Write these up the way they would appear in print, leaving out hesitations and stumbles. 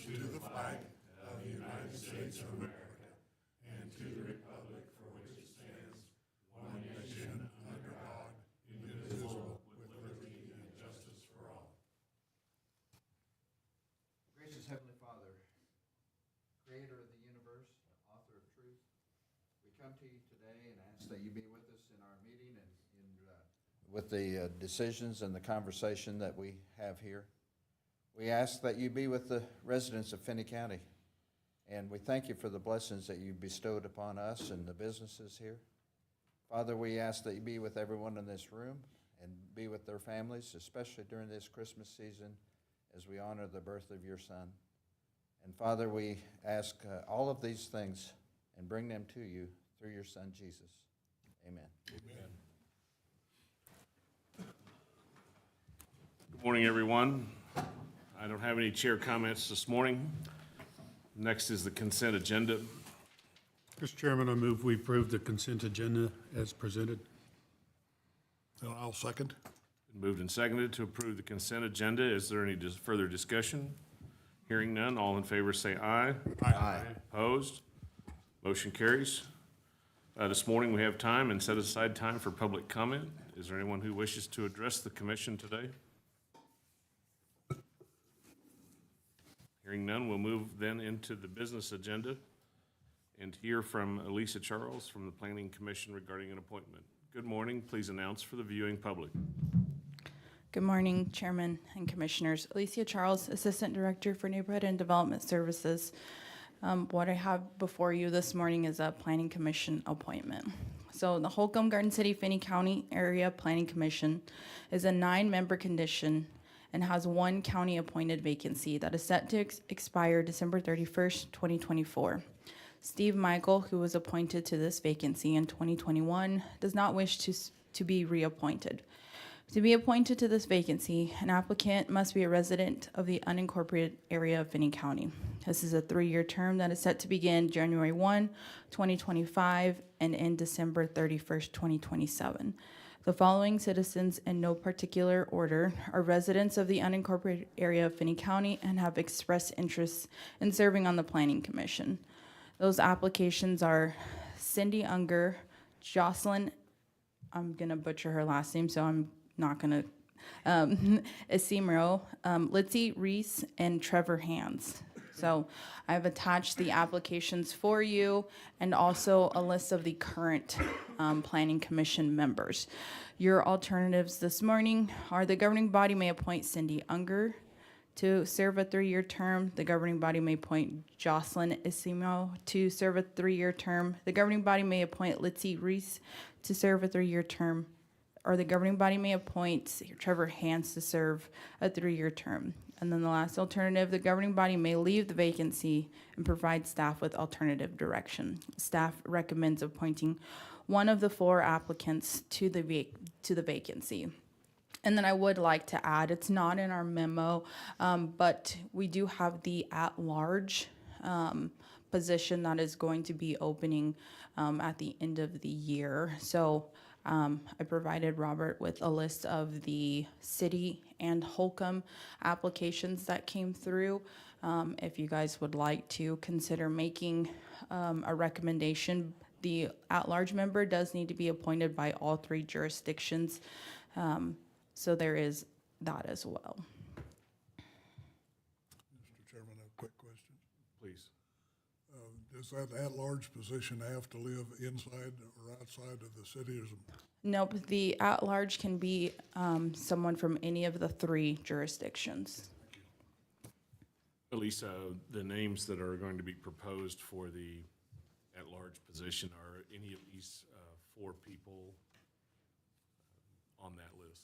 to the flag of the United States of America and to the republic for which it stands, one nation, under God, indivisible, with liberty and justice for all. Gracious Heavenly Father, Creator of the universe, author of truth, we come to you today and ask that you be with us in our meeting and with the decisions and the conversation that we have here. We ask that you be with the residents of Finney County, and we thank you for the blessings that you bestowed upon us and the businesses here. Father, we ask that you be with everyone in this room and be with their families, especially during this Christmas season as we honor the birth of your Son. And Father, we ask all of these things and bring them to you through your Son, Jesus. Amen. Amen. Good morning, everyone. I don't have any chair comments this morning. Next is the consent agenda. Mr. Chairman, I move we approve the consent agenda as presented. And I'll second. Been moved and seconded to approve the consent agenda. Is there any further discussion? Hearing none, all in favor say aye. Aye. Opposed? Motion carries. This morning we have time and set aside time for public comment. Is there anyone who wishes to address the commission today? Hearing none, we'll move then into the business agenda and hear from Elisa Charles from the Planning Commission regarding an appointment. Good morning. Please announce for the viewing public. Good morning, Chairman and Commissioners. Alicia Charles, Assistant Director for Neighborhood and Development Services. What I have before you this morning is a Planning Commission appointment. So the Holcomb Garden City Finney County Area Planning Commission is a 9-member condition and has one county-appointed vacancy that is set to expire December 31st, 2024. Steve Michael, who was appointed to this vacancy in 2021, does not wish to be reappointed. To be appointed to this vacancy, an applicant must be a resident of the unincorporated area of Finney County. This is a 3-year term that is set to begin January 1, 2025 and end December 31st, 2027. The following citizens, in no particular order, are residents of the unincorporated area of Finney County and have expressed interest in serving on the Planning Commission. Those applications are Cindy Unger, Jocelyn, I'm going to butcher her last name, so I'm not going to, Isimro, Litzy Reese, and Trevor Hands. So I've attached the applications for you and also a list of the current Planning Commission members. Your alternatives this morning are the governing body may appoint Cindy Unger to serve a 3-year term. The governing body may appoint Jocelyn Isimo to serve a 3-year term. The governing body may appoint Litzy Reese to serve a 3-year term. Or the governing body may appoint Trevor Hands to serve a 3-year term. And then the last alternative, the governing body may leave the vacancy and provide staff with alternative direction. Staff recommends appointing one of the 4 applicants to the vacancy. And then I would like to add, it's not in our memo, but we do have the at-large position that is going to be opening at the end of the year. So I provided Robert with a list of the city and Holcomb applications that came through. If you guys would like to consider making a recommendation, the at-large member does need to be appointed by all 3 jurisdictions. So there is that as well. Mr. Chairman, I have a quick question. Please. Does that at-large position have to live inside or outside of the city? Nope, the at-large can be someone from any of the 3 jurisdictions. Elisa, the names that are going to be proposed for the at-large position, are any of these 4 people on that list?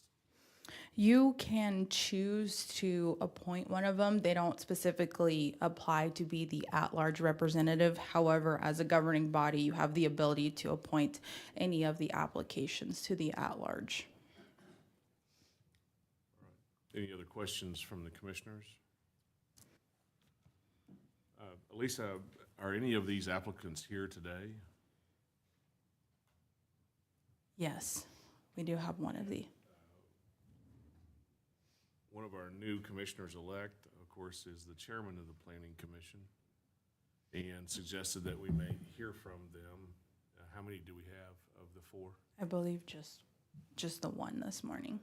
You can choose to appoint one of them. They don't specifically apply to be the at-large representative. However, as a governing body, you have the ability to appoint any of the applications to the at-large. Any other questions from the commissioners? Elisa, are any of these applicants here today? Yes, we do have one of the. One of our new commissioners-elect, of course, is the chairman of the Planning Commission, and suggested that we may hear from them. How many do we have of the four? I believe just the one this morning.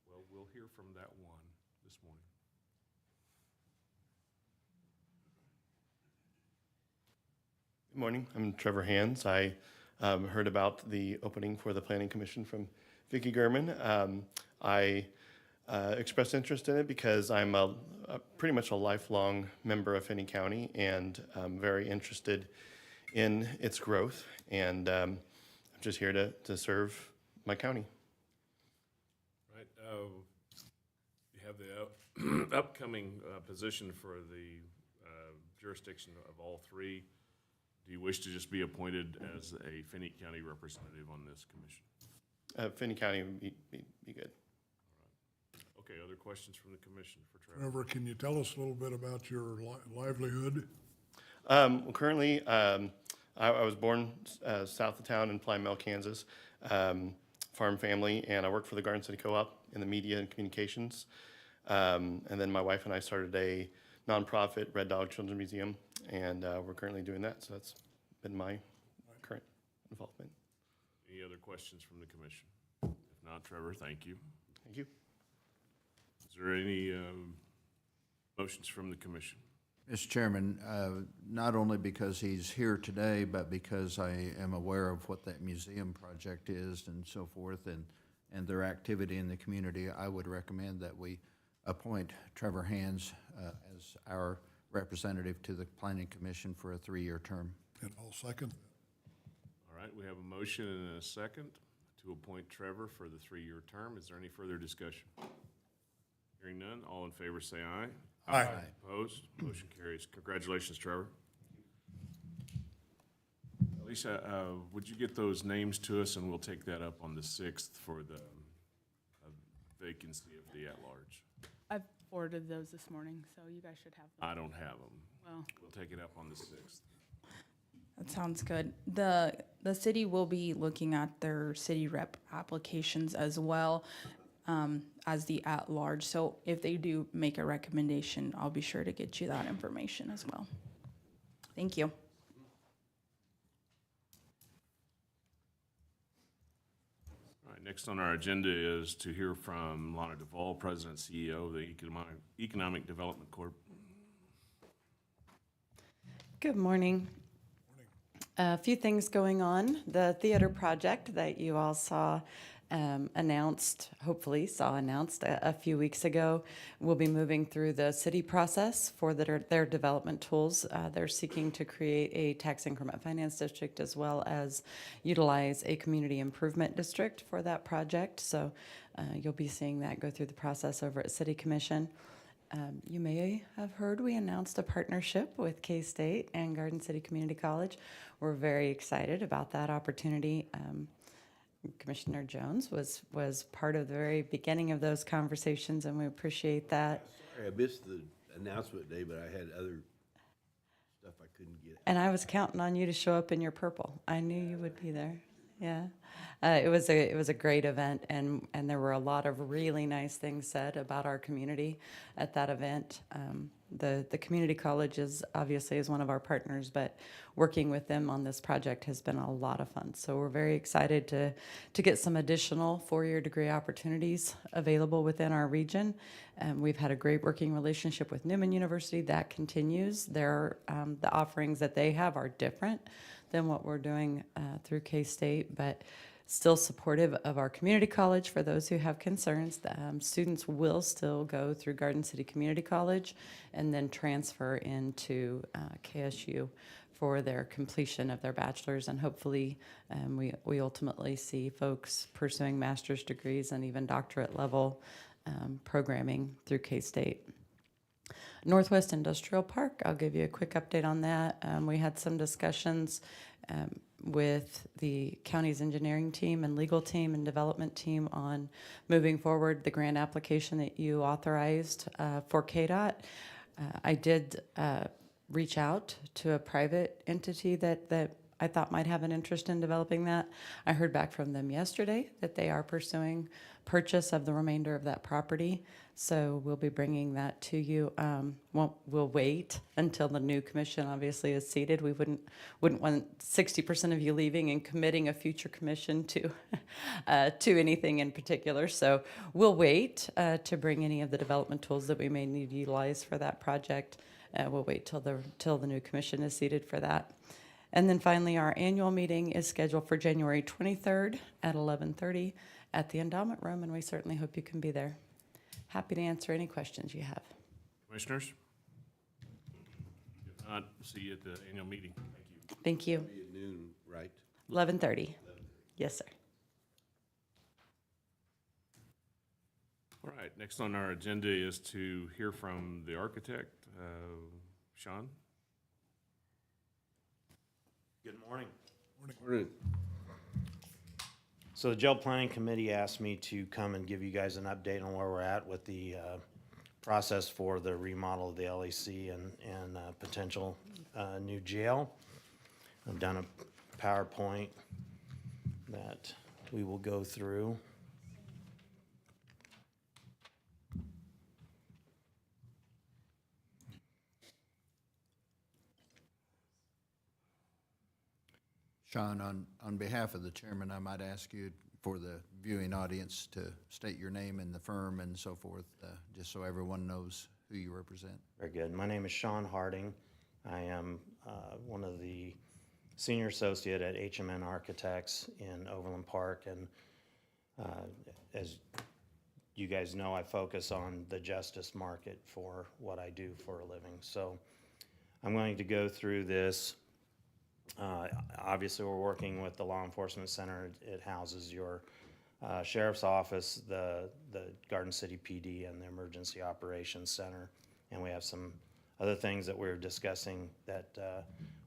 Well, we'll hear from that one this morning. Good morning. I'm Trevor Hands. I heard about the opening for the Planning Commission from Vicki Gurman. I expressed interest in it because I'm pretty much a lifelong member of Finney County and very interested in its growth. And I'm just here to serve my county. Right. You have the upcoming position for the jurisdiction of all three. Do you wish to just be appointed as a Finney County representative on this commission? Finney County would be good. Okay, other questions from the commission for Trevor? Trevor, can you tell us a little bit about your livelihood? Well, currently, I was born south of town in Plymouth, Kansas, farm family, and I work for the Garden City Co-op in the media and communications. And then my wife and I started a nonprofit, Red Dog Children's Museum, and we're currently doing that. So that's been my current involvement. Any other questions from the commission? If not, Trevor, thank you. Thank you. Is there any motions from the commission? Mr. Chairman, not only because he's here today, but because I am aware of what that museum project is and so forth, and their activity in the community, I would recommend that we appoint Trevor Hands as our representative to the Planning Commission for a 3-year term. And I'll second. All right, we have a motion and a second to appoint Trevor for the 3-year term. Is there any further discussion? Hearing none, all in favor say aye. Aye. Opposed? Motion carries. Congratulations, Trevor. Lisa, would you get those names to us, and we'll take that up on the 6th for the vacancy of the at-large? I've forwarded those this morning, so you guys should have them. I don't have them. Well, We'll take it up on the 6th. That sounds good. The city will be looking at their city rep applications as well as the at-large. So if they do make a recommendation, I'll be sure to get you that information as well. Thank you. All right, next on our agenda is to hear from Lana Duvall, President and CEO of the Economic Development Corp. Good morning. A few things going on. The theater project that you all saw announced a few weeks ago, will be moving through the city process for their development tools. They're seeking to create a tax increment finance district as well as utilize a community improvement district for that project. So you'll be seeing that go through the process over at City Commission. You may have heard we announced a partnership with K-State and Garden City Community College. We're very excited about that opportunity. Commissioner Jones was part of the very beginning of those conversations, and we appreciate that. Sorry, I missed the announcement day, but I had other stuff I couldn't get. And I was counting on you to show up in your purple. I knew you would be there. Yeah, it was a great event, and there were a lot of really nice things said about our community at that event. The community college is one of our partners, but working with them on this project has been a lot of fun. So we're very excited to get some additional 4-year degree opportunities available within our region. We've had a great working relationship with Newman University. That continues. The offerings that they have are different than what we're doing through K-State, but still supportive of our community college for those who have concerns. Students will still go through Garden City Community College and then transfer into KSU for their completion of their bachelor's, and hopefully we ultimately see folks pursuing master's degrees and even doctorate level programming through K-State. Northwest Industrial Park, I'll give you a quick update on that. We had some discussions with the county's engineering team and legal team and development team on moving forward the grant application that you authorized for KDOT. I did reach out to a private entity that I thought might have an interest in developing that. I heard back from them yesterday that they are pursuing purchase of the remainder of that property. So we'll be bringing that to you. We'll wait until the new commission obviously is seated. We wouldn't want 60% of you leaving and committing a future commission to to anything in particular. So we'll wait to bring any of the development tools that we may need to utilize for that project. We'll wait till the new commission is seated for that. And then finally, our annual meeting is scheduled for January 23rd at 11:30 at the Endowment Room, and we certainly hope you can be there. Happy to answer any questions you have. Commissioners? If not, see you at the annual meeting. Thank you. Thank you. Be at noon, right? 11:30. Yes, sir. All right, next on our agenda is to hear from the architect, Sean. Good morning. Morning. So the jail planning committee asked me to come and give you guys an update on where we're at with the process for the remodel of the LEC and potential new jail. I've done a PowerPoint that we will go through. Sean, on behalf of the chairman, I might ask you for the viewing audience to state your name and the firm and so forth, just so everyone knows who you represent. Very good. My name is Sean Harding. I am one of the senior associate at HMN Architects in Overland Park, and as you guys know, I focus on the justice market for what I do for a living. So I'm going to go through this. Obviously, we're working with the law enforcement center. It houses your sheriff's office, the Garden City PD, and the emergency operations center. And we have some other things that we're discussing that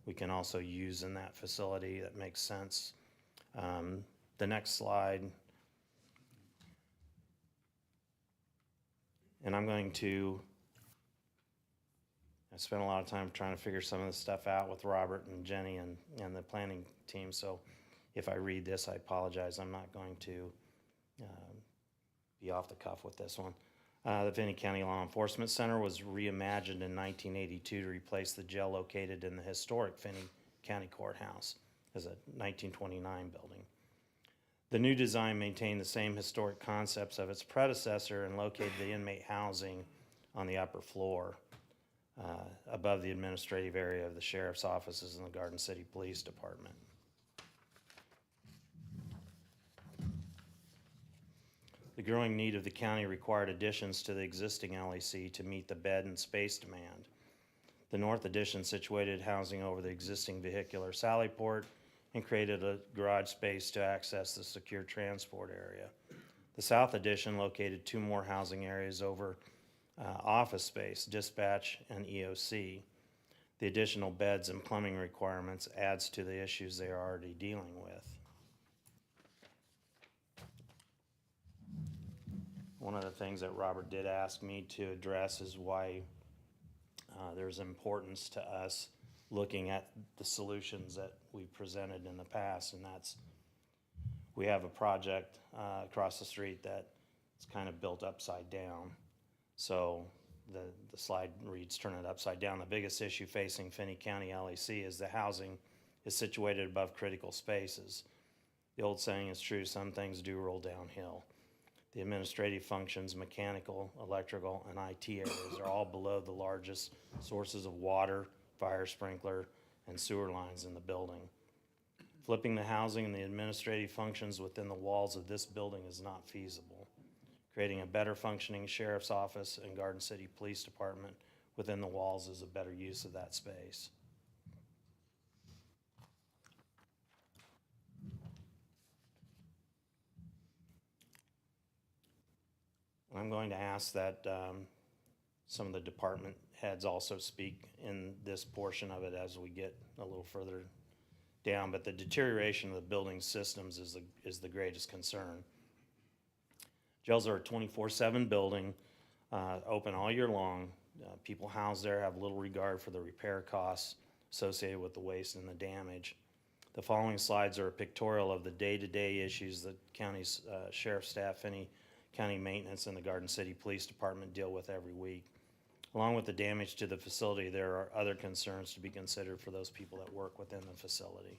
we can also use in that facility that makes sense. The next slide. And I'm going to I spent a lot of time trying to figure some of this stuff out with Robert and Jenny and the planning team, so if I read this, I apologize. I'm not going to be off the cuff with this one. The Finney County Law Enforcement Center was reimagined in 1982 to replace the jail located in the historic Finney County Courthouse as a 1929 building. The new design maintained the same historic concepts of its predecessor and located the inmate housing on the upper floor. Above the administrative area of the sheriff's offices and the Garden City Police Department. The growing need of the county required additions to the existing LEC to meet the bed and space demand. The north addition situated housing over the existing vehicular sally port and created a garage space to access the secure transport area. The south addition located two more housing areas over office space, dispatch, and EOC. The additional beds and plumbing requirements adds to the issues they are already dealing with. One of the things that Robert did ask me to address is why there's importance to us looking at the solutions that we presented in the past, and that's we have a project across the street that is kind of built upside down. So the slide reads, turn it upside down. The biggest issue facing Finney County LEC is the housing is situated above critical spaces. The old saying is true, some things do roll downhill. The administrative functions, mechanical, electrical, and IT areas are all below the largest sources of water, fire sprinkler, and sewer lines in the building. Flipping the housing and the administrative functions within the walls of this building is not feasible. Creating a better functioning sheriff's office and Garden City Police Department within the walls is a better use of that space. I'm going to ask that some of the department heads also speak in this portion of it as we get a little further down, but the deterioration of the building systems is the greatest concern. Jails are a 24/7 building, open all year long. People housed there have little regard for the repair costs associated with the waste and the damage. The following slides are a pictorial of the day-to-day issues that county's sheriff staff, Finney County Maintenance, and the Garden City Police Department deal with every week. Along with the damage to the facility, there are other concerns to be considered for those people that work within the facility.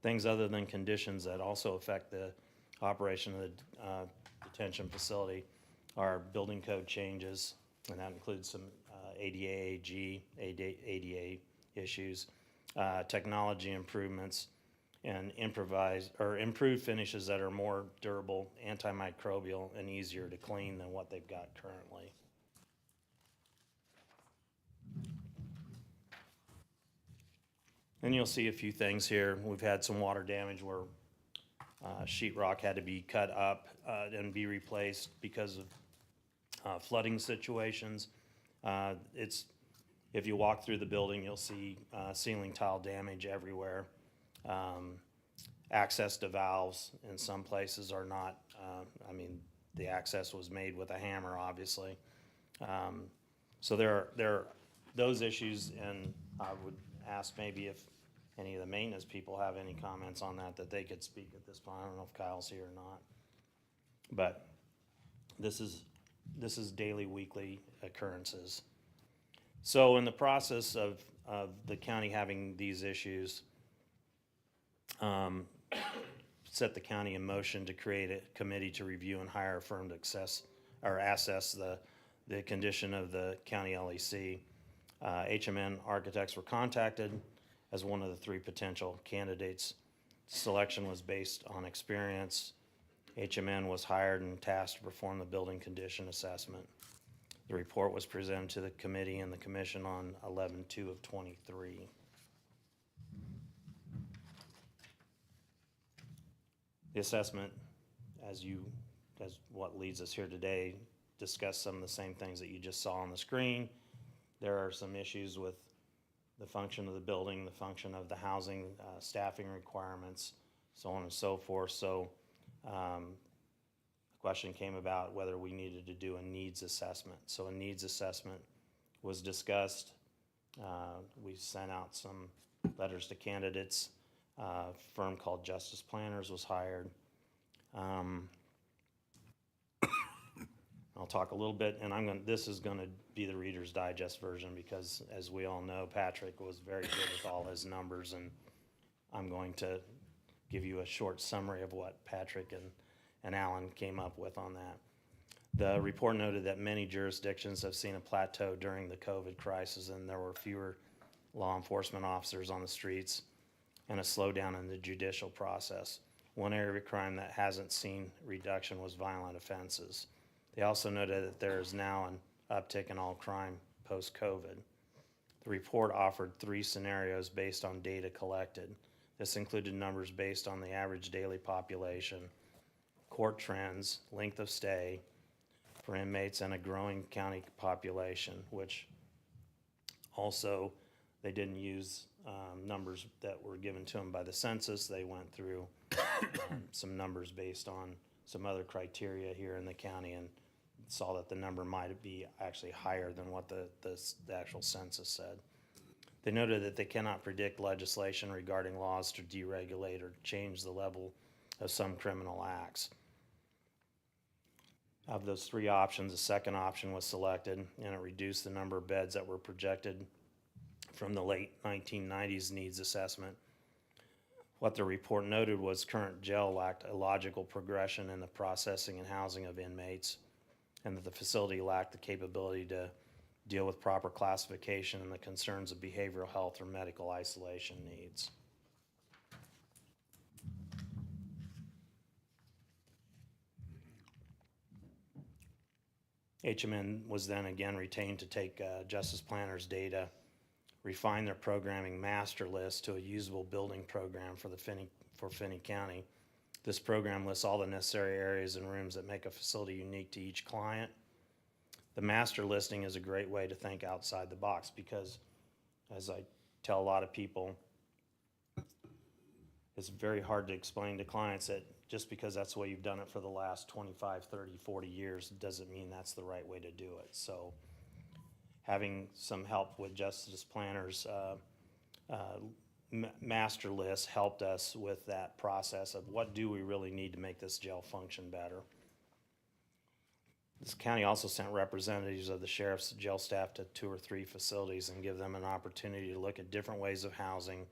Things other than conditions that also affect the operation of the detention facility are building code changes, and that includes some ADA issues, technology improvements, and improved finishes that are more durable, antimicrobial, and easier to clean than what they've got currently. And you'll see a few things here. We've had some water damage where sheetrock had to be cut up and be replaced because of flooding situations. If you walk through the building, you'll see ceiling tile damage everywhere. Access to valves in some places are not, the access was made with a hammer, obviously. So there are those issues, and I would ask maybe if any of the maintenance people have any comments on that they could speak at this point. I don't know if Kyle's here or not. But this is daily, weekly occurrences. So in the process of the county having these issues, set the county in motion to create a committee to review and hire a firm to assess the condition of the county LEC. HMN architects were contacted as one of the 3 potential candidates. Selection was based on experience. HMN was hired and tasked to perform the building condition assessment. The report was presented to the committee and the commission on 11/2/23. The assessment, as what leads us here today, discussed some of the same things that you just saw on the screen. There are some issues with the function of the building, the function of the housing, staffing requirements, so on and so forth. So the question came about whether we needed to do a needs assessment. So a needs assessment was discussed. We sent out some letters to candidates. A firm called Justice Planners was hired. I'll talk a little bit, and this is gonna be the Reader's Digest version because, as we all know, Patrick was very good with all his numbers, and I'm going to give you a short summary of what Patrick and Alan came up with on that. The report noted that many jurisdictions have seen a plateau during the COVID crisis, and there were fewer law enforcement officers on the streets and a slowdown in the judicial process. One area of crime that hasn't seen reduction was violent offenses. They also noted that there is now an uptick in all crime post-COVID. The report offered 3 scenarios based on data collected. This included numbers based on the average daily population, court trends, length of stay for inmates, and a growing county population, which also they didn't use numbers that were given to them by the census. They went through some numbers based on some other criteria here in the county and saw that the number might be actually higher than what the actual census said. They noted that they cannot predict legislation regarding laws to deregulate or change the level of some criminal acts. Of those 3 options, the second option was selected, and it reduced the number of beds that were projected from the late 1990s needs assessment. What the report noted was current jail lacked a logical progression in the processing and housing of inmates, and that the facility lacked the capability to deal with proper classification and the concerns of behavioral health or medical isolation needs. HMN was then again retained to take Justice Planners' data, refine their programming master list to a usable building program for Finney County. This program lists all the necessary areas and rooms that make a facility unique to each client. The master listing is a great way to think outside the box because, as I tell a lot of people, it's very hard to explain to clients that just because that's the way you've done it for the last 25, 30, 40 years doesn't mean that's the right way to do it. So having some help with Justice Planner's master list helped us with that process of what do we really need to make this jail function better. This county also sent representatives of the sheriff's jail staff to 2 or 3 facilities and give them an opportunity to look at different ways of housing,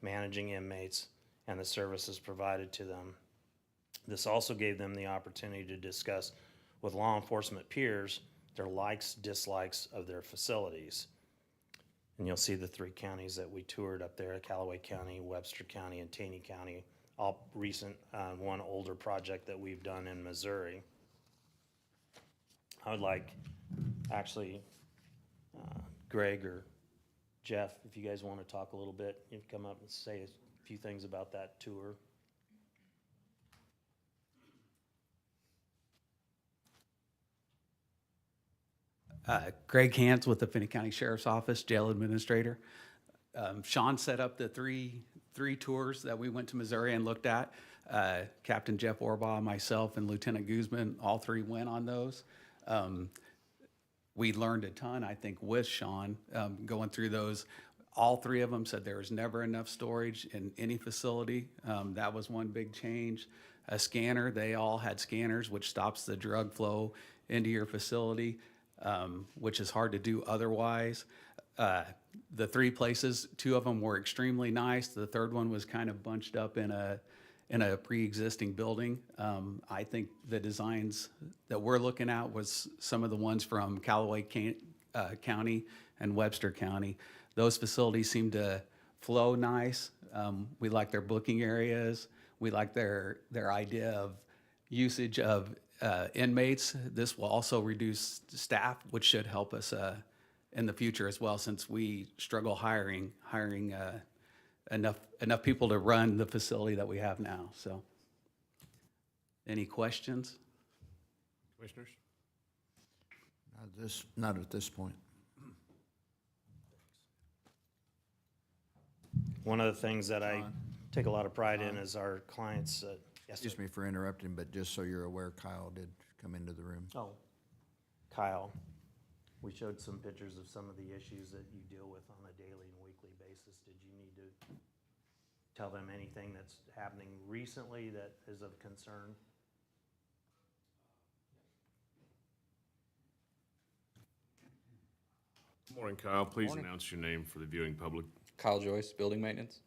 managing inmates, and the services provided to them. This also gave them the opportunity to discuss with law enforcement peers their likes, dislikes of their facilities. And you'll see the 3 counties that we toured up there, Callaway County, Webster County, and Taney County, all recent, one older project that we've done in Missouri. I would like, actually, Greg or Jeff, if you guys want to talk a little bit, you can come up and say a few things about that tour. Greg Hantz with the Finney County Sheriff's Office, Jail Administrator. Sean set up the three tours that we went to Missouri and looked at. Captain Jeff Orbaugh, myself, and Lieutenant Guzman, all 3 went on those. We learned a ton, I think, with Sean going through those. All 3 of them said there was never enough storage in any facility. That was one big change. A scanner, they all had scanners, which stops the drug flow into your facility, which is hard to do otherwise. The 3 places, 2 of them were extremely nice. The third one was kind of bunched up in a pre-existing building. I think the designs that we're looking at was some of the ones from Callaway County and Webster County. Those facilities seem to flow nice. We like their booking areas. We like their idea of usage of inmates. This will also reduce staff, which should help us in the future as well, since we struggle hiring enough people to run the facility that we have now. So, any questions? Commissioners? Not at this point. One of the things that I take a lot of pride in is our clients. Yes, Excuse me for interrupting, but just so you're aware, Kyle did come into the room. Oh, Kyle, we showed some pictures of some of the issues that you deal with on a daily and weekly basis. Did you need to tell them anything that's happening recently that is of concern? Good morning, Kyle. Please announce your name for the viewing public. Kyle Joyce, building maintenance.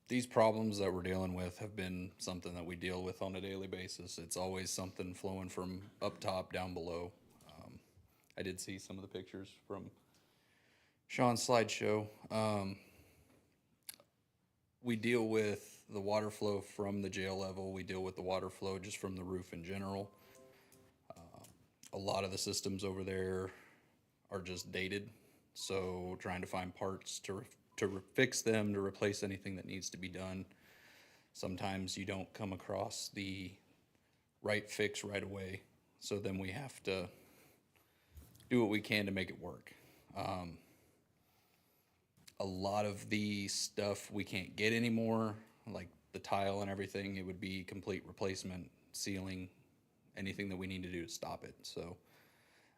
These problems that we're dealing with have been something that we deal with on a daily basis. It's always something flowing from up top down below. I did see some of the pictures from Sean's slideshow. We deal with the water flow from the jail level. We deal with the water flow just from the roof in general. A lot of the systems over there are just dated. So trying to find parts to fix them, to replace anything that needs to be done. Sometimes you don't come across the right fix right away. So then we have to do what we can to make it work. A lot of the stuff we can't get anymore, like the tile and everything, it would be complete replacement, sealing, anything that we need to do to stop it. So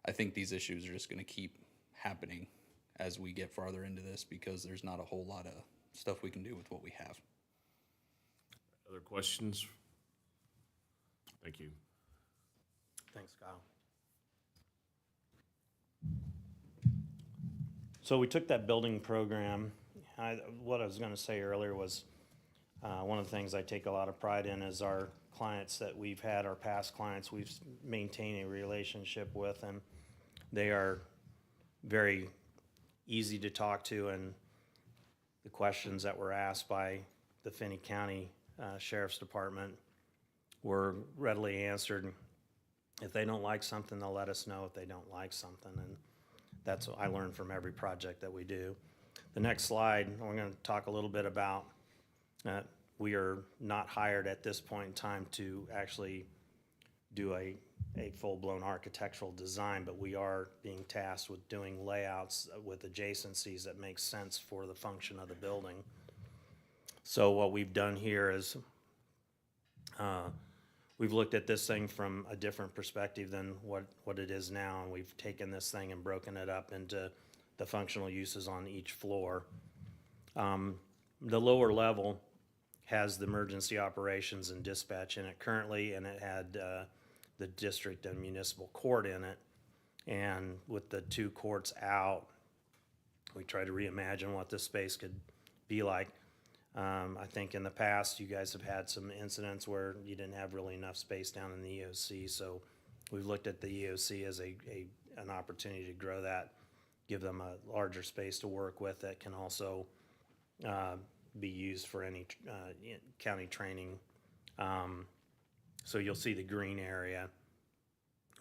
I think these issues are just gonna keep happening as we get farther into this, because there's not a whole lot of stuff we can do with what we have. Other questions? Thank you. Thanks, Kyle. So we took that building program. What I was going to say earlier was one of the things I take a lot of pride in is our clients that we've had, our past clients, we've maintained a relationship with, and they are very easy to talk to, and the questions that were asked by the Finney County Sheriff's Department were readily answered. If they don't like something, they'll let us know if they don't like something, and that's what I learned from every project that we do. The next slide, we're going to talk a little bit about we are not hired at this point in time to actually do a full-blown architectural design, but we are being tasked with doing layouts with adjacencies that make sense for the function of the building. So what we've done here is we've looked at this thing from a different perspective than what it is now, and we've taken this thing and broken it up into the functional uses on each floor. The lower level has the emergency operations and dispatch in it currently, and it had the district and municipal court in it. And with the two courts out, we tried to reimagine what this space could be like. I think in the past, you guys have had some incidents where you didn't have really enough space down in the EOC, so we've looked at the EOC as an opportunity to grow that, give them a larger space to work with that can also be used for any county training. So you'll see the green area.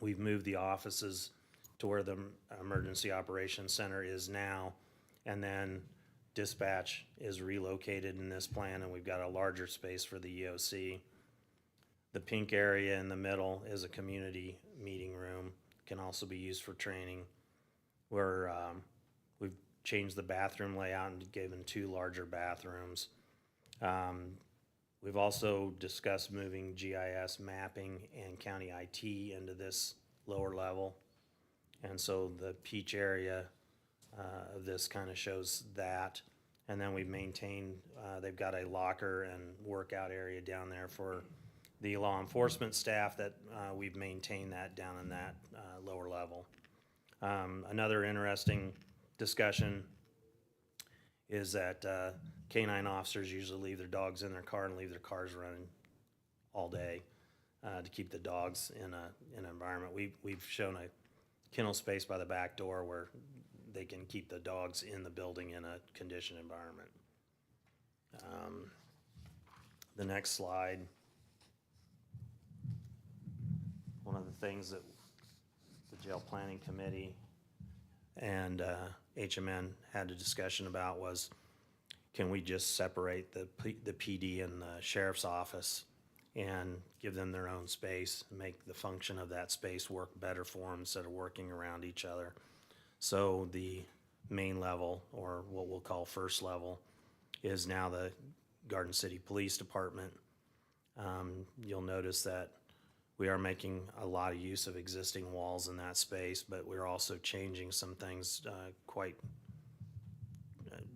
We've moved the offices to where the Emergency Operations Center is now, and then dispatch is relocated in this plan, and we've got a larger space for the EOC. The pink area in the middle is a community meeting room, can also be used for training. We've changed the bathroom layout and given 2 larger bathrooms. We've also discussed moving GIS mapping and county IT into this lower level. And so the peach area of this kind of shows that. And then we've maintained, they've got a locker and workout area down there for the law enforcement staff that we've maintained that down in that lower level. Another interesting discussion is that canine officers usually leave their dogs in their car and leave their cars running all day to keep the dogs in an environment. We've shown a kennel space by the back door where they can keep the dogs in the building in a conditioned environment. The next slide. One of the things that the jail planning committee and HMN had a discussion about was, can we just separate the PD and the sheriff's office and give them their own space, and make the function of that space work better for them instead of working around each other. So the main level, or what we'll call first level, is now the Garden City Police Department. You'll notice that we are making a lot of use of existing walls in that space, but we're also changing some things,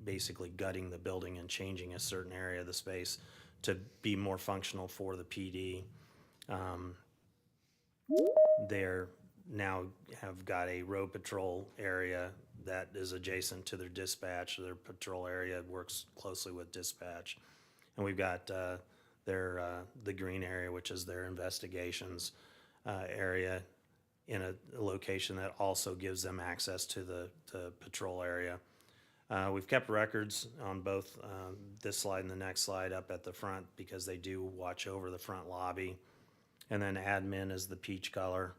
basically gutting the building and changing a certain area of the space to be more functional for the PD. They're now have got a road patrol area that is adjacent to their dispatch. Their patrol area works closely with dispatch. And we've got the green area, which is their investigations area, in a location that also gives them access to the patrol area. We've kept records on both this slide and the next slide up at the front because they do watch over the front lobby. And then admin is the peach color.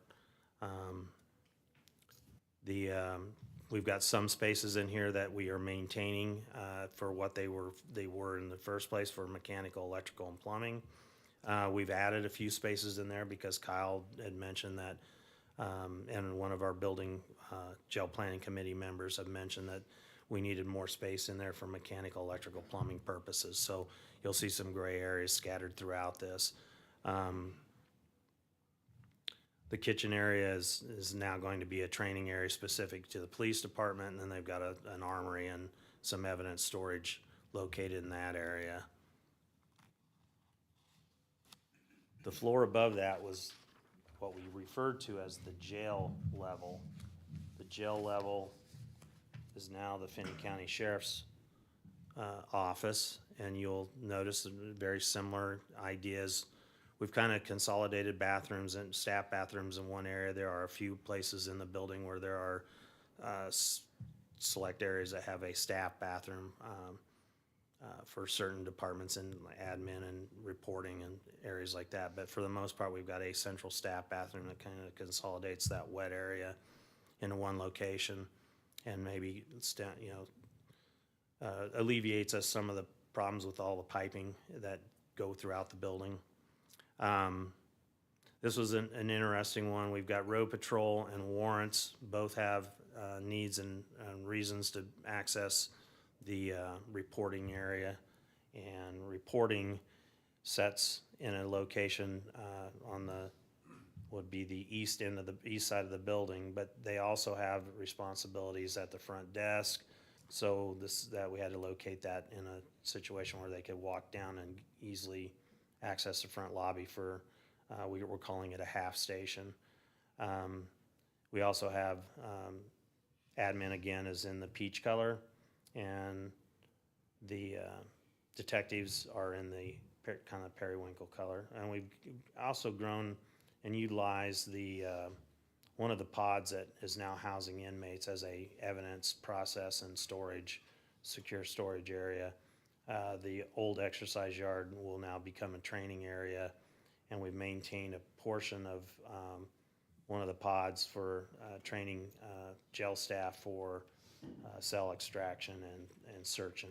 We've got some spaces in here that we are maintaining for what they were in the first place for mechanical, electrical, and plumbing. We've added a few spaces in there because Kyle had mentioned that, and one of our building jail planning committee members have mentioned that we needed more space in there for mechanical, electrical, plumbing purposes. So you'll see some gray areas scattered throughout this. The kitchen area is now going to be a training area specific to the police department, and then they've got an armory and some evidence storage located in that area. The floor above that was what we referred to as the jail level. The jail level is now the Finney County Sheriff's office, and you'll notice very similar ideas. We've kind of consolidated bathrooms and staff bathrooms in one area. There are a few places in the building where there are select areas that have a staff bathroom for certain departments and admin and reporting and areas like that. But for the most part, we've got a central staff bathroom that kind of consolidates that wet area into one location, and maybe alleviates us some of the problems with all the piping that go throughout the building. This was an interesting one. We've got road patrol and warrants. Both have needs and reasons to access the reporting area. And reporting sets in a location on the, would be the east end of the east side of the building, but they also have responsibilities at the front desk. So that we had to locate that in a situation where they could walk down and easily access the front lobby for, we're calling it a half station. We also have, admin again is in the peach color, and the detectives are in the kind of periwinkle color. And we've also grown and utilized the one of the pods that is now housing inmates as a evidence process and storage, secure storage area. The old exercise yard will now become a training area, and we've maintained a portion of one of the pods for training jail staff for cell extraction and search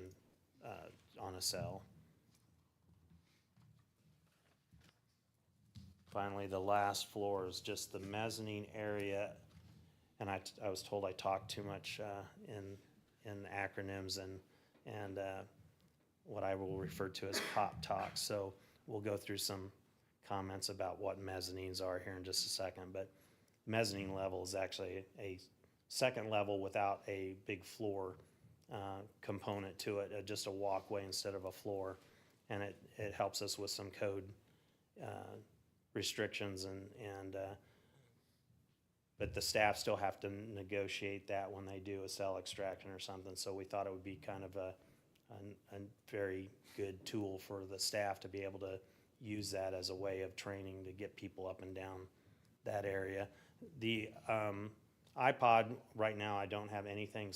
on a cell. Finally, the last floor is just the mezzanine area, and I was told I talked too much in acronyms and what I will refer to as pop talk. So we'll go through some comments about what mezzanines are here in just a second. But mezzanine level is actually a second level without a big floor component to it, just a walkway instead of a floor, and it helps us with some code restrictions and but the staff still have to negotiate that when they do a cell extraction or something. So we thought it would be kind of a very good tool for the staff to be able to use that as a way of training to get people up and down that area. The iPod, right now, I don't have anything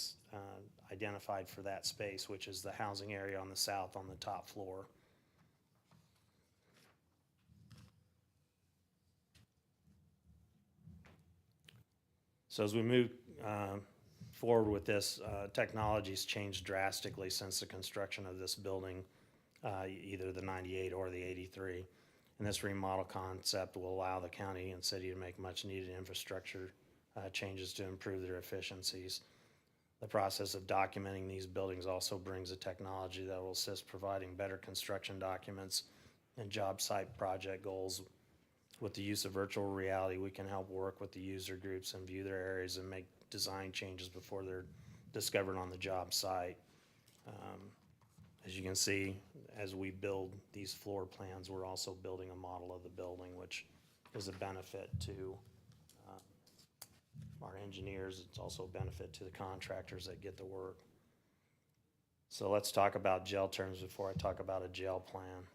identified for that space, which is the housing area on the south on the top floor. So as we move forward with this, technology's changed drastically since the construction of this building, either the 98 or the 83. And this remodel concept will allow the county and city to make much needed infrastructure changes to improve their efficiencies. The process of documenting these buildings also brings a technology that will assist providing better construction documents and job site project goals. With the use of virtual reality, we can help work with the user groups and view their areas and make design changes before they're discovered on the job site. As you can see, as we build these floor plans, we're also building a model of the building, which is a benefit to our engineers. It's also a benefit to the contractors that get the work. So let's talk about jail terms before I talk about a jail plan.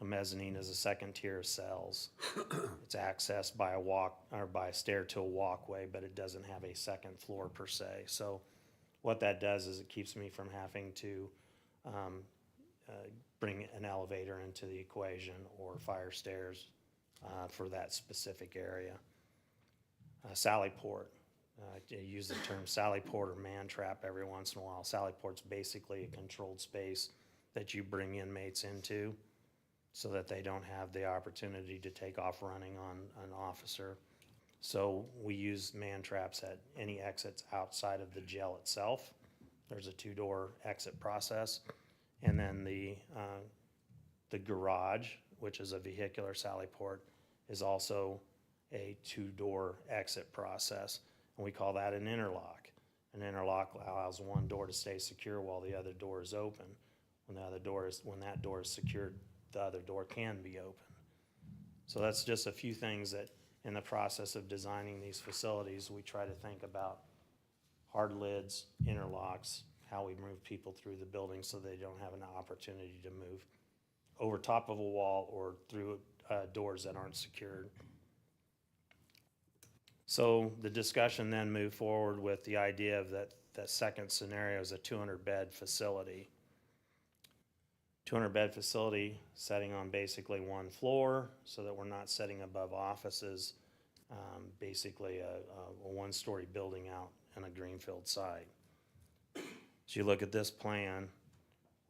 A mezzanine is a second tier of cells. It's accessed by a stair to a walkway, but it doesn't have a second floor per se. So what that does is it keeps me from having to bring an elevator into the equation or fire stairs for that specific area. Sally port. I use the term sally port or man trap every once in a while. Sally port's basically a controlled space that you bring inmates into so that they don't have the opportunity to take off running on an officer. So we use man traps at any exits outside of the jail itself. There's a 2-door exit process. And then the garage, which is a vehicular sally port, is also a 2-door exit process. And we call that an interlock. An interlock allows one door to stay secure while the other door is open. When that door is secured, the other door can be open. So that's just a few things that in the process of designing these facilities, we try to think about hard lids, interlocks, how we move people through the building so they don't have an opportunity to move over top of a wall or through doors that aren't secured. So the discussion then moved forward with the idea of that second scenario is a 200-bed facility. 200-bed facility setting on basically one floor so that we're not setting above offices, basically a one-story building out in a greenfield site. So you look at this plan,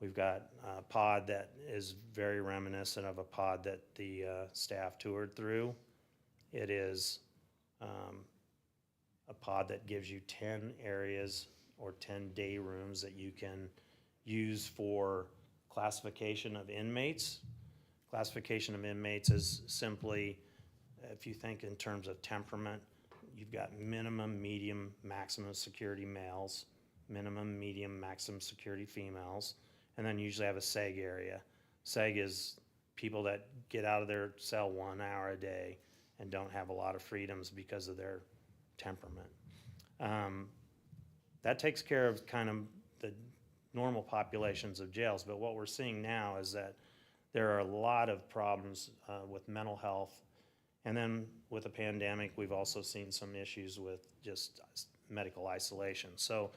we've got a pod that is very reminiscent of a pod that the staff toured through. It is a pod that gives you 10 areas or 10 day rooms that you can use for classification of inmates, Classification of inmates is simply, if you think in terms of temperament, you've got minimum, medium, maximum security males, minimum, medium, maximum security females, and then usually have a SEG area. SEG is people that get out of their cell 1 hour a day and don't have a lot of freedoms because of their temperament. That takes care of kind of the normal populations of jails, but what we're seeing now is that there are a lot of problems with mental health. And then with the pandemic, we've also seen some issues with just medical isolation. So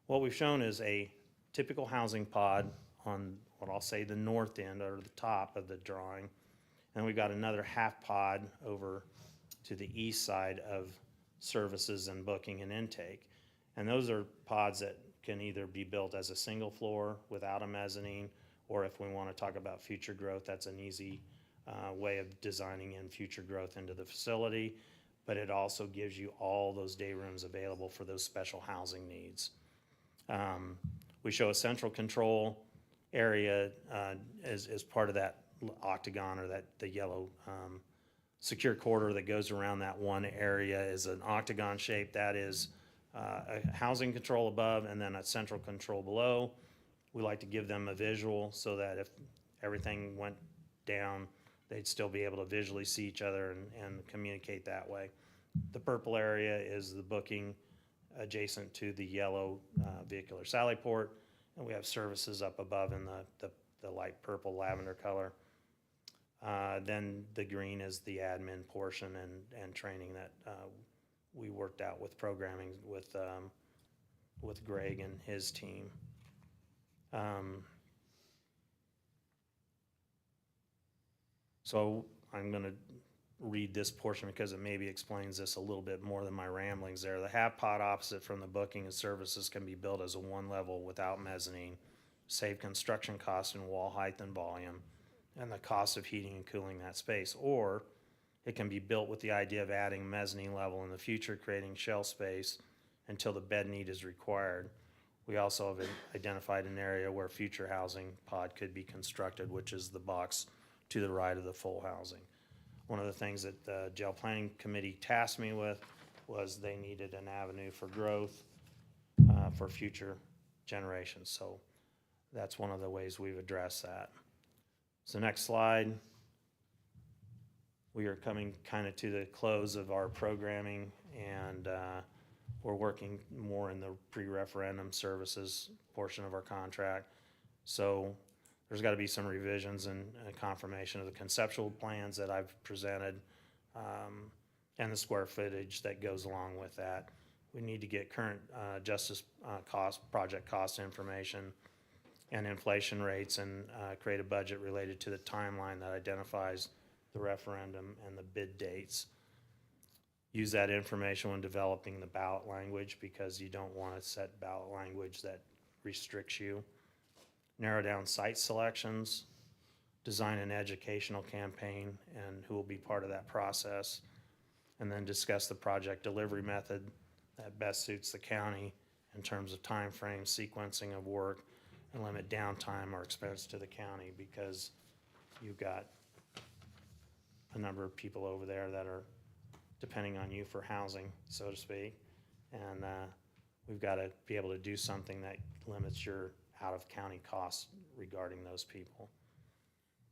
what we've shown is a typical housing pod on what I'll say the north end or the top of the drawing. And we've got another half pod over to the east side of services and booking and intake. And those are pods that can either be built as a single floor without a mezzanine, or if we want to talk about future growth, that's an easy way of designing in future growth into the facility. But it also gives you all those day rooms available for those special housing needs. We show a central control area as part of that octagon or the yellow secure corridor that goes around that one area is an octagon shape. That is a housing control above and then a central control below. We like to give them a visual so that if everything went down, they'd still be able to visually see each other and communicate that way. The purple area is the booking adjacent to the yellow vehicular sally port, and we have services up above in the light purple lavender color. Then the green is the admin portion and training that we worked out with programming with Greg and his team. So I'm going to read this portion because it maybe explains this a little bit more than my ramblings there. The half pod opposite from the booking and services can be built as a one level without mezzanine, save construction costs in wall height and volume, and the cost of heating and cooling that space. Or it can be built with the idea of adding mezzanine level in the future, creating shell space until the bed need is required. We also have identified an area where future housing pod could be constructed, which is the box to the right of the full housing. One of the things that the jail planning committee tasked me with was they needed an avenue for growth for future generations. So that's one of the ways we've addressed that. So next slide. We are coming kind of to the close of our programming, and we're working more in the pre-referendum services portion of our contract. So there's got to be some revisions and confirmation of the conceptual plans that I've presented and the square footage that goes along with that. We need to get current justice project cost information and inflation rates and create a budget related to the timeline that identifies the referendum and the bid dates. Use that information when developing the ballot language because you don't want to set ballot language that restricts you. Narrow down site selections, design an educational campaign and who will be part of that process, and then discuss the project delivery method that best suits the county in terms of time frame, sequencing of work, and limit downtime or expense to the county because you've got a number of people over there that are depending on you for housing, so to speak. And we've got to be able to do something that limits your out-of-county costs regarding those people.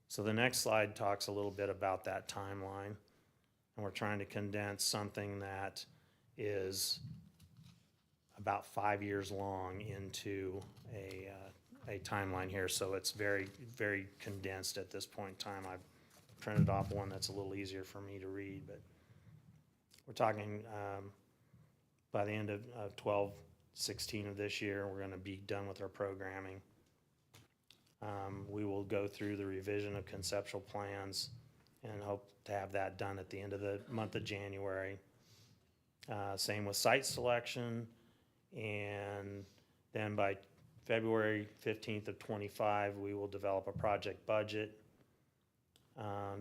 So the next slide talks a little bit about that timeline. And we're trying to condense something that is about 5 years long into a timeline here. So it's very, very condensed at this point in time. I've printed off one that's a little easier for me to read, but we're talking by the end of 12/16 of this year, we're going to be done with our programming. We will go through the revision of conceptual plans and hope to have that done at the end of the month of January. Same with site selection, and then by February 15th of 25, we will develop a project budget.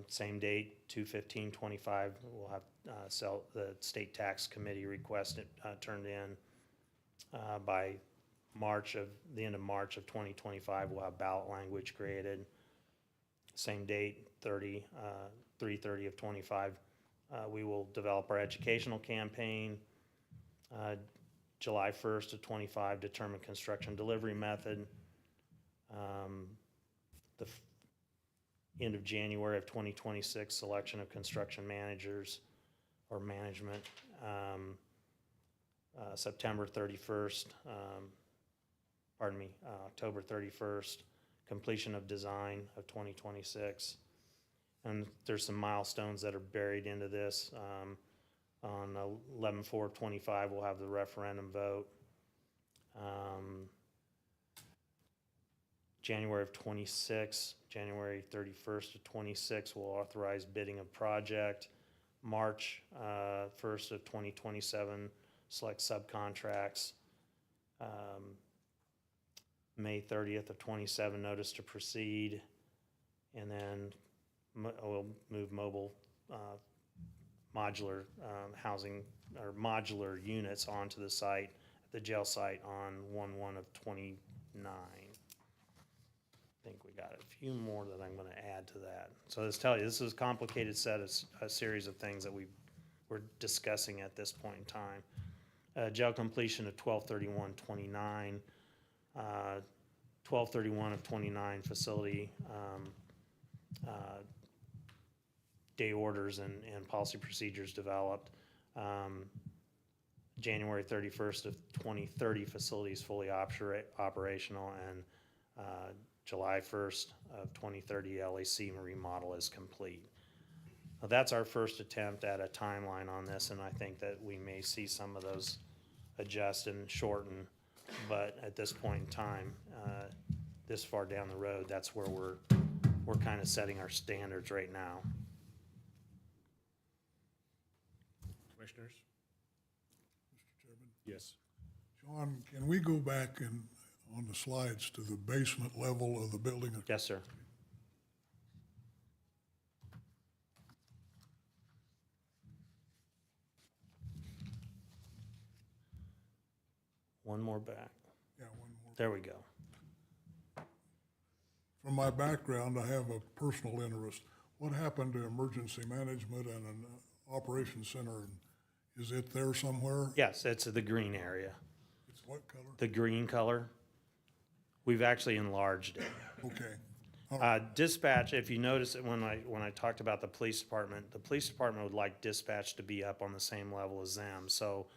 Same date, 2/15/25, we'll have the state tax committee request it turned in. By the end of March of 2025, we'll have ballot language created. Same date, 3/30 of '25. We will develop our educational campaign. July 1st of '25, determine construction delivery method. End of January of 2026, selection of construction managers or management. September 31st, October 31st, completion of design of 2026. And there's some milestones that are buried into this. On 11/4/25, we'll have the referendum vote. January of '26, January 31st of '26, we'll authorize bidding of project. March 1st of 2027, select subcontracts. May 30th of '27, notice to proceed. And then we'll move mobile modular housing or modular units onto the site, the jail site on 1/1 of '29. I think we got a few more that I'm going to add to that. So let's tell you, this is a complicated set of a series of things that we're discussing at this point in time. Jail completion of 12/31/29, 12/31 of '29 facility day orders and policy procedures developed. January 31st of 2030, facilities fully operational, and July 1st of 2030, LAC remodel is complete. Now, that's our first attempt at a timeline on this, and I think that we may see some of those adjust and shorten, but at this point in time, this far down the road, that's where we're kind of setting our standards right now. Commissioners? Mr. Chairman. Yes. Sean, can we go back and, on the slides, to the basement level of the building? Yes, sir. One more back. Yeah, one more. There we go. From my background, I have a personal interest. What happened to emergency management and an operations center? Is it there somewhere? Yes, it's the green area. It's what color? The green color. We've actually enlarged it. Okay. Dispatch, if you notice it when I talked about the police department would like dispatch to be up on the same level as them. So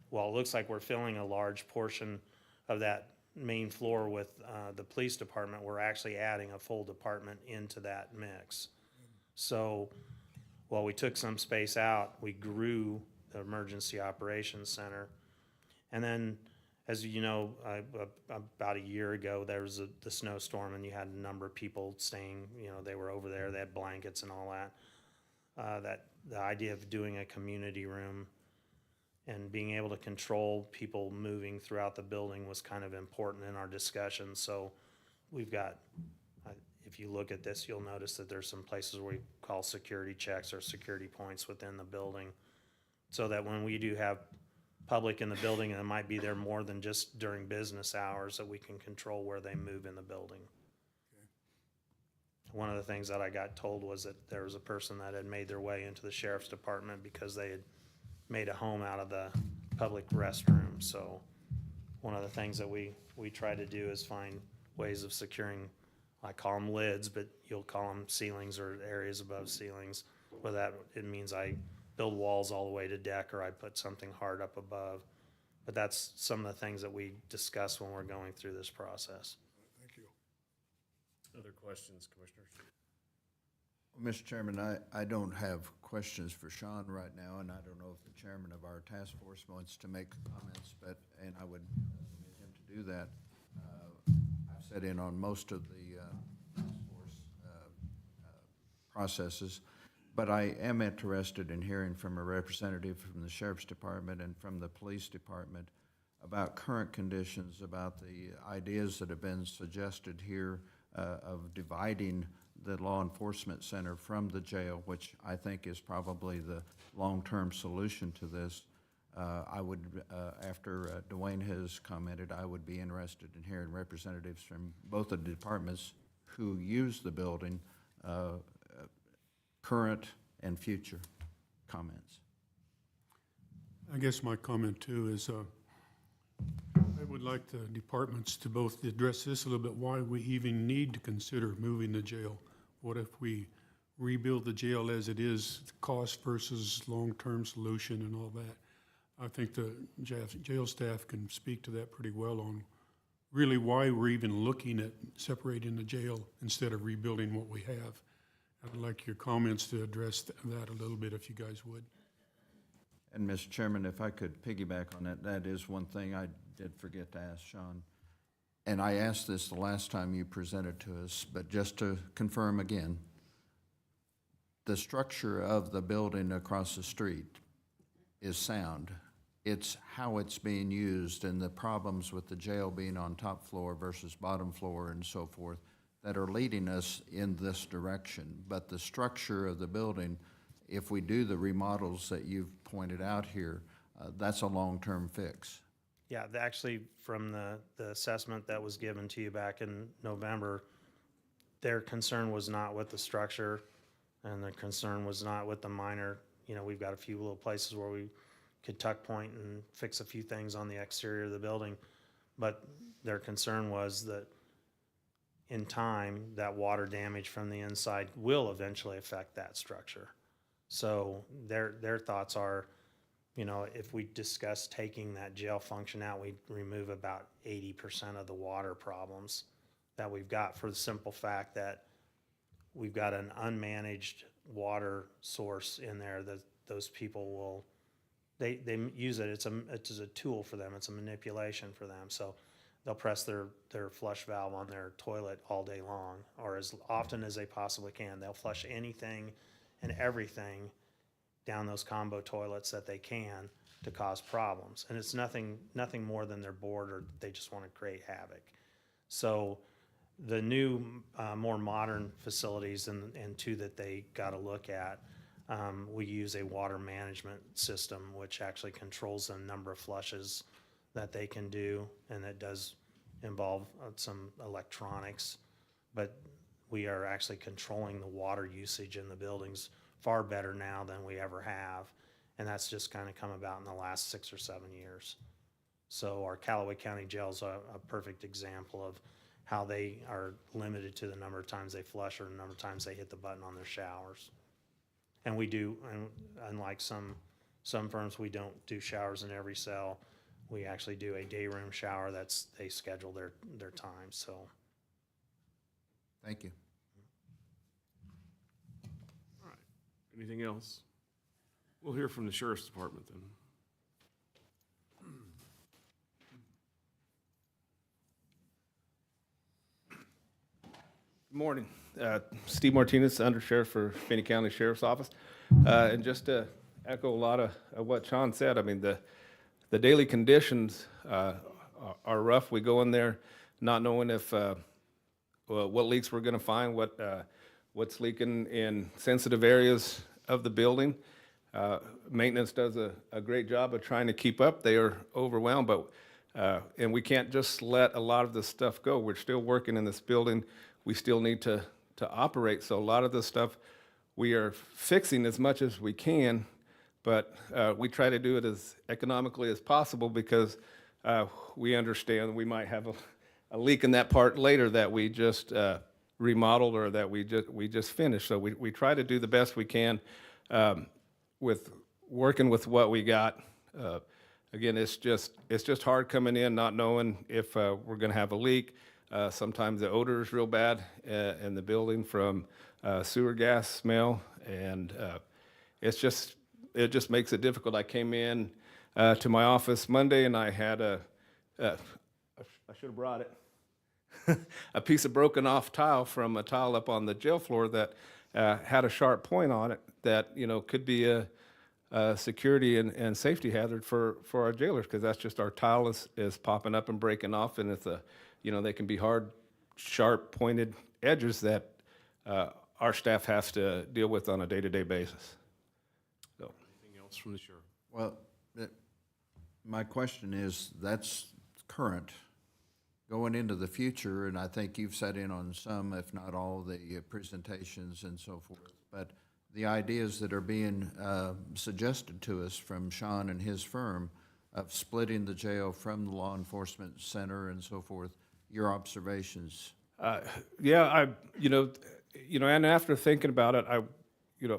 while it looks like we're filling a large portion of that main floor with the police department, we're actually adding a full department into that mix. So while we took some space out, we grew the emergency operations center. And then, as you know, about a year ago, there was the snowstorm, and you had a number of people staying, they were over there, they had blankets and all that. The idea of doing a community room and being able to control people moving throughout the building was kind of important in our discussion. So we've got, if you look at this, you'll notice that there's some places where we call security checks or security points within the building, so that when we do have public in the building, and it might be there more than just during business hours, that we can control where they move in the building. Okay. One of the things that I got told was that there was a person that had made their way into the sheriff's department because they had made a home out of the public restroom. So one of the things that we try to do is find ways of securing, I call them lids, but you'll call them ceilings or areas above ceilings, whether that it means I build walls all the way to deck or I put something hard up above. But that's some of the things that we discuss when we're going through this process. Thank you. Other questions, Commissioners? Mr. Chairman, I don't have questions for Sean right now, and I don't know if the chairman of our task force wants to make comments, and I would permit him to do that. I've sat in on most of the task force processes, but I am interested in hearing from a representative from the Sheriff's Department and from the Police Department about current conditions, about the ideas that have been suggested here of dividing the law enforcement center from the jail, which I think is probably the long-term solution to this. I would, after Dwayne has commented, I would be interested in hearing representatives from both of the departments who use the building current and future comments. I guess my comment too is, I would like the departments to both address this a little bit, why we even need to consider moving the jail. What if we rebuild the jail as it is, cost versus long-term solution and all that? I think the jail staff can speak to that pretty well on really why we're even looking at separating the jail instead of rebuilding what we have. I'd like your comments to address that a little bit, if you guys would. And Mr. Chairman, if I could piggyback on that, that is one thing I did forget to ask Sean. And I asked this the last time you presented to us, but just to confirm again, the structure of the building across the street is sound. It's how it's being used and the problems with the jail being on top floor versus bottom floor and so forth that are leading us in this direction. But the structure of the building, if we do the remodels that you've pointed out here, that's a long-term fix. Yeah, actually, from the assessment that was given to you back in November, their concern was not with the structure, and their concern was not with the minor, we've got a few little places where we could tuck point and fix a few things on the exterior of the building, but their concern was that in time, that water damage from the inside will eventually affect that structure. So their thoughts are, if we discuss taking that jail function out, we remove about 80% of the water problems that we've got, for the simple fact that we've got an unmanaged water source in there that those people will, they use it. It's a tool for them. It's a manipulation for them. So they'll press their flush valve on their toilet all day long, or as often as they possibly can. They'll flush anything and everything down those combo toilets that they can to cause problems. And it's nothing more than they're bored or they just want to create havoc. So the new, more modern facilities and two that they got to look at, we use a water management system, which actually controls the number of flushes that they can do, and it does involve some electronics, but we are actually controlling the water usage in the buildings far better now than we ever have, and that's just kind of come about in the last 6 or 7 years. So our Callaway County Jail is a perfect example of how they are limited to the number of times they flush or the number of times they hit the button on their showers. And we do, and unlike some firms, we don't do showers in every cell. We actually do a day room shower. They schedule their time, so. Thank you. All right. Anything else? We'll hear from the Sheriff's Department then. Good morning. Steve Martinez, Undersheriff for Finney County Sheriff's Office. And just to echo a lot of what Sean said, I mean, the daily conditions are rough. We go in there not knowing if what leaks we're going to find, what's leaking in sensitive areas of the building. Maintenance does a great job of trying to keep up. They are overwhelmed, but and we can't just let a lot of this stuff go. We're still working in this building. We still need to operate. So a lot of this stuff we are fixing as much as we can, but we try to do it as economically as possible because we understand we might have a leak in that part later that we just remodeled or that we just finished. So we try to do the best we can with working with what we got. Again, it's just hard coming in not knowing if we're going to have a leak. Sometimes the odor is real bad in the building from sewer gas smell, and it just makes it difficult. I came in to my office Monday and I had I should have brought it, a piece of broken off tile from a tile up on the jail floor that had a sharp point on it that could be a security and safety hazard for our jailers, because that's just our tile is popping up and breaking off, and it's they can be hard, sharp pointed edges that our staff has to deal with on a day-to-day basis. So. Anything else from the sheriff? Well, my question is, that's current. Going into the future, and I think you've sat in on some, if not all, the presentations and so forth, but the ideas that are being suggested to us from Sean and his firm of splitting the jail from the law enforcement center and so forth, your observations? Yeah, and after thinking about it,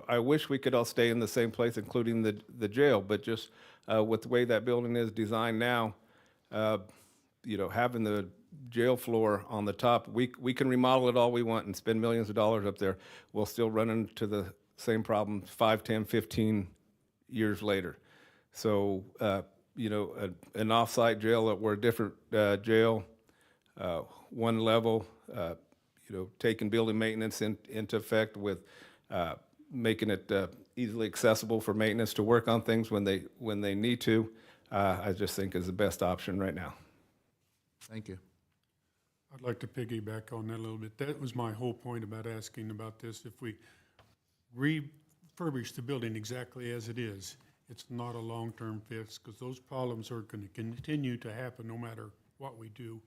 I wish we could all stay in the same place, including the jail, but just with the way that building is designed now, having the jail floor on the top, we can remodel it all we want and spend millions of dollars up there. We'll still run into the same problem 5, 10, 15 years later. So, an off-site jail or a different jail, one level, taking building maintenance into effect with making it easily accessible for maintenance to work on things when they need to, I just think is the best option right now. Thank you. I'd like to piggyback on that a little bit. That was my whole point about asking about this. If we refurbish the building exactly as it is, it's not a long-term fix, because those problems are going to continue to happen no matter what we do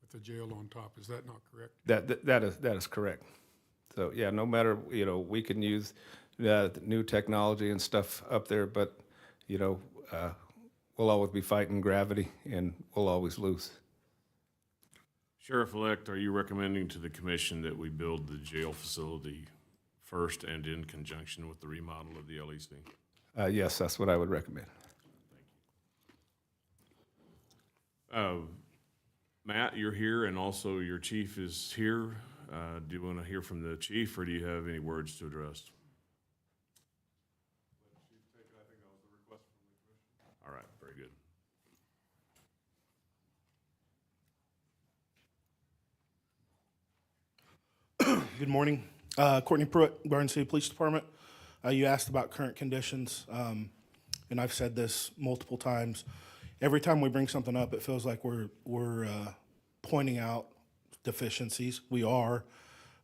with the jail on top. Is that not correct? That is correct. So, yeah, no matter, we can use the new technology and stuff up there, but, we'll always be fighting gravity and we'll always lose. Sheriff-elect, are you recommending to the commission that we build the jail facility first and in conjunction with the remodel of the LEC? Yes, that's what I would recommend. Matt, you're here, and also your chief is here. Do you want to hear from the chief, or do you have any words to address? All right, very good. Good morning. Courtney Pruitt, Garden City Police Department. You asked about current conditions, and I've said this multiple times. Every time we bring something up, it feels like we're pointing out deficiencies. We are,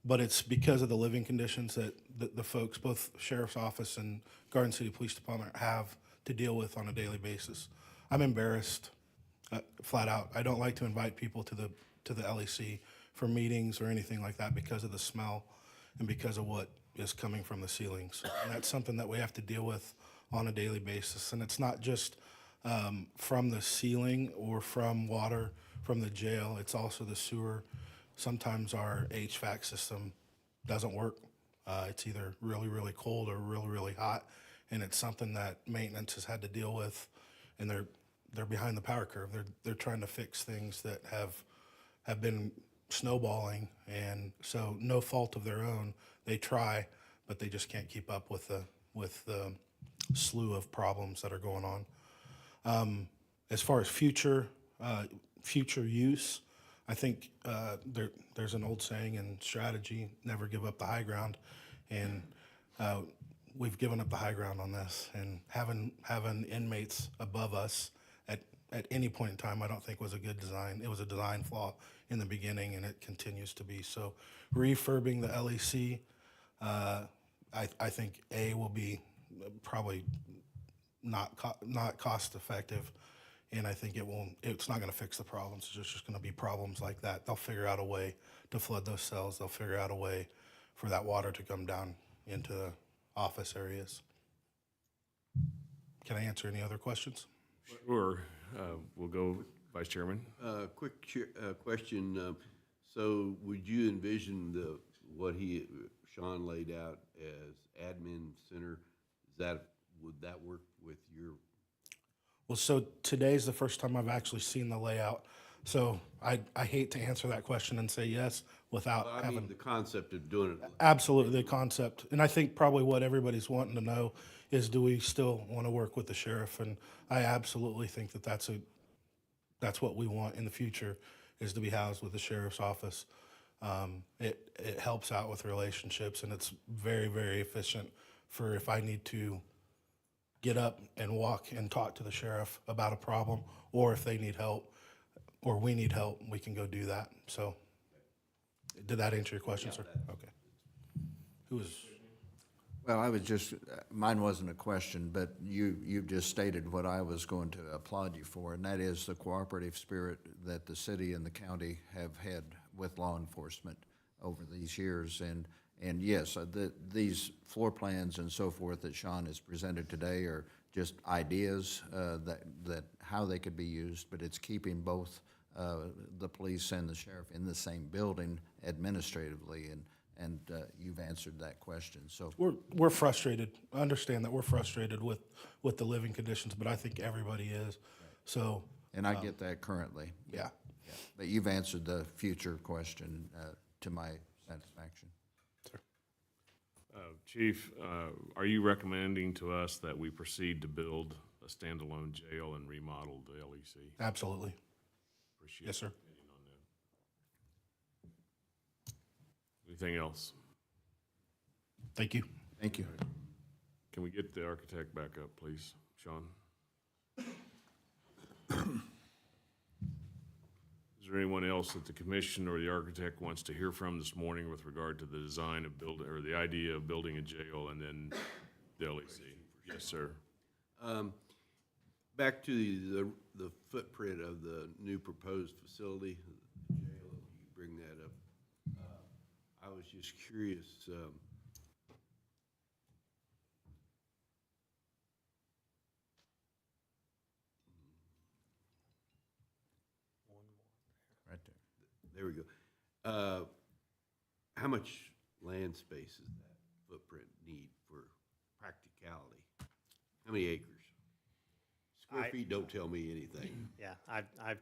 but it's because of the living conditions that the folks, both Sheriff's Office and Garden City Police Department, have to deal with on a daily basis. I'm embarrassed, flat out. I don't like to invite people to the LEC for meetings or anything like that because of the smell and because of what is coming from the ceilings. And that's something that we have to deal with on a daily basis. And it's not just from the ceiling or from water from the jail, it's also the sewer. Sometimes our HVAC system doesn't work. It's either really, really cold or really, really hot. And it's something that maintenance has had to deal with, and they're behind the power curve. They're trying to fix things that have been snowballing, and so no fault of their own. They try, but they just can't keep up with the slew of problems that are going on. As far as future use, I think there's an old saying in strategy: never give up the high ground, and we've given up the high ground on this. And having inmates above us at any point in time, I don't think was a good design. It was a design flaw in the beginning, and it continues to be. So refurbing the LEC, I think will be probably not cost effective, and I think it's not going to fix the problems. It's just going to be problems like that. They'll figure out a way to flood those cells. They'll figure out a way for that water to come down into the office areas. Can I answer any other questions? Sure. We'll go, Vice Chairman. Quick question. So would you envision what Sean laid out as admin center? Would that work with your? Well, so today's the first time I've actually seen the layout. So I hate to answer that question and say yes without having the concept of doing it. Absolutely, the concept. And I think probably what everybody's wanting to know is, do we still want to work with the sheriff? And I absolutely think that that's what we want in the future, is to be housed with the sheriff's office. It helps out with relationships, and it's very, very efficient for if I need to get up and walk and talk to the sheriff about a problem, or if they need help or we need help, we can go do that. So did that answer your question, sir? Okay. Who was? Well, I was just, mine wasn't a question, but you've just stated what I was going to applaud you for, and that is the cooperative spirit that the city and the county have had with law enforcement over these years. And yes, these floor plans and so forth that Sean has presented today are just ideas that how they could be used, but it's keeping both the police and the sheriff in the same building administratively, and you've answered that question. So We're frustrated. I understand that we're frustrated with the living conditions, but I think everybody is. So. And I get that currently. Yeah. Yeah. But you've answered the future question to my satisfaction. Chief, are you recommending to us that we proceed to build a standalone jail and remodel the LEC? Absolutely. Appreciate Yes, sir. your opinion on that. Anything else? Thank you. Thank you. Can we get the architect back up, please, Sean? Is there anyone else that the commission or the architect wants to hear from this morning with regard to the design of building, or the idea of building a jail and then the LEC? Yes, sir. Back to the footprint of the new proposed facility, the jail, you bring that up. I was just curious, Right there. there we go. How much land space does that footprint need for practicality? How many acres? Square feet don't tell me anything. Yeah, I've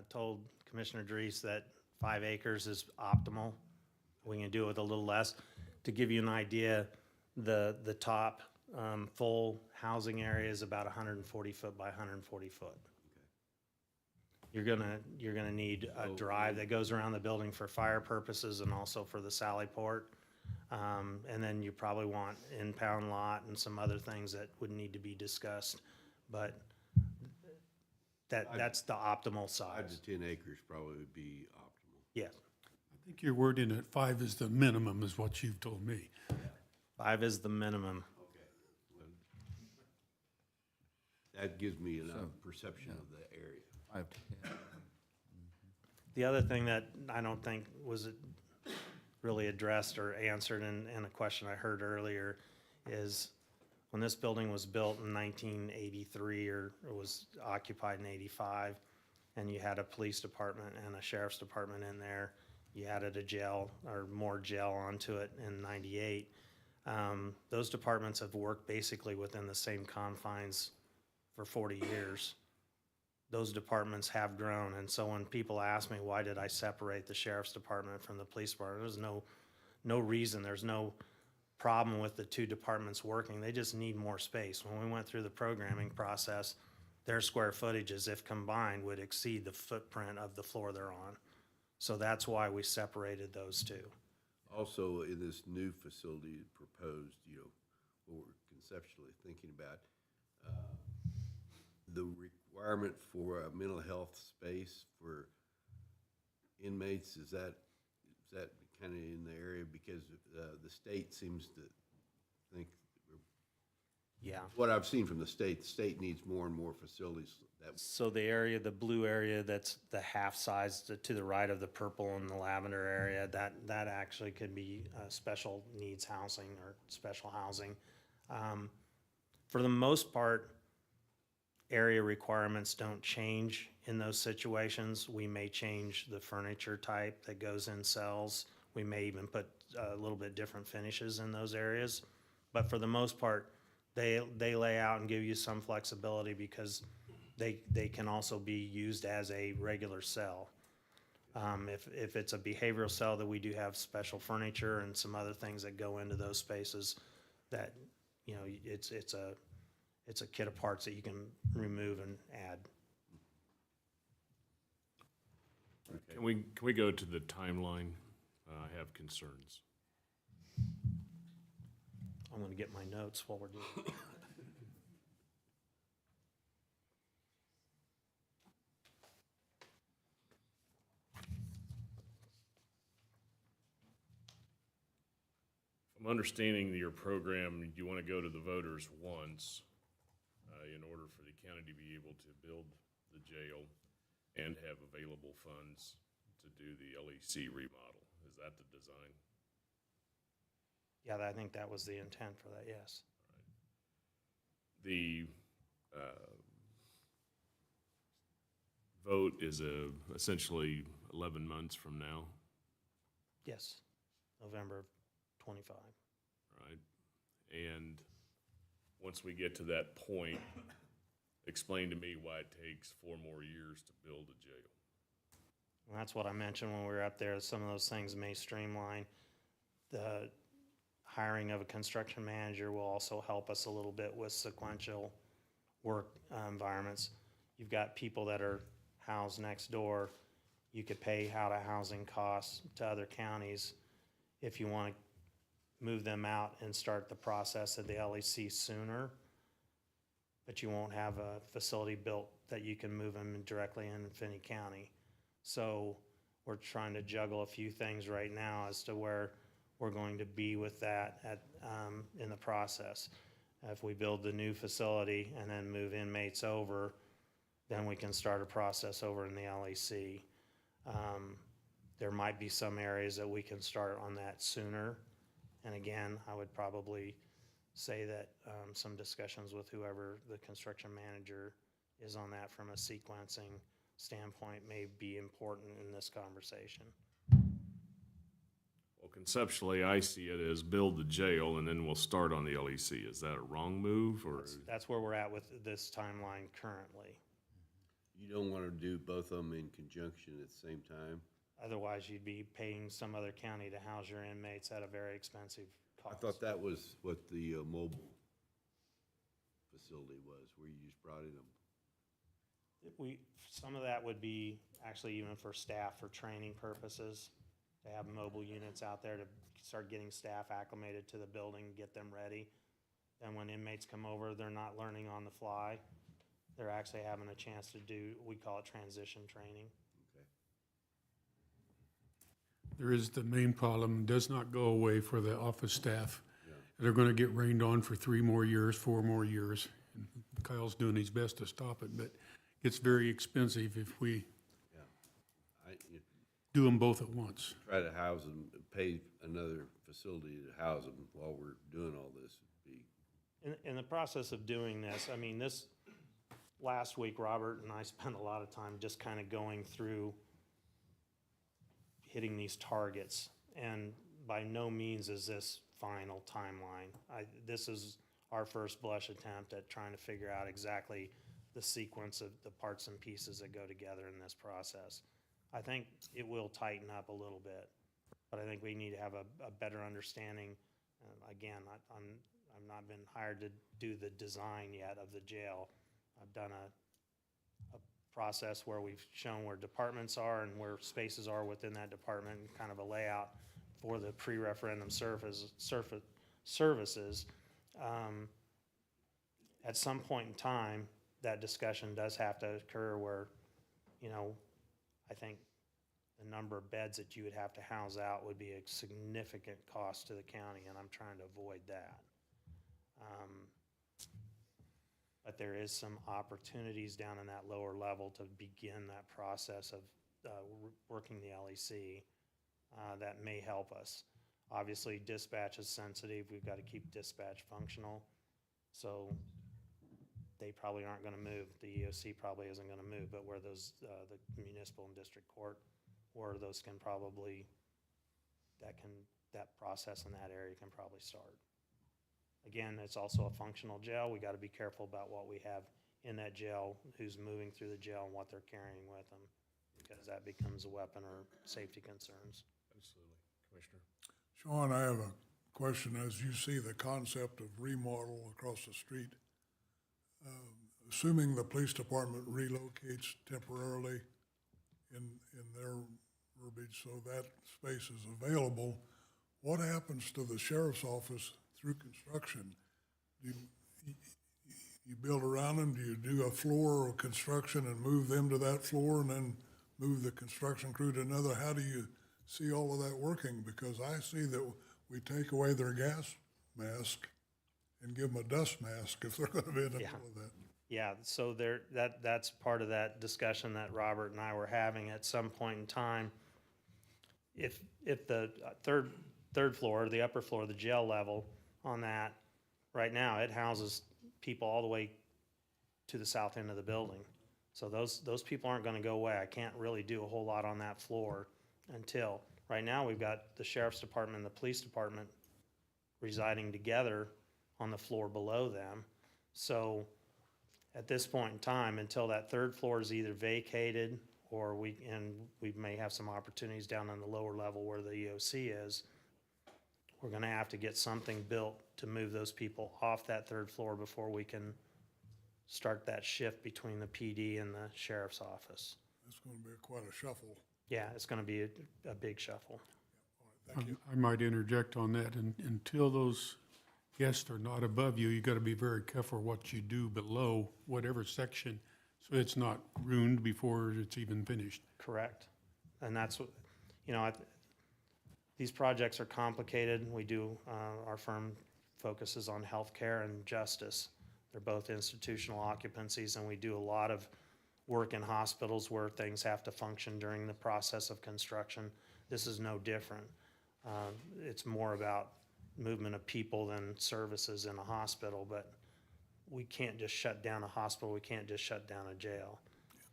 told Commissioner Drees that 5 acres is optimal. We can do it with a little less. To give you an idea, the top full housing area is about 140 foot by 140 foot. You're gonna need a drive that goes around the building for fire purposes and also for the sally port. And then you probably want impound lot and some other things that would need to be discussed. But that's the optimal 5 size. to 10 acres probably would be optimal. Yes. I think your wording at 5 is the minimum, is what you've told me. 5 is the minimum. Okay. Well, that gives me enough perception of the area. 5 to 10. The other thing that I don't think was really addressed or answered in a question I heard earlier is when this building was built in 1983 or it was occupied in 85, and you had a police department and a sheriff's department in there, you added a jail or more jail onto it in 98. Those departments have worked basically within the same confines for 40 years. Those departments have grown, and so when people ask me, why did I separate the sheriff's department from the police department, there's no reason, there's no problem with the two departments working, they just need more space. When we went through the programming process, their square footages, if combined, would exceed the footprint of the floor they're on. So that's why we separated those two. Also, in this new facility proposed, what we're conceptually thinking about, the requirement for a mental health space for inmates, is that kind of in the area? Because the state seems to think, Yeah. what I've seen from the state needs more and more facilities. So the area, the blue area, that's the half size to the right of the purple and the lavender area, that actually could be special needs housing or special housing. For the most part, area requirements don't change in those situations. We may change the furniture type that goes in cells. We may even put a little bit different finishes in those areas. But for the most part, they lay out and give you some flexibility because they can also be used as a regular cell. If it's a behavioral cell, that we do have special furniture and some other things that go into those spaces that, it's a kit of parts that you can remove and add. Can we go to the timeline? I have concerns. I'm gonna get my notes while we're doing it. I'm understanding your program, you want to go to the voters once in order for the county to be able to build the jail and have available funds to do the LEC remodel. Is that the design? Yeah, I think that was the intent for that, yes. The vote is essentially 11 months from now, Yes, November 25. right? And once we get to that point, explain to me why it takes 4 more years to build a jail. And that's what I mentioned when we were up there. Some of those things may streamline. The hiring of a construction manager will also help us a little bit with sequential work environments. You've got people that are housed next door. You could pay out of housing costs to other counties if you want to move them out and start the process of the LEC sooner. But you won't have a facility built that you can move them directly in Finney County. So we're trying to juggle a few things right now as to where we're going to be with that in the process. If we build the new facility and then move inmates over, then we can start a process over in the LEC. There might be some areas that we can start on that sooner. And again, I would probably say that some discussions with whoever the construction manager is on that from a sequencing standpoint may be important in this conversation. Well, conceptually, I see it as build the jail and then we'll start on the LEC. Is that a wrong move, or? That's where we're at with this timeline currently. You don't want to do both of them in conjunction at the same time? Otherwise, you'd be paying some other county to house your inmates at a very expensive I cost. thought that was what the mobile facility was, where you just brought in them. Some of that would be actually even for staff, for training purposes, to have mobile units out there to start getting staff acclimated to the building, get them ready. And when inmates come over, they're not learning on the fly. They're actually having a chance to do, we call it transition training. There is the main problem, does not go away for the office staff. They're gonna get rained on for 3 more years, 4 more years. And Kyle's doing his best to stop it, but it's very expensive if we do them both at once. Try to house them, pay another facility to house them while we're doing all this would be. In the process of doing this, I mean, this last week, Robert and I spent a lot of time just kind of going through hitting these targets. And by no means is this final timeline. This is our first blush attempt at trying to figure out exactly the sequence of the parts and pieces that go together in this process. I think it will tighten up a little bit, but I think we need to have a better understanding. Again, I've not been hired to do the design yet of the jail. I've done a process where we've shown where departments are and where spaces are within that department, and kind of a layout for the pre-referendum services. At some point in time, that discussion does have to occur where, you know, I think the number of beds that you would have to house out would be a significant cost to the county, and I'm trying to avoid that. But there is some opportunities down in that lower level to begin that process of working the LEC that may help us. Obviously, dispatch is sensitive. We've got to keep dispatch functional. So they probably aren't going to move. The EOC probably isn't going to move, but where those, the municipal and district court, where those can probably, that process in that area can probably start. Again, it's also a functional jail. We got to be careful about what we have in that jail, who's moving through the jail and what they're carrying with them, because that becomes a weapon or safety concerns. Absolutely. Commissioner? Sean, I have a question. As you see the concept of remodel across the street, assuming the police department relocates temporarily in their verbiage so that space is available, what happens to the sheriff's office through construction? Do you build around them? Do you do a floor of construction and move them to that floor and then move the construction crew to another? How do you see all of that working? Because I see that we take away their gas mask and give them a dust mask if they're going to be in the middle of that. Yeah, so that's part of that discussion that Robert and I were having at some point in time. If the third floor, the upper floor, the jail level on that, right now, it houses people all the way to the south end of the building. So those people aren't gonna go away. I can't really do a whole lot on that floor until, right now, we've got the sheriff's department and the police department residing together on the floor below them. So at this point in time, until that third floor is either vacated or we may have some opportunities down on the lower level where the EOC is, we're gonna have to get something built to move those people off that third floor before we can start that shift between the PD and the sheriff's office. It's gonna be quite a shuffle. Yeah, it's gonna be a big shuffle. Thank you. I might interject on that, and until those guests are not above you, you gotta be very careful what you do below whatever section, so it's not ruined before it's even finished. Correct. And that's what, you know, these projects are complicated. We do, our firm focuses on healthcare and justice. They're both institutional occupancies, and we do a lot of work in hospitals where things have to function during the process of construction. This is no different. It's more about movement of people than services in a hospital, but we can't just shut down a hospital. We can't just shut down a jail.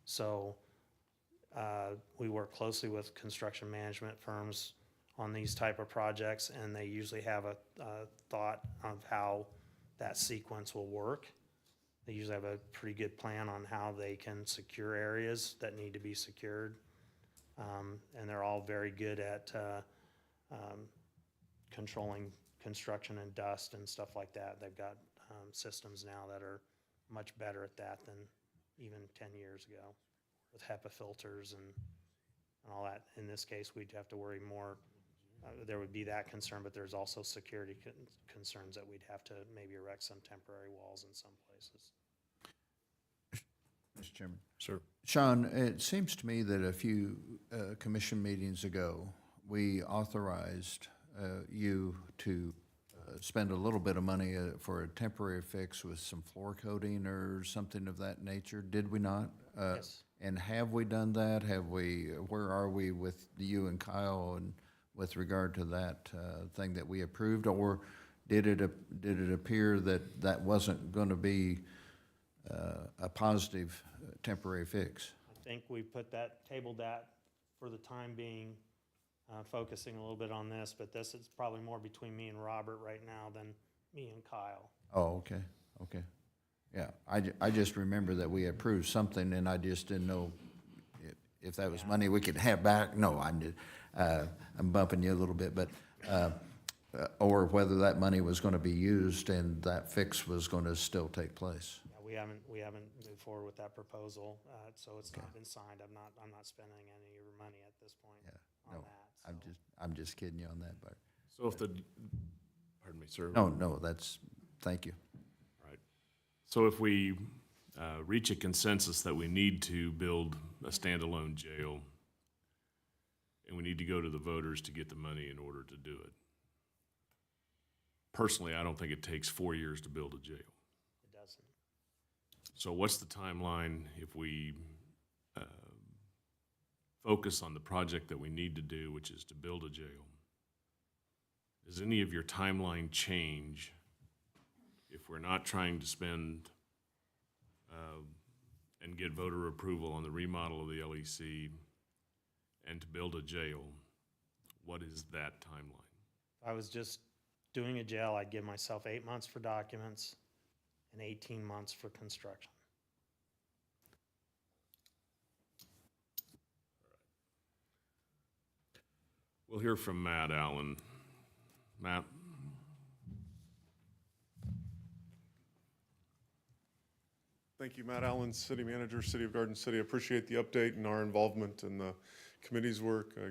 So we work closely with construction management firms on these type of projects, and they usually have a thought of how that sequence will work. They usually have a pretty good plan on how they can secure areas that need to be secured. And they're all very good at controlling construction and dust and stuff like that. They've got systems now that are much better at that than even 10 years ago with HEPA filters and all that. In this case, we'd have to worry more. There would be that concern, but there's also security concerns that we'd have to maybe erect some temporary walls in some places. Mr. Chairman. Sir. Sean, it seems to me that a few commission meetings ago, we authorized you to spend a little bit of money for a temporary fix with some floor coating or something of that nature. Did we not? Yes. And have we done that? Have we, where are we with you and Kyle and with regard to that thing that we approved? Or did it appear that that wasn't going to be a positive temporary fix? I think we tabled that for the time being, focusing a little bit on this, but this is probably more between me and Robert right now than me and Kyle. Oh, okay, okay. Yeah, I just remember that we approved something, and I just didn't know if that was money we could have back. No, I'm bumping you a little bit, but, or whether that money was going to be used and that fix was going to still take place. Yeah, we haven't moved forward with that proposal, so it's not been signed. I'm not spending any of your money at this point on that. So. I'm just kidding you on that, but. So if pardon me, sir. No, thank you. Right. So if we reach a consensus that we need to build a standalone jail, and we need to go to the voters to get the money in order to do it. Personally, I don't think it takes 4 years to build a jail. It doesn't. So what's the timeline if we focus on the project that we need to do, which is to build a jail? Does any of your timeline change if we're not trying to spend and get voter approval on the remodel of the LEC and to build a jail? What is that timeline? If I was just doing a jail, I'd give myself 8 months for documents and 18 months for construction. We'll hear from Matt Allen. Matt? Thank you, Matt Allen, City Manager, City of Garden City. I appreciate the update and our involvement in the committee's work. I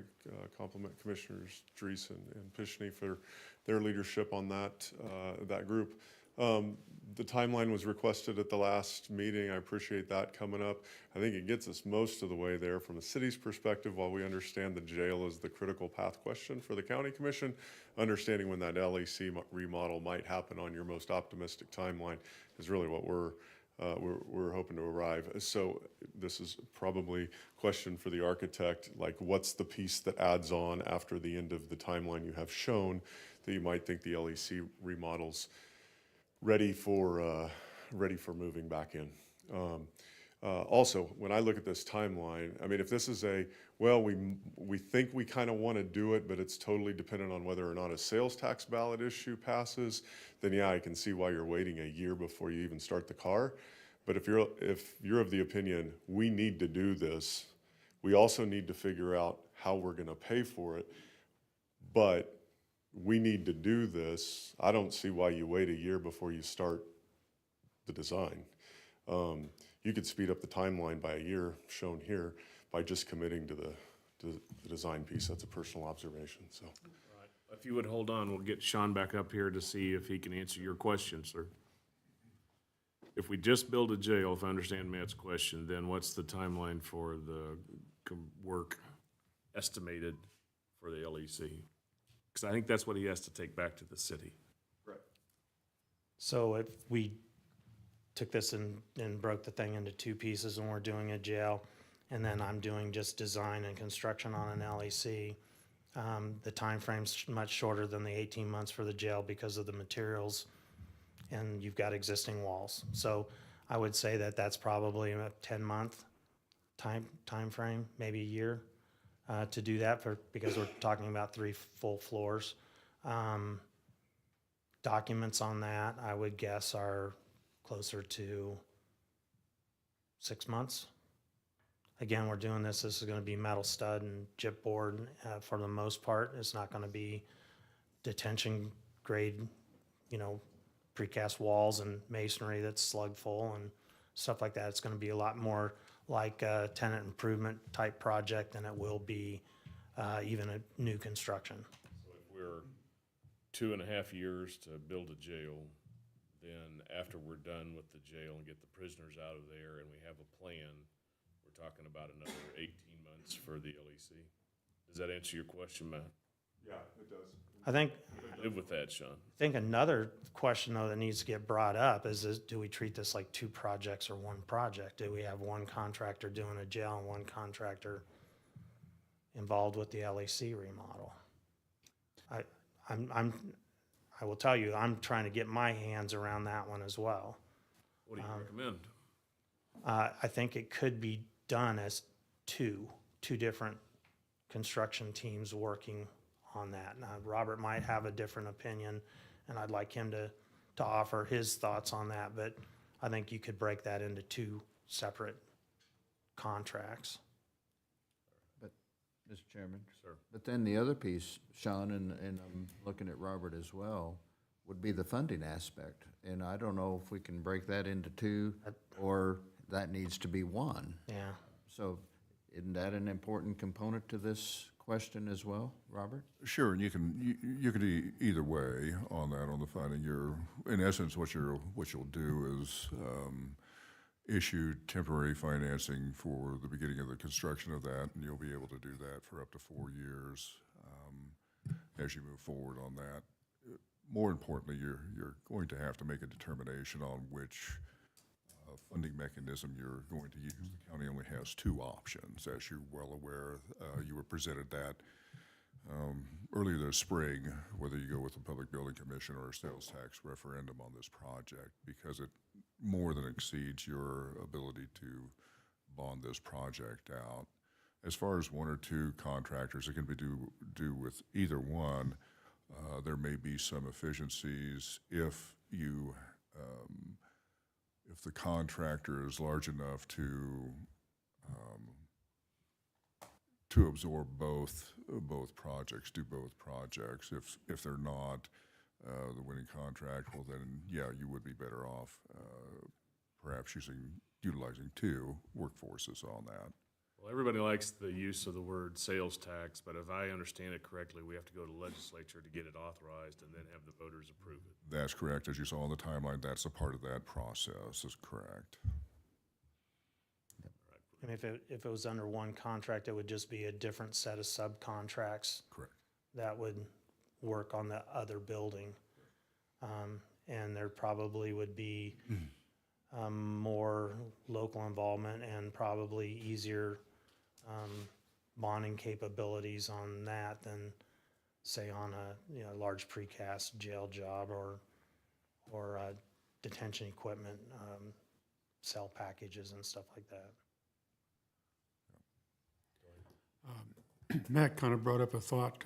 compliment Commissioners Drees and Finney for their leadership on that group. The timeline was requested at the last meeting. I appreciate that coming up. I think it gets us most of the way there from a city's perspective. While we understand the jail is the critical path question for the county commission, understanding when that LEC remodel might happen on your most optimistic timeline is really what we're we're hoping to arrive. So this is probably a question for the architect, like what's the piece that adds on after the end of the timeline you have shown that you might think the LEC remodel's ready for moving back in. Also, when I look at this timeline, I mean, if this is we think we kind of want to do it, but it's totally dependent on whether or not a sales tax ballot issue passes, then yeah, I can see why you're waiting a year before you even start the car. But if you're of the opinion, we need to do this, we also need to figure out how we're going to pay for it, but we need to do this, I don't see why you wait a year before you start the design. You could speed up the timeline by a year, shown here, by just committing to the design piece. That's a personal observation, so. Right. If you would hold on, we'll get Sean back up here to see if he can answer your question, sir. If we just build a jail, if I understand Matt's question, then what's the timeline for the work estimated for the LEC? Because I think that's what he has to take back to the city. Right. So if we took this and broke the thing into two pieces and we're doing a jail, and then I'm doing just design and construction on an LEC, the timeframe's much shorter than the 18 months for the jail because of the materials, and you've got existing walls. So I would say that that's probably a 10-month time frame, maybe a year, to do that because we're talking about 3 full floors. Documents on that, I would guess, are closer to 6 months. Again, we're doing this is going to be metal stud and chipboard for the most part. It's not going to be detention grade, precast walls and masonry that's slug full and stuff like that. It's going to be a lot more like a tenant improvement type project than it will be even a new construction. So if we're 2.5 years to build a jail, then after we're done with the jail and get the prisoners out of there and we have a plan, we're talking about another 18 months for the LEC. Does that answer your question, Matt? Yeah, it does. I think Live with that, Sean. I think another question, though, that needs to get brought up is do we treat this like 2 projects or 1 project? Do we have one contractor doing a jail and one contractor involved with the LEC remodel? I will tell you, I'm trying to get my hands around that one as well. What do you recommend? I think it could be done as two different construction teams working on that. Now, Robert might have a different opinion, and I'd like him to offer his thoughts on that, but I think you could break that into 2 separate contracts. But, Mr. Chairman? Sir. But then the other piece, Sean, and I'm looking at Robert as well, would be the funding aspect. And I don't know if we can break that into 2 or that needs to be 1. Yeah. So isn't that an important component to this question as well, Robert? Sure, and you can either way on that, on the funding. In essence, what you'll do is issue temporary financing for the beginning of the construction of that, and you'll be able to do that for up to 4 years as you move forward on that. More importantly, you're going to have to make a determination on which funding mechanism you're going to use. The county only has 2 options, as you're well aware. You were presented that earlier this spring, whether you go with the Public Building Commission or a sales tax referendum on this project, because it more than exceeds your ability to bond this project out. As far as 1 or 2 contractors, it can be do with either one. There may be some efficiencies if the contractor is large enough to absorb both projects, do both projects. If they're not the winning contract, well then, yeah, you would be better off perhaps utilizing 2 workforces on that. Well, everybody likes the use of the word sales tax, but if I understand it correctly, we have to go to legislature to get it authorized and then have the voters approve it. That's correct. As you saw on the timeline, that's a part of that process, is correct. And if it was under 1 contract, it would just be a different set of subcontracts. Correct. That would work on the other building. And there probably would be more local involvement and probably easier bonding capabilities on that than, say, on a large precast jail job or detention equipment, cell packages and stuff like that. Matt kind of brought up a thought.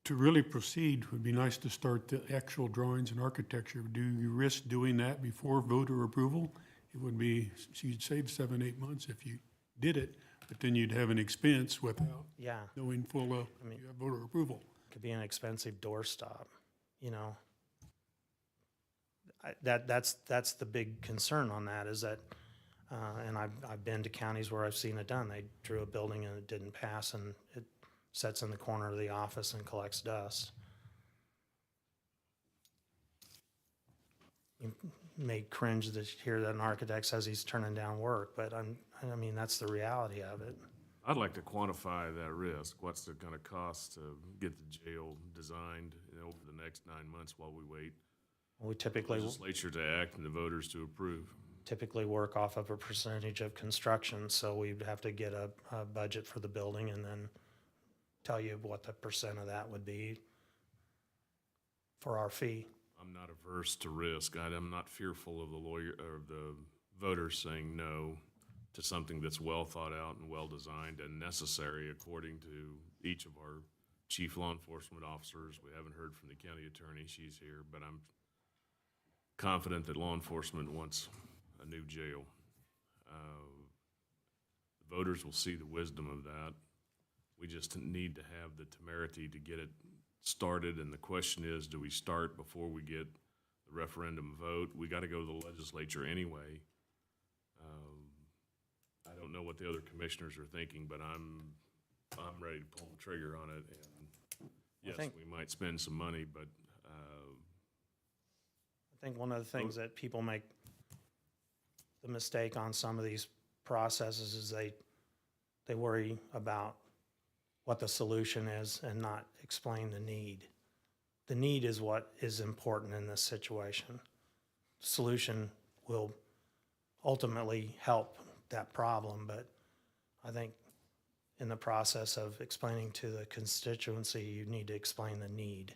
To really proceed, would be nice to start the actual drawings and architecture. Do you risk doing that before voter approval? It would be, you'd save 7-8 months if you did it, but then you'd have an expense without Yeah, knowing full, you have voter approval. could be an expensive doorstop, you know. That's the big concern on that is that, and I've been to counties where I've seen it done. They drew a building and it didn't pass, and it sits in the corner of the office and collects dust. You may cringe to hear that an architect says he's turning down work, but I mean, that's the reality of it. I'd like to quantify that risk. What's it gonna cost to get the jail designed over the next 9 months while we wait? We typically Legislature to act and the voters to approve. typically work off of a percentage of construction, so we'd have to get a budget for the building and then tell you what the percent of that would be for our fee. I'm not averse to risk. I'm not fearful of the lawyer or the voters saying no to something that's well thought out and well designed and necessary according to each of our chief law enforcement officers. We haven't heard from the county attorney. She's here, but I'm confident that law enforcement wants a new jail. The voters will see the wisdom of that. We just need to have the temerity to get it started, and the question is, do we start before we get the referendum vote? We got to go to the legislature anyway. I don't know what the other commissioners are thinking, but I'm ready to pull the trigger on it. And yes, we might spend some money, but I think one of the things that people make the mistake on some of these processes is they worry about what the solution is and not explain the need. The need is what is important in this situation. The solution will ultimately help that problem, but I think in the process of explaining to the constituency, you need to explain the need.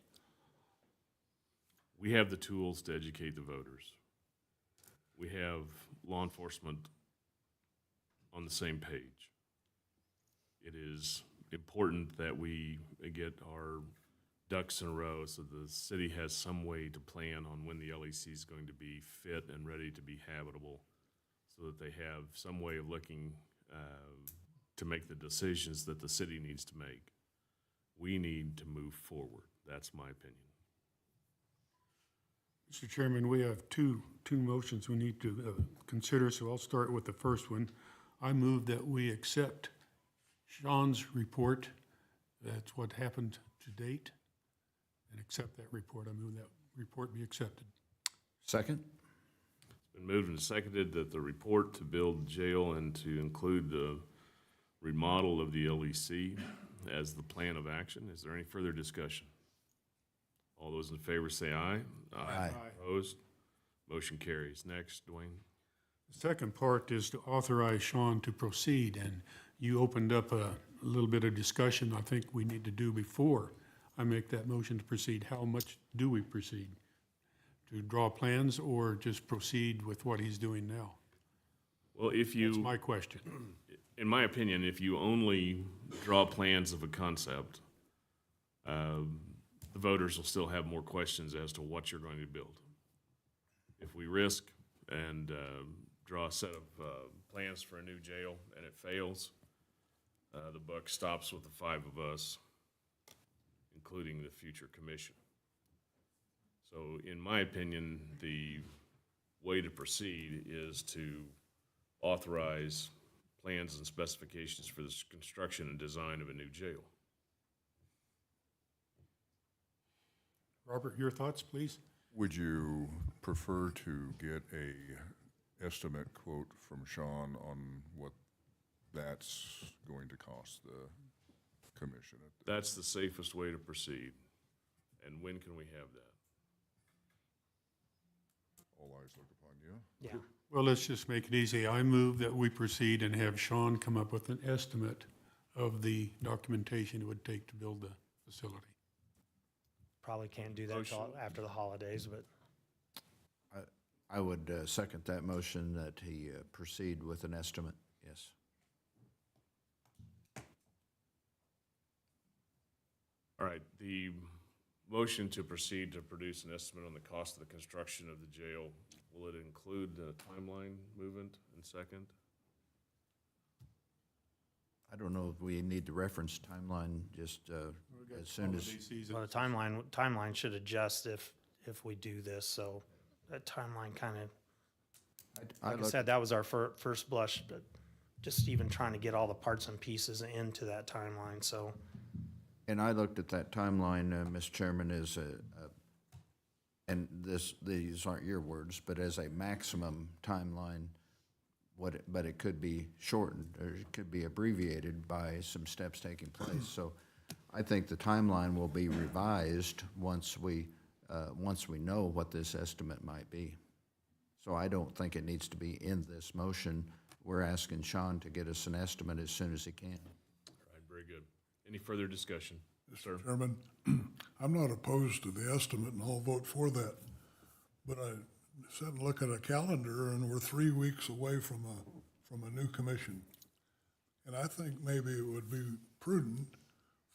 we have the tools to educate the voters. We have law enforcement on the same page. It is important that we get our ducks in a row so the city has some way to plan on when the LEC is going to be fit and ready to be habitable, so that they have some way of looking to make the decisions that the city needs to make. We need to move forward. That's my opinion. Mr. Chairman, we have two motions we need to consider, so I'll start with the first one. I move that we accept Sean's report. That's what happened to date, and accept that report. I move that report be accepted. Second? It's been moved and seconded that the report to build jail and to include the remodel of the LEC as the plan of action. Is there any further discussion? All those in favor say aye. Aye. Opposed? Motion carries. Next, Dwayne. The second part is to authorize Sean to proceed, and you opened up a little bit of discussion I think we need to do before I make that motion to proceed. How much do we proceed? To draw plans or just proceed with what he's doing now? Well, if you... That's my question. In my opinion, if you only draw plans of a concept, the voters will still have more questions as to what you're going to build. If we risk and draw a set of plans for a new jail and it fails, the buck stops with the five of us, including the future commission. So in my opinion, the way to proceed is to authorize plans and specifications for the construction and design of a new jail. Robert, your thoughts, please? Would you prefer to get a estimate quote from Sean on what that's going to cost the commission? That's the safest way to proceed. And when can we have that? All eyes look upon you. Yeah. Well, let's just make it easy. I move that we proceed and have Sean come up with an estimate of the documentation it would take to build the facility. Probably can't do that till after the holidays, but I would second that motion that he proceed with an estimate, yes. All right, the motion to proceed to produce an estimate on the cost of the construction of the jail, will it include the timeline movement in second? I don't know if we need to reference timeline just as soon as. well, the timeline should adjust if we do this, so that timeline kind of, like I said, that was our first blush, but just even trying to get all the parts and pieces into that timeline, so. And I looked at that timeline, Mr. Chairman, as and these aren't your words, but as a maximum timeline, but it could be shortened, or it could be abbreviated by some steps taking place. So I think the timeline will be revised once we know what this estimate might be. So I don't think it needs to be in this motion. We're asking Sean to get us an estimate as soon as he can. All right, very good. Any further discussion? Sir? Mr. Chairman, I'm not opposed to the estimate, and I'll vote for that. But I sit and look at a calendar, and we're 3 weeks away from a new commission. And I think maybe it would be prudent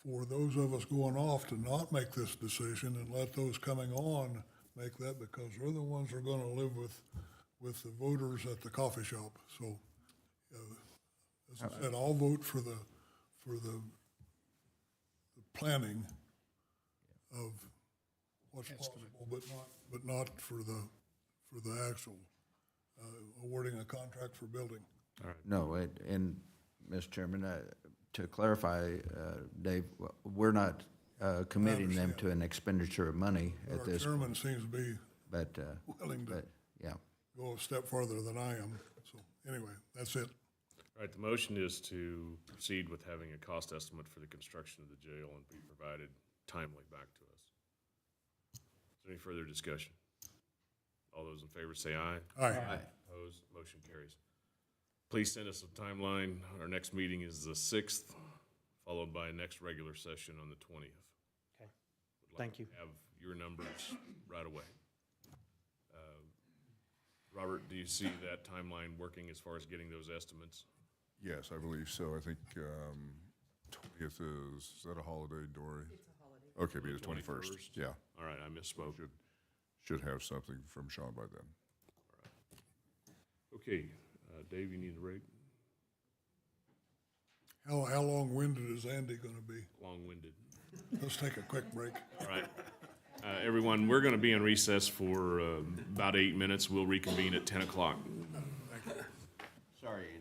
for those of us going off to not make this decision and let those coming on make that, because they're the ones who are going to live with the voters at the coffee shop. So, as I said, I'll vote for the planning of what's possible, but not for the actual awarding a contract for building. All right. No, and Mr. Chairman, to clarify, Dave, we're not committing them to an expenditure of money at this. Our chairman seems to be willing to yeah. go a step farther than I am. So anyway, that's it. All right, the motion is to proceed with having a cost estimate for the construction of the jail and be provided timely back to us. Is there any further discussion? All those in favor say aye. Aye. Opposed, motion carries. Please send us a timeline. Our next meeting is the 6th, followed by a next regular session on the 20th. Okay. Would like Thank to you. have your numbers right away. Robert, do you see that timeline working as far as getting those estimates? Yes, I believe so. I think 20th is that a holiday, Dory? It's a holiday. Okay, be the 21st. Yeah. All right, I misspoke. Should have something from Sean by then. Okay, Dave, you need a break? How long-winded is Andy going to be? Long-winded. Let's take a quick break. All right. Everyone, we're going to be in recess for about 8 minutes. We'll reconvene at 10 o'clock. Sorry, Andy.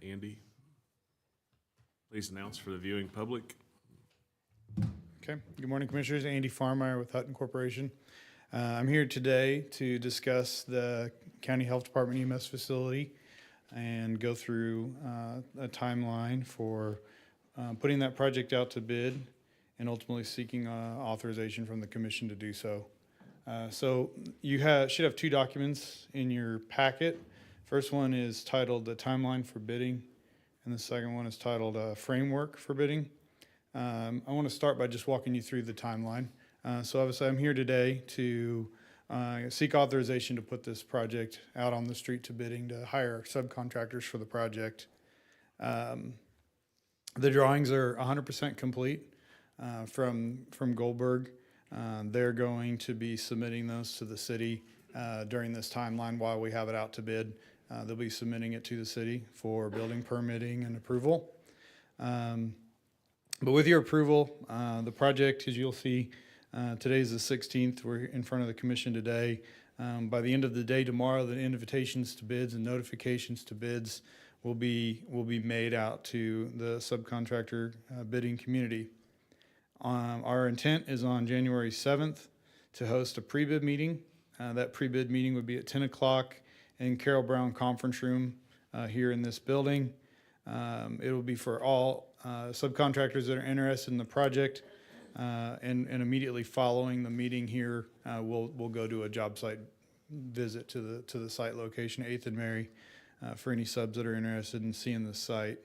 Andy, please announce for the viewing public. Okay. Good morning, Commissioners. Andy Farmeyer with Hutton Corporation. I'm here today to discuss the County Health Department EMS facility and go through a timeline for putting that project out to bid and ultimately seeking authorization from the Commission to do so. So you should have two documents in your packet. First one is titled the timeline for bidding, and the second one is titled framework for bidding. I want to start by just walking you through the timeline. So obviously I'm here today to seek authorization to put this project out on the street to bidding to hire subcontractors for the project. The drawings are 100% complete from Goldberg. They're going to be submitting those to the city during this timeline while we have it out to bid. They'll be submitting it to the city for building permitting and approval. But with your approval, the project, as you'll see, today's the 16th. We're in front of the Commission today. By the end of the day tomorrow, the invitations to bids and notifications to bids will be made out to the subcontractor bidding community. Our intent is on January 7th to host a pre-bid meeting. That pre-bid meeting would be at 10 o'clock in Carol Brown Conference Room here in this building. It will be for all subcontractors that are interested in the project, and immediately following the meeting here, we'll go to a job site visit to the site location, 8th and Mary, for any subs that are interested in seeing the site.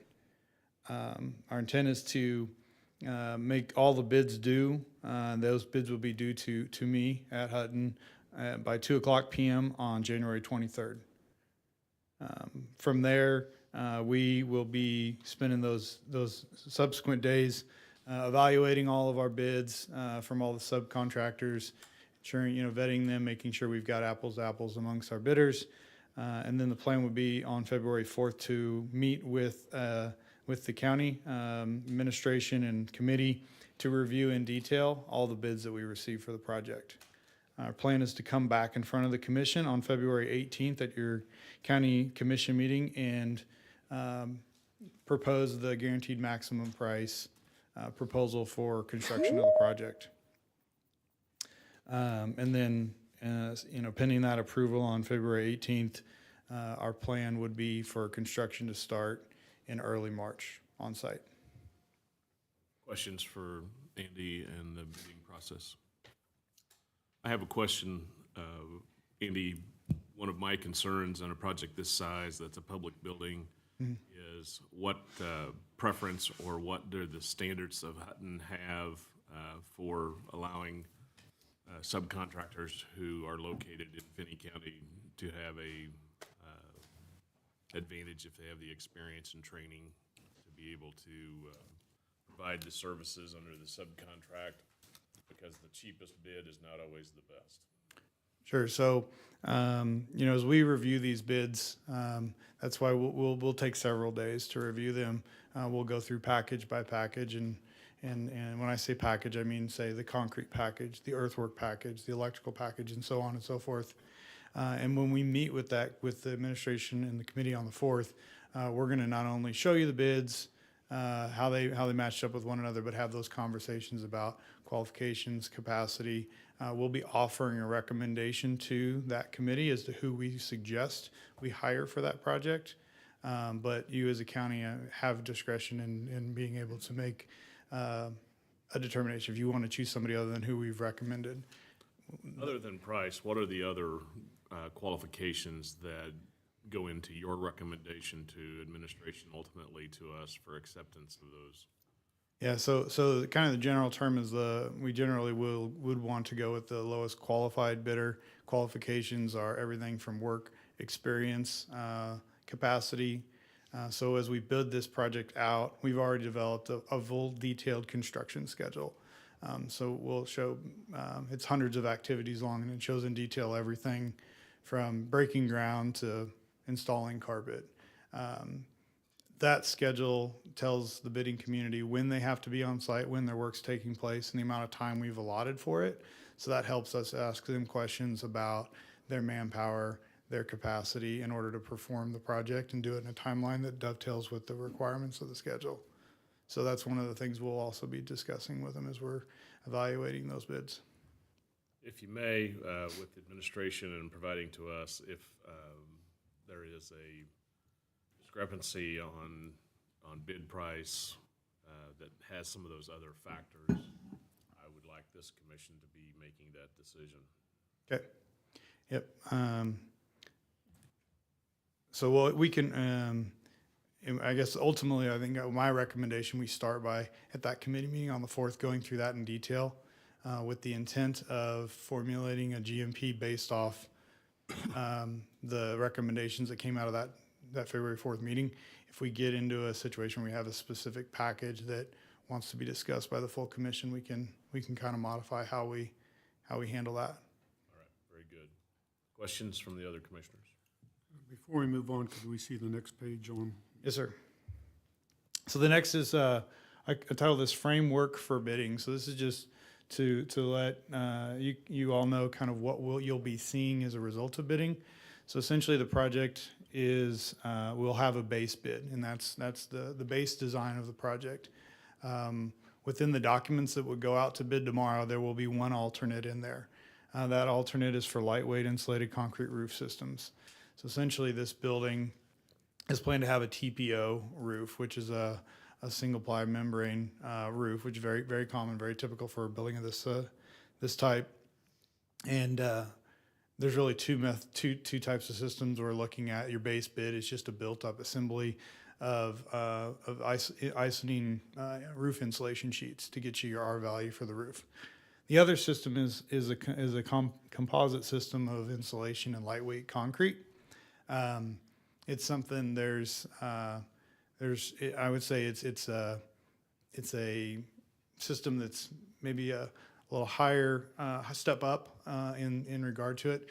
Our intent is to make all the bids due. Those bids will be due to me at Hutton by 2:00 p.m. on January 23rd. From there, we will be spending those subsequent days evaluating all of our bids from all the subcontractors, ensuring, vetting them, making sure we've got apples to apples amongst our bidders. And then the plan would be on February 4th to meet with the county administration and committee to review in detail all the bids that we receive for the project. Our plan is to come back in front of the commission on February 18th at your county commission meeting and propose the guaranteed maximum price proposal for construction of the project. And then, pending that approval on February 18th, our plan would be for construction to start in early March on site. Questions for Andy and the bidding process? I have a question, Andy. One of my concerns on a project this size that's a public building is what preference or what do the standards of Hutton have for allowing subcontractors who are located in Finney County to have a advantage if they have the experience and training to be able to provide the services under the subcontract, because the cheapest bid is not always the best. Sure. So, as we review these bids, that's why we'll take several days to review them. We'll go through package by package, and when I say package, I mean, say, the concrete package, the earthwork package, the electrical package, and so on and so forth. And when we meet with the administration and the committee on the 4th, we're going to not only show you the bids, how they matched up with one another, but have those conversations about qualifications, capacity. We'll be offering a recommendation to that committee as to who we suggest we hire for that project. But you as a county have discretion in being able to make a determination if you want to choose somebody other than who we've recommended. Other than price, what are the other qualifications that go into your recommendation to administration, ultimately to us, for acceptance of those? Yeah, so kind of the general term is we generally would want to go with the lowest qualified bidder. Qualifications are everything from work experience, capacity. So as we bid this project out, we've already developed a full detailed construction schedule. So we'll show, it's hundreds of activities long, and it shows in detail everything from breaking ground to installing carpet. That schedule tells the bidding community when they have to be on site, when their work's taking place, and the amount of time we've allotted for it. So that helps us ask them questions about their manpower, their capacity in order to perform the project and do it in a timeline that dovetails with the requirements of the schedule. So that's one of the things we'll also be discussing with them as we're evaluating those bids. If you may, with the administration and providing to us, if there is a discrepancy on bid price that has some of those other factors, I would like this commission to be making that decision. Okay. Yep. So we can, I guess ultimately, I think my recommendation, we start by, at that committee meeting on the 4th, going through that in detail with the intent of formulating a GMP based off the recommendations that came out of that February 4th meeting. If we get into a situation where we have a specific package that wants to be discussed by the full commission, we can kind of modify how we handle that. All right, very good. Questions from the other commissioners? Before we move on, could we see the next page on? Yes, sir. So the next is, I titled this Framework for Bidding. So this is just to let you all know kind of what you'll be seeing as a result of bidding. So essentially the project is, we'll have a base bid, and that's the base design of the project. Within the documents that would go out to bid tomorrow, there will be one alternate in there. That alternate is for lightweight insulated concrete roof systems. So essentially this building is planned to have a TPO roof, which is a single ply membrane roof, which is very, very common, very typical for a building of this type. And there's really two types of systems we're looking at. Your base bid is just a built-up assembly of isonine roof insulation sheets to get you your R value for the roof. The other system is a composite system of insulation and lightweight concrete. It's something I would say it's a system that's maybe a little higher step up in regard to it.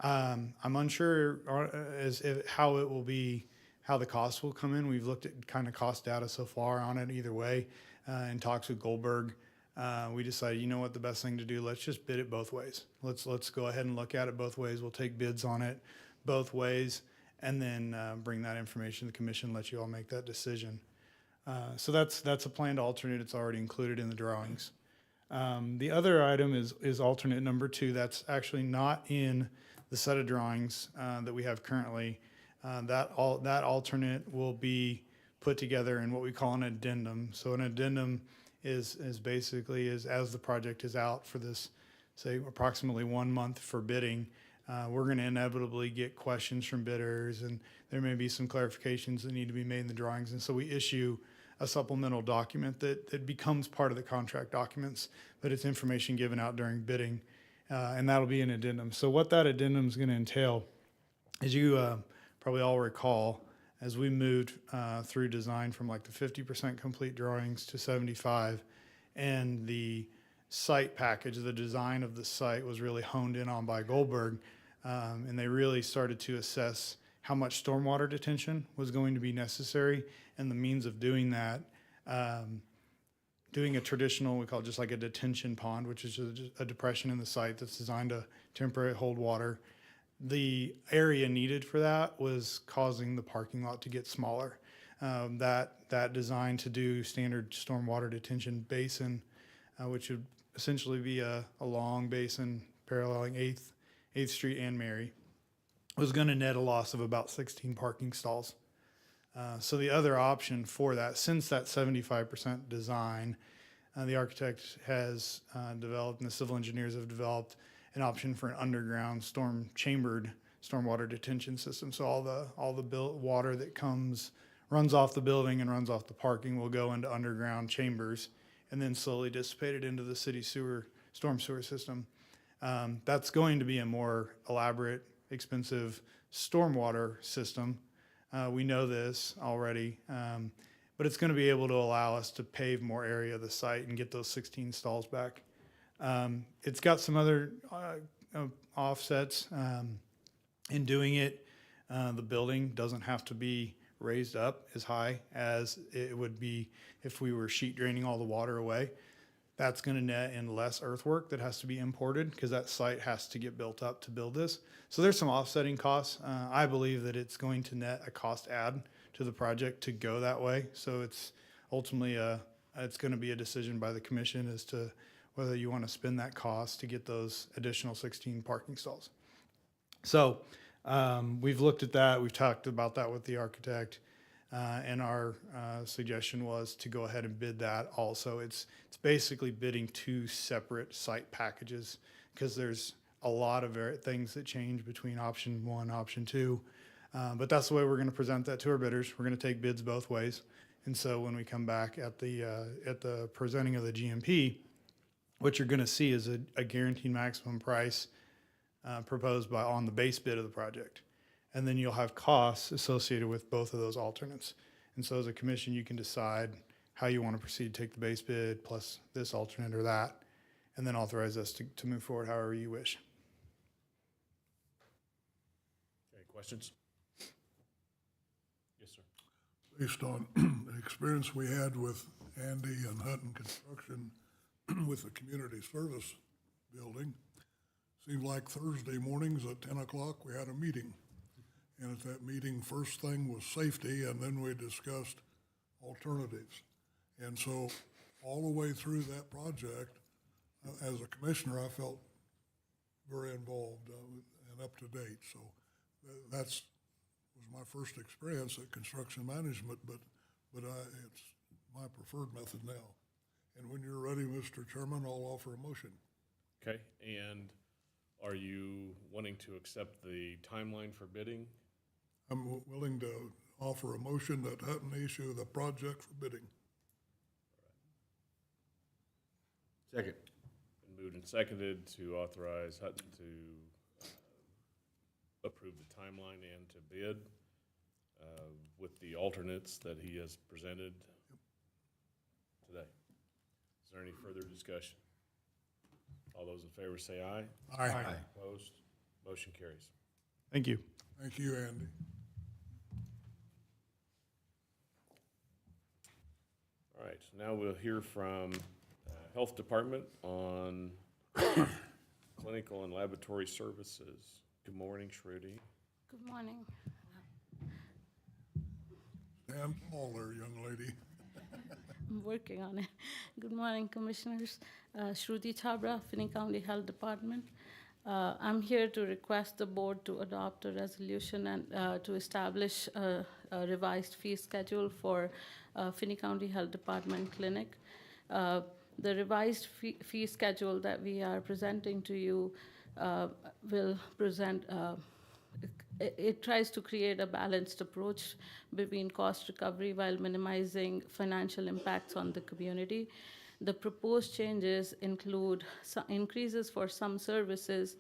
I'm unsure how it will be, how the cost will come in. We've looked at kind of cost data so far on it either way. In talks with Goldberg, we decided, you know what, the best thing to do, let's just bid it both ways. Let's go ahead and look at it both ways. We'll take bids on it both ways, and then bring that information to the commission, let you all make that decision. So that's a planned alternate. It's already included in the drawings. The other item is alternate number 2. That's actually not in the set of drawings that we have currently. That alternate will be put together in what we call an addendum. So an addendum is basically as the project is out for this, say, approximately 1 month for bidding, we're going to inevitably get questions from bidders, and there may be some clarifications that need to be made in the drawings. And so we issue a supplemental document that becomes part of the contract documents, but it's information given out during bidding, and that'll be an addendum. So what that addendum is going to entail, as you probably all recall, as we moved through design from like the 50% complete drawings to 75, and the site package, the design of the site was really honed in on by Goldberg, and they really started to assess how much stormwater detention was going to be necessary and the means of doing that. Doing a traditional, we call it just like a detention pond, which is a depression in the site that's designed to temporarily hold water. The area needed for that was causing the parking lot to get smaller. That design to do standard stormwater detention basin, which would essentially be a long basin paralleling 8th Street and Mary, was going to net a loss of about 16 parking stalls. So the other option for that, since that 75% design, the architect has developed and the civil engineers have developed an option for an underground chambered stormwater detention system. So all the water that runs off the building and runs off the parking will go into underground chambers and then slowly dissipated into the city storm sewer system. That's going to be a more elaborate, expensive stormwater system. We know this already, but it's going to be able to allow us to pave more area of the site and get those 16 stalls back. It's got some other offsets in doing it. The building doesn't have to be raised up as high as it would be if we were sheet draining all the water away. that's going to net in less earthwork that has to be imported because that site has to get built up to build this. So there's some offsetting costs. I believe that it's going to net a cost add to the project to go that way. So it's ultimately it's going to be a decision by the commission as to whether you want to spend that cost to get those additional 16 parking stalls. So we've looked at that. We've talked about that with the architect. And our suggestion was to go ahead and bid that also. It's basically bidding two separate site packages because there's a lot of things that change between option one, option two. But that's the way we're going to present that to our bidders. We're going to take bids both ways. And so when we come back at the presenting of the GMP, what you're going to see is a guaranteed maximum price proposed on the base bid of the project. And then you'll have costs associated with both of those alternates. And so as a commission, you can decide how you want to proceed, take the base bid plus this alternate or that, and then authorize us to move forward however you wish. Okay, questions? Yes, sir. Based on the experience we had with Andy and Hutton Construction with the community service building, seemed like Thursday mornings at 10 o'clock, we had a meeting. And at that meeting, first thing was safety, and then we discussed alternatives. And so all the way through that project, as a commissioner, I felt very involved and up to date. So that's was my first experience at construction management, but it's my preferred method now. And when you're ready, Mr. Chairman, I'll offer a motion. Okay, and are you wanting to accept the timeline for bidding? I'm willing to offer a motion that Hutton issue the project for bidding. Second. Been moved and seconded to authorize Hutton to approve the timeline and to bid with the alternates that he has presented today. Is there any further discussion? All those in favor say aye. Aye. Opposed? Motion carries. Thank you. Thank you, Andy. All right, now we'll hear from Health Department on clinical and laboratory services. Good morning, Shruti. Good morning. Stand tall there, young lady. I'm working on it. Good morning, Commissioners. Shruti Chabra, Finney County Health Department. I'm here to request the board to adopt a resolution and to establish a revised fee schedule for Finney County Health Department Clinic. The revised fee schedule that we are presenting to you will present it tries to create a balanced approach between cost recovery while minimizing financial impacts on the community. The proposed changes include increases for some services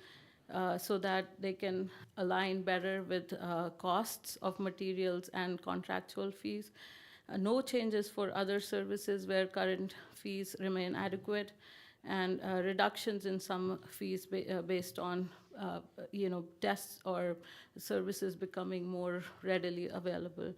so that they can align better with costs of materials and contractual fees. No changes for other services where current fees remain adequate, and reductions in some fees based on tests or services becoming more readily available.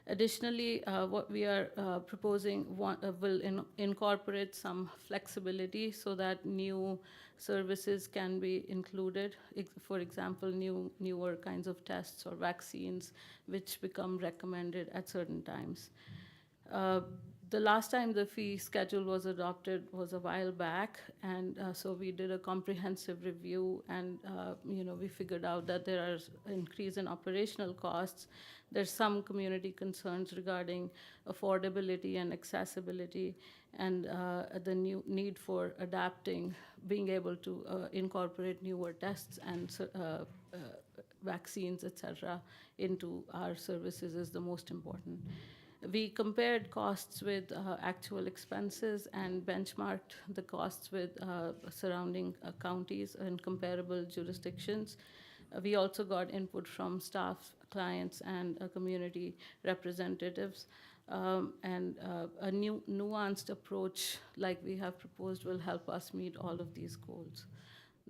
Additionally, what we are proposing will incorporate some flexibility so that new services can be included. For example, newer kinds of tests or vaccines which become recommended at certain times. The last time the fee schedule was adopted was a while back, and so we did a comprehensive review, and we figured out that there are increase in operational costs. There's some community concerns regarding affordability and accessibility, and the new need for adapting, being able to incorporate newer tests and vaccines, etc., into our services is the most important. We compared costs with actual expenses and benchmarked the costs with surrounding counties and comparable jurisdictions. We also got input from staff, clients, and community representatives. And a new nuanced approach like we have proposed will help us meet all of these goals.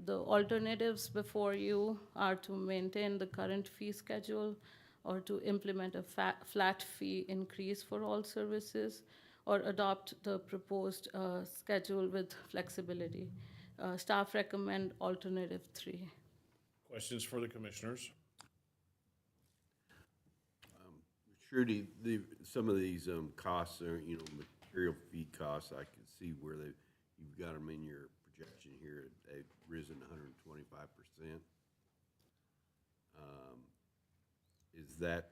The alternatives before you are to maintain the current fee schedule, or to implement a flat fee increase for all services, or adopt the proposed schedule with flexibility. Staff recommend alternative 3. Questions for the commissioners? Surety, some of these costs are, material fee costs, I can see where you've got them in your projection here, they've risen 125%. Is that,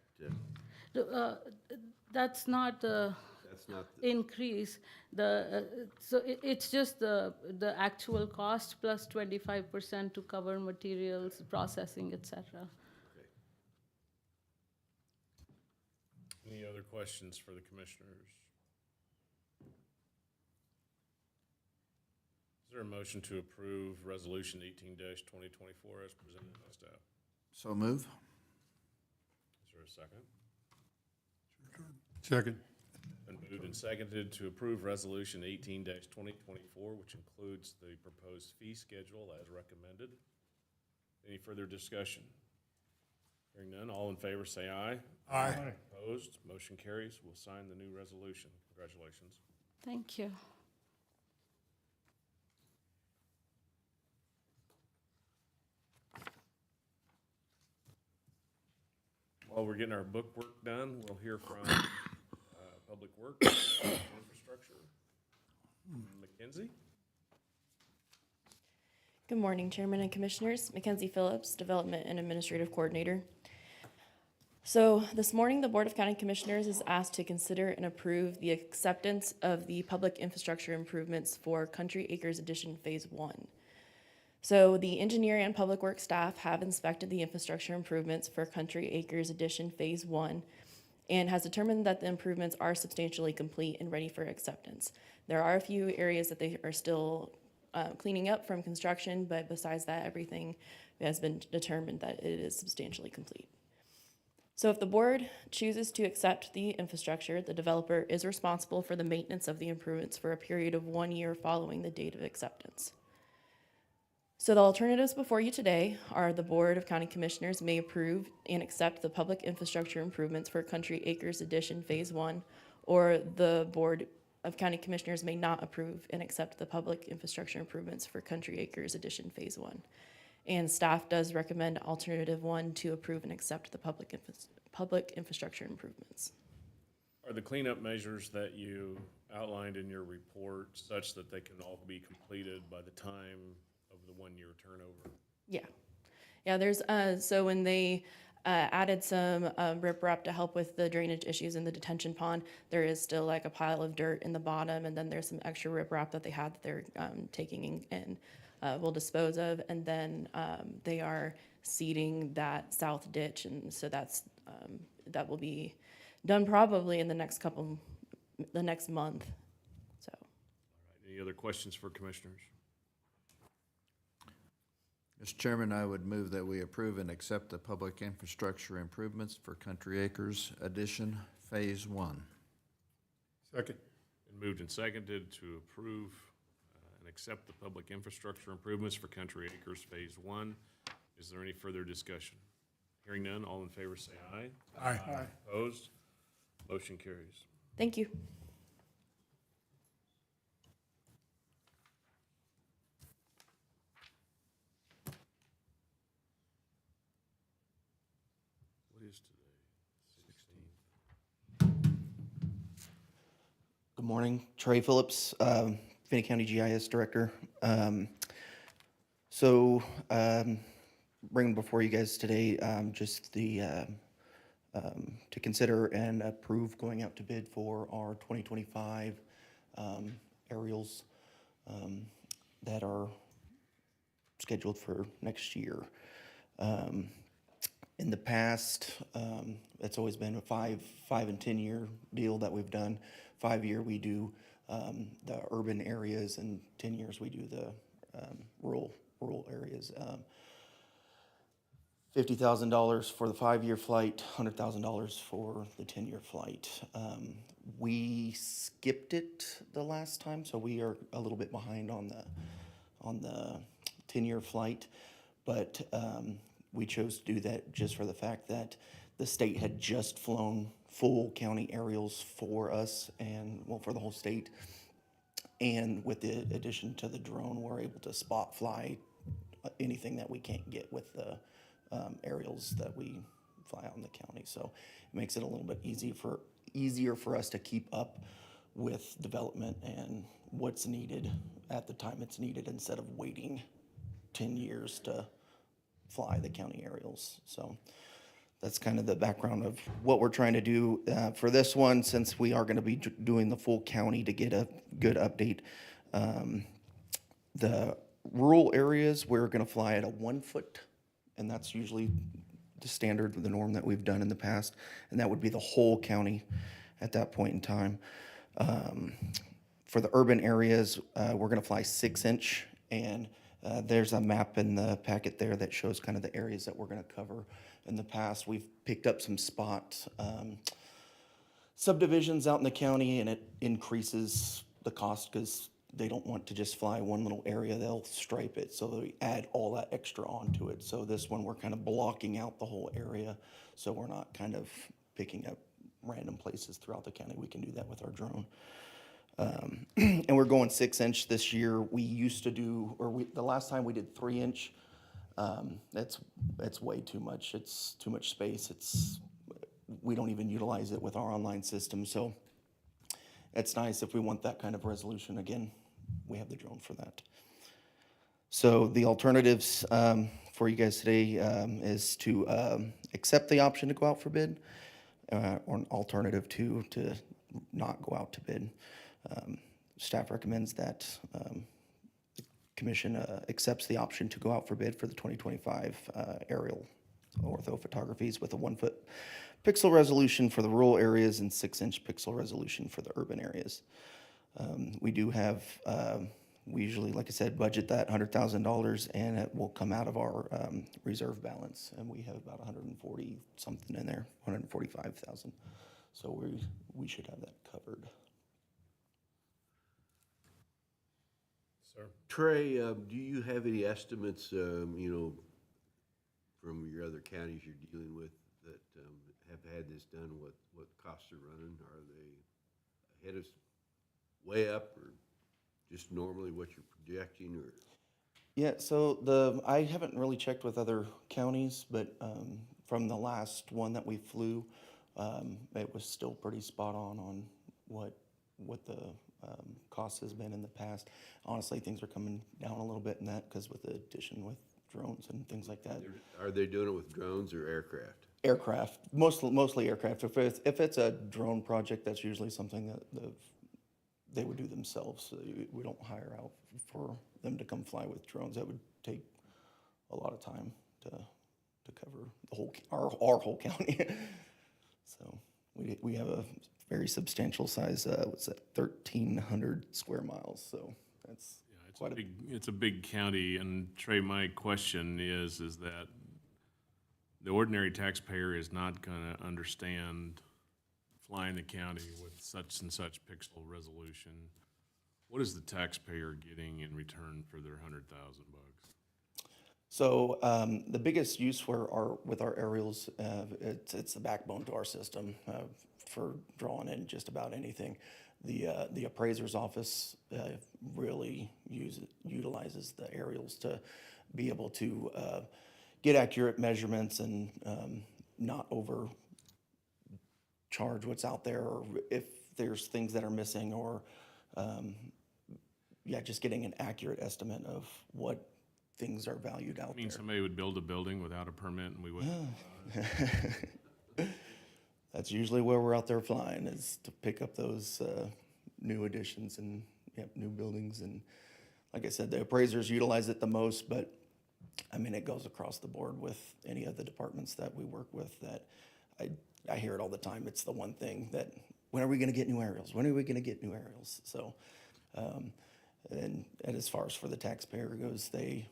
That's not the that's not the, increase. It's just the actual cost plus 25% to cover materials, processing, etc. okay. Any other questions for the commissioners? Is there a motion to approve Resolution 18-2024 as presented by staff? So move. Is there a second? Second. Been moved and seconded to approve Resolution 18-2024, which includes the proposed fee schedule as recommended. Any further discussion? Hearing none, all in favor say aye. Aye. Opposed? Motion carries. We'll sign the new resolution. Congratulations. Thank you. While we're getting our book work done, we'll hear from Public Works, Infrastructure. Mackenzie? Good morning, Chairman and Commissioners. Mackenzie Phillips, Development and Administrative Coordinator. So this morning, the Board of County Commissioners is asked to consider and approve the acceptance of the public infrastructure improvements for Country Acres Addition Phase 1. So the engineer and public works staff have inspected the infrastructure improvements for Country Acres Addition Phase 1 and has determined that the improvements are substantially complete and ready for acceptance. There are a few areas that they are still cleaning up from construction, but besides that, everything has been determined that it is substantially complete. So if the board chooses to accept the infrastructure, the developer is responsible for the maintenance of the improvements for a period of 1 year following the date of acceptance. So the alternatives before you today are the Board of County Commissioners may approve and accept the public infrastructure improvements for Country Acres Addition Phase 1, or the Board of County Commissioners may not approve and accept the public infrastructure improvements for Country Acres Addition Phase 1. And staff does recommend alternative 1 to approve and accept the public infrastructure improvements. Are the cleanup measures that you outlined in your report such that they can all be completed by the time of the 1 year turnover? Yeah, there's, so when they added some riprap to help with the drainage issues in the detention pond, there is still like a pile of dirt in the bottom, and then there's some extra riprap that they had that they're taking and will dispose of, and then they are seeding that south ditch, and so that's, that will be done probably in the next month, so. All right, any other questions for commissioners? Mr. Chairman, I would move that we approve and accept the public infrastructure improvements for Country Acres Addition Phase 1. Second. Been moved and seconded to approve and accept the public infrastructure improvements for Country Acres Phase 1. Is there any further discussion? Hearing none, all in favor say aye. Aye. Opposed? Motion carries. Thank you. What is today? 16th. Good morning, Trey Phillips, Finney County GIS Director. Bringing before you guys today just the to consider and approve going out to bid for our 2025 aerials that are scheduled for next year. In the past, it's always been a 5 and 10 year deal that we've done. 5 year we do the urban areas, and 10 years we do the rural areas. $50,000 for the 5 year flight, $100,000 for the 10 year flight. We skipped it the last time, so we are a little bit behind on the 10 year flight, but we chose to do that just for the fact that the state had just flown full county aerials for us and, well, for the whole state. And with the addition to the drone, we're able to spot fly anything that we can't get with the aerials that we fly out in the county. So it makes it a little bit easier for us to keep up with development and what's needed at the time it's needed, instead of waiting 10 years to fly the county aerials. So that's kind of the background of what we're trying to do for this one, since we are going to be doing the full county to get a good update. The rural areas, we're going to fly at a 1 foot, and that's usually the standard, the norm that we've done in the past, and that would be the whole county at that point in time. For the urban areas, we're going to fly 6-inch, and there's a map in the packet there that shows kind of the areas that we're going to cover. In the past, we've picked up some spot subdivisions out in the county, and it increases the cost because they don't want to just fly one little area. They'll stripe it, so they add all that extra onto it. So this one, we're kind of blocking out the whole area, so we're not kind of picking up random places throughout the county. We can do that with our drone. And we're going 6-inch this year. We used to do, the last time we did 3-inch. It's way too much. It's too much space. We don't even utilize it with our online system. So it's nice if we want that kind of resolution. Again, we have the drone for that. So the alternatives for you guys today is to accept the option to go out for bid, or an alternative to not go out to bid. Staff recommends that the Commission accepts the option to go out for bid for the 2025 aerial ortho photographies with a 1 foot pixel resolution for the rural areas and 6-inch pixel resolution for the urban areas. We do have, we usually, like I said, budget that $100,000, and it will come out of our reserve balance, and we have about 140 something in there, 145,000. So we should have that covered. Sir? Trey, do you have any estimates, from your other counties you're dealing with that have had this done, what costs are running? Are they ahead of, way up, or just normally what you're projecting, or? Yeah, so I haven't really checked with other counties, but from the last one that we flew, it was still pretty spot on what the cost has been in the past. Honestly, things are coming down a little bit in that because with the addition with drones and things like that. Are they doing it with drones or aircraft? Aircraft, mostly aircraft. If it's a drone project, that's usually something that they would do themselves. So we don't hire out for them to come fly with drones. That would take a lot of time to cover the whole our whole county. So we have a very substantial size. What's that? 1,300 square miles. So that's it's a big county. And Trey, my question is that the ordinary taxpayer is not going to understand flying the county with such and such pixel resolution. What is the taxpayer getting in return for their $100,000? So the biggest use with our aerials, it's the backbone to our system for drawing in just about anything. The appraiser's office really utilizes the aerials to be able to get accurate measurements and not overcharge what's out there, or if there's things that are missing, or just getting an accurate estimate of what things are valued out there. I mean, somebody would build a building without a permit and we wouldn't. That's usually where we're out there flying, is to pick up those new additions and new buildings. And like I said, the appraisers utilize it the most, but I mean, it goes across the board with any of the departments that we work with. That I hear it all the time. It's the one thing that, when are we going to get new aerials? When are we going to get new aerials? So, and as far as for the taxpayer goes, they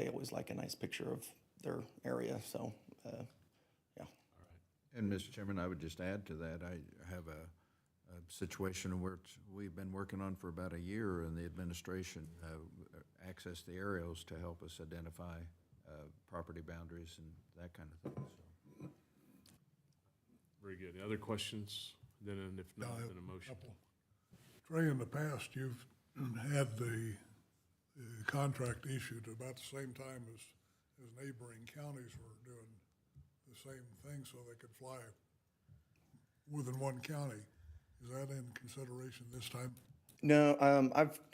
always like a nice picture of their area. So, yeah. And Mr. Chairman, I would just add to that, I have a situation where we've been working on for about a year, and the administration accessed the aerials to help us identify property boundaries and that kind of thing. So. Very good. Other questions? Then, and if not, Yeah, then a motion. Trey, in the past, you've had the contract issued about the same time as neighboring counties were doing the same thing so they could fly within one county. Is that in consideration this time? No,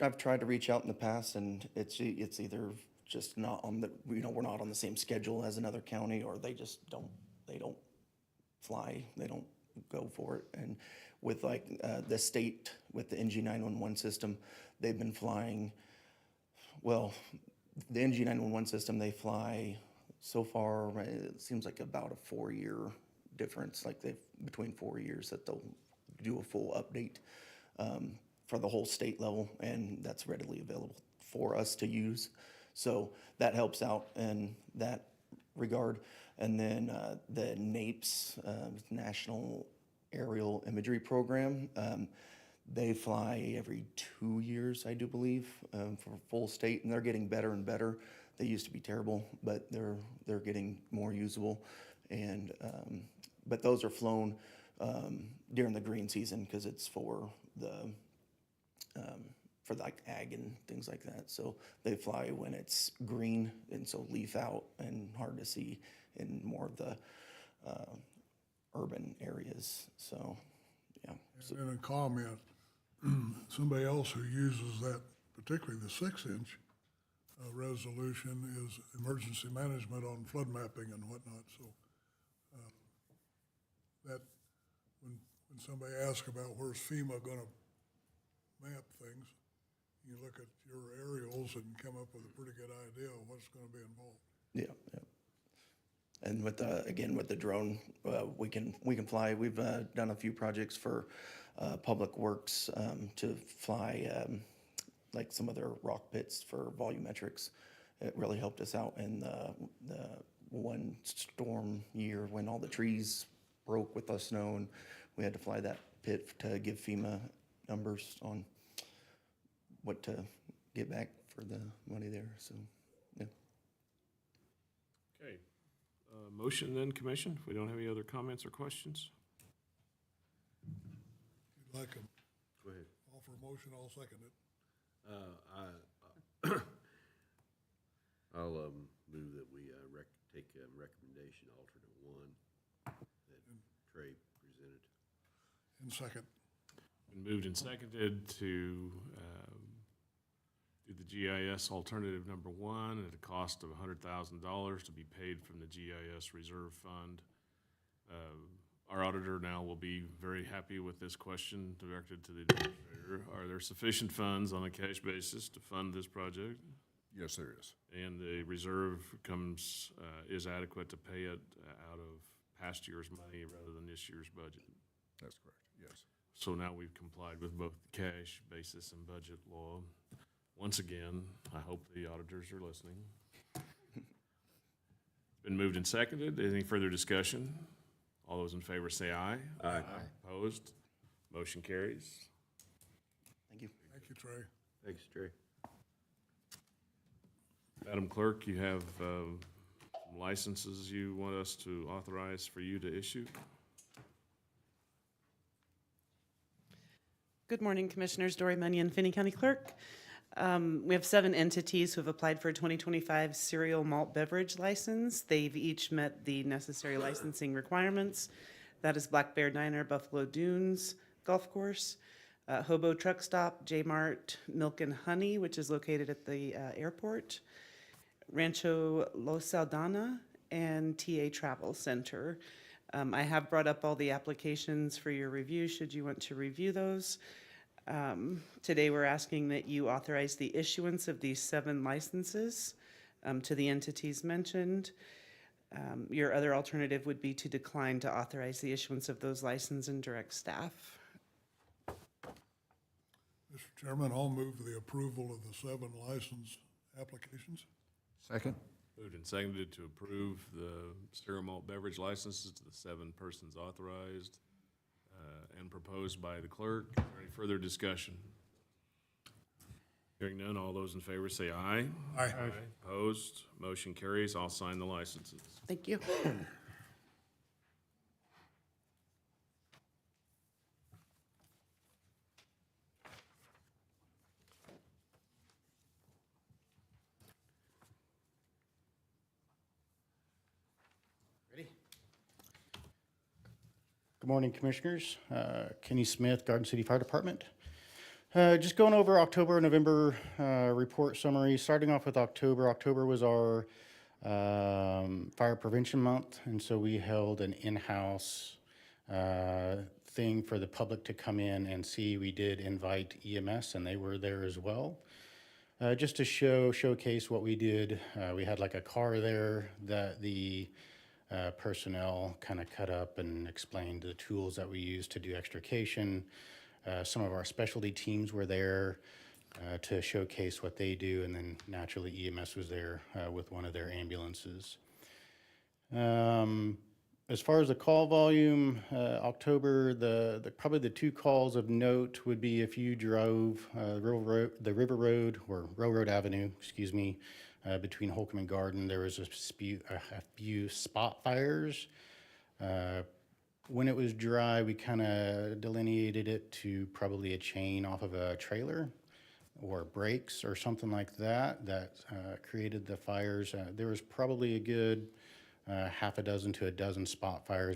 I've tried to reach out in the past, and it's either just not on the, we're not on the same schedule as another county, or they just don't fly, they don't go for it. And with like the state, with the NG 911 system, they've been flying, well, the NG 911 system, they fly so far, it seems like about a 4-year difference, like between 4 years that they'll do a full update for the whole state level, and that's readily available for us to use. So that helps out in that regard. And then the NAPES, National Aerial Imagery Program, they fly every 2 years, I do believe, for full state, and they're getting better and better. They used to be terrible, but they're getting more usable. And but those are flown during the green season because it's for like ag and things like that. So they fly when it's green, and so leaf out and hard to see in more of the urban areas. So, yeah. So, And in a comment, somebody else who uses that, particularly the 6-inch resolution, is emergency management on flood mapping and whatnot. So that when somebody asks about where's FEMA going to map things, you look at your aerials and come up with a pretty good idea of what's going to be involved. yeah, yeah. And with again, with the drone, we can fly. We've done a few projects for Public Works to fly like some of their rock pits for volumetrics. It really helped us out in the one storm year when all the trees broke with the snow, and we had to fly that pit to give FEMA numbers on what to get back for the money there. So, yeah. Okay. Motion then, Commission, if we don't have any other comments or questions? If you'd like to Go ahead. offer a motion, I'll second it. I'll move that we take recommendation alternate 1 that Trey presented. And second. Been moved and seconded to do the GIS alternative number 1 at a cost of $100,000 to be paid from the GIS Reserve Fund. Our auditor now will be very happy with this question directed to the administrator. Are there sufficient funds on a cash basis to fund this project? Yes, there is. And the reserve is adequate to pay it out of past year's money rather than this year's budget? That's correct, yes. So now we've complied with both the cash basis and budget law. Once again, I hope the auditors are listening. Been moved and seconded. Any further discussion? All those in favor say aye. Aye. Opposed? Motion carries. Thank you. Thank you, Trey. Thanks, Trey. Madam Clerk, you have some licenses you want us to authorize for you to issue? Good morning, Commissioners. Dory Munyon, Finney County Clerk. We have 7 entities who have applied for a 2025 cereal malt beverage license. They've each met the necessary licensing requirements. That is Black Bear Diner, Buffalo Dunes Golf Course, Hobo Truck Stop, J Mart Milk and Honey, which is located at the airport, Rancho Los Saldana, and TA Travel Center. I have brought up all the applications for your review, should you want to review those. Today, we're asking that you authorize the issuance of these 7 licenses to the entities mentioned. Your other alternative would be to decline to authorize the issuance of those licenses and direct staff. Mr. Chairman, I'll move the approval of the 7 license applications. Second. Moved and seconded to approve the cereal malt beverage licenses to the 7 persons authorized and proposed by the clerk. Is there any further discussion? Hearing none, all those in favor say aye. Aye. Opposed? Motion carries. I'll sign the licenses. Thank you. morning, Commissioners. Kenny Smith, Garden City Fire Department. Just going over October, November report summary. Starting off with October. October was our Fire Prevention Month, and so we held an in-house thing for the public to come in and see. We did invite EMS, and they were there as well. Just to showcase what we did, we had like a car there that the personnel kind of cut up and explained the tools that we use to do extrication. Some of our specialty teams were there to showcase what they do, and then naturally EMS was there with one of their ambulances. As far as the call volume, October, probably the two calls of note would be if you drove the River Road or Railroad Avenue, excuse me, between Holcomb and Garden. There was a few spot fires. When it was dry, we kind of delineated it to probably a chain off of a trailer or brakes or something like that created the fires. There was probably a good half a dozen to a dozen spot fires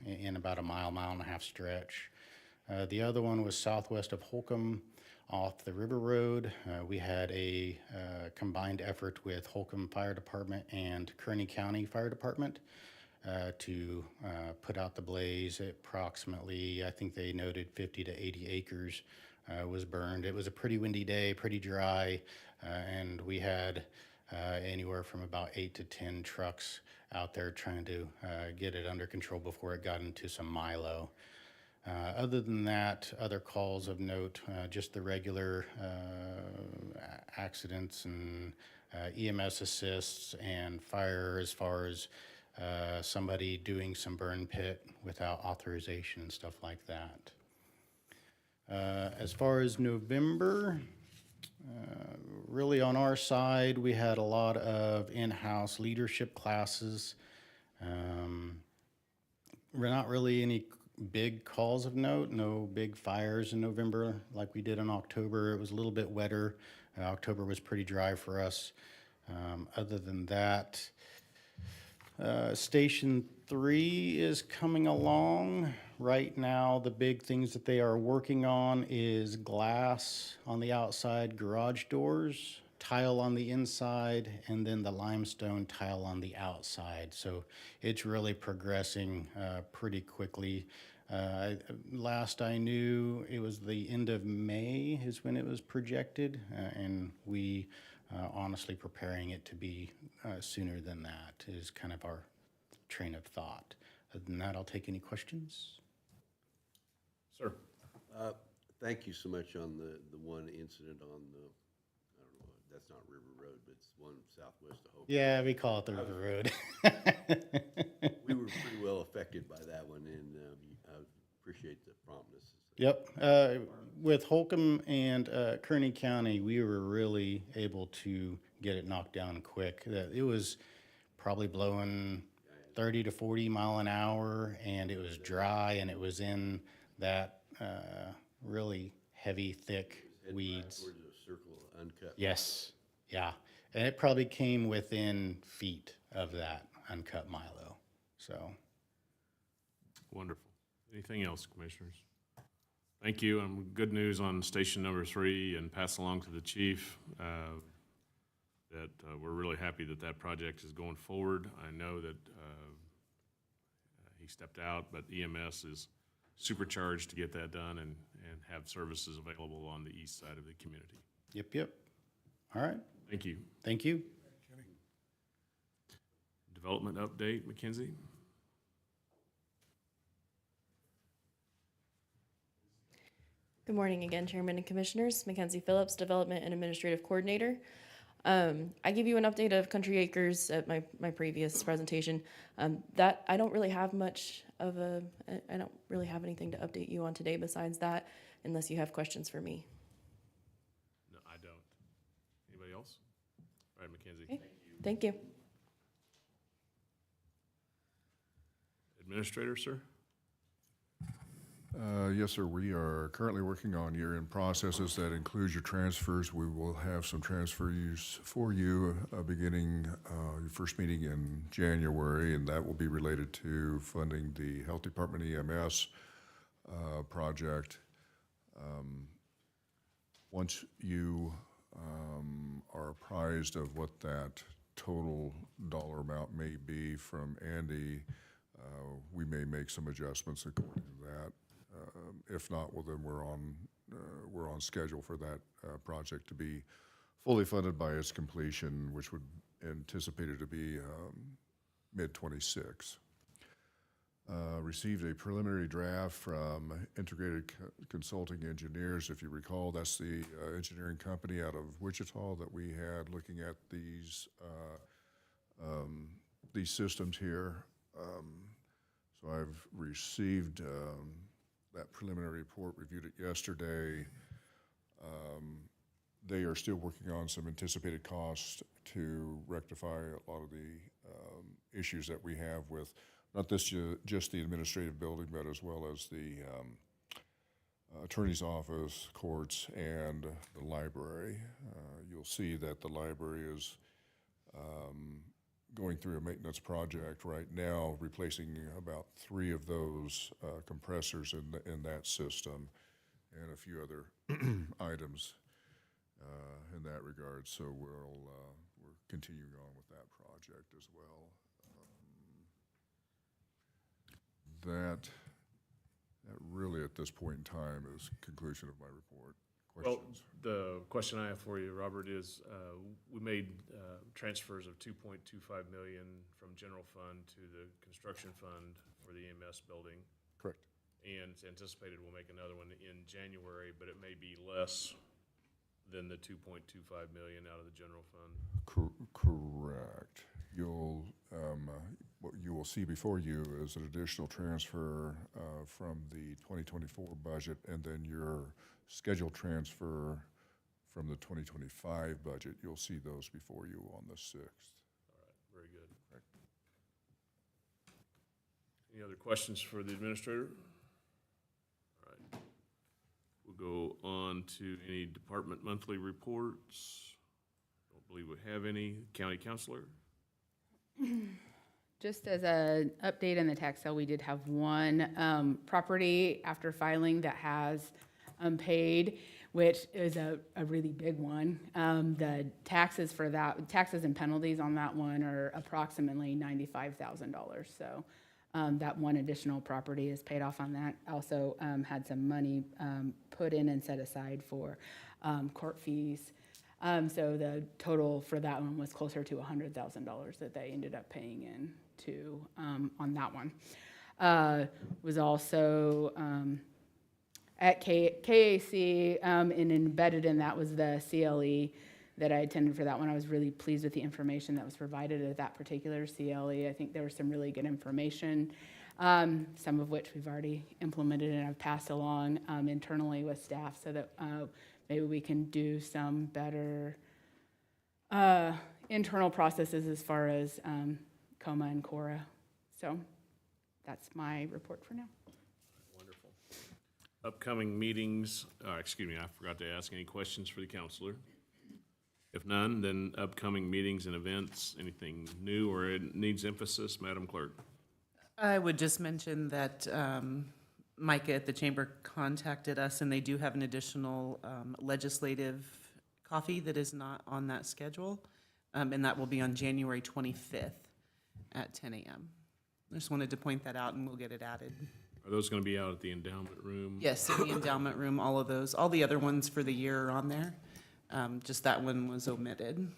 in about a mile and a half stretch. The other one was southwest of Holcomb off the River Road. We had a combined effort with Holcomb Fire Department and Kearney County Fire Department to put out the blaze. Approximately, I think they noted 50 to 80 acres was burned. It was a pretty windy day, pretty dry, and we had anywhere from about 8 to 10 trucks out there trying to get it under control before it got into some milo. Other than that, other calls of note, just the regular accidents and EMS assists and fire as far as somebody doing some burn pit without authorization and stuff like that. As far as November, really on our side, we had a lot of in-house leadership classes. Not really any big calls of note, no big fires in November like we did in October. It was a little bit wetter. October was pretty dry for us. Other than that, Station 3 is coming along. Right now, the big things that they are working on is glass on the outside garage doors, tile on the inside, and then the limestone tile on the outside. So it's really progressing pretty quickly. Last I knew, it was the end of May is when it was projected, and we honestly preparing it to be sooner than that is kind of our train of thought. Other than that, I'll take any questions. Sir. Thank you so much on the one incident on the, I don't know, that's not River Road, but it's one southwest of Hope. Yeah, we call it the River Road. We were pretty well affected by that one, and I appreciate the promptness. Yep. With Holcomb and Kearney County, we were really able to get it knocked down quick. It was probably blowing 30 to 40 mile an hour, and it was dry, and it was in that really heavy, thick weeds. Towards a circle of uncut. Yes, yeah. And it probably came within feet of that uncut milo, so. Wonderful. Anything else, Commissioners? Thank you, and good news on station number 3, and pass along to the chief that we're really happy that that project is going forward. I know that he stepped out, but EMS is supercharged to get that done and have services available on the east side of the community. Yep. All right. Thank you. Thank you. Development update, Mackenzie? Good morning again, Chairman and Commissioners. Mackenzie Phillips, Development and Administrative Coordinator. I gave you an update of Country Acres at my previous presentation. That I don't really have much of I don't really have anything to update you on today besides that, unless you have questions for me. No, I don't. Anybody else? All right, Mackenzie. Okay. Thank you. Administrator, sir? Yes, sir. We are currently working on year-end processes. That includes your transfers. We will have some transfers for you beginning your first meeting in January, and that will be related to funding the Health Department EMS project. Once you are apprised of what that total dollar amount may be from Andy, we may make some adjustments according to that. If not, well, then we're on schedule for that project to be fully funded by its completion, which would anticipated to be mid-26. Received a preliminary draft from Integrated Consulting Engineers. If you recall, that's the engineering company out of Wichita that we had looking at these systems here. So I've received that preliminary report, reviewed it yesterday. They are still working on some anticipated costs to rectify a lot of the issues that we have with not just the administrative building, but as well as the attorney's office, courts, and the library. You'll see that the library is going through a maintenance project right now, replacing about 3 of those compressors in that system, and a few other items in that regard. So we're continuing on with that project as well. That really, at this point in time, is conclusion of my report. Well, Questions? the question I have for you, Robert, is we made transfers of $2.25 million from general fund to the construction fund for the EMS building. Correct. And it's anticipated we'll make another one in January, but it may be less than the $2.25 million out of the general fund. Correct. What you will see before you is an additional transfer from the 2024 budget, and then your scheduled transfer from the 2025 budget. You'll see those before you on the 6th. All right, very good. Right. Any other questions for the administrator? All right. We'll go on to any department monthly reports. Don't believe we have any. County Counselor? Just as an update on the tax sale, we did have one property after filing that has unpaid, which is a really big one. The taxes for that, taxes and penalties on that one are approximately $95,000. So that one additional property is paid off on that. Also had some money put in and set aside for court fees. So the total for that one was closer to $100,000 that they ended up paying in to on that one. Was also at KAC, and embedded in that was the CLE that I attended for that one. I was really pleased with the information that was provided at that particular CLE. I think there was some really good information, some of which we've already implemented and I've passed along internally with staff so that maybe we can do some better internal processes as far as COMA and CORA. So that's my report for now. Wonderful. Upcoming meetings, excuse me, I forgot to ask any questions for the counselor. If none, then upcoming meetings and events, anything new or it needs emphasis, Madam Clerk? I would just mention that Micah at the Chamber contacted us, and they do have an additional legislative coffee that is not on that schedule, and that will be on January 25th at 10 a.m. I just wanted to point that out, and we'll get it added. Are those going to be out at the endowment room? Yes, in the endowment room, all of those. All the other ones for the year are on there. Just that one was omitted.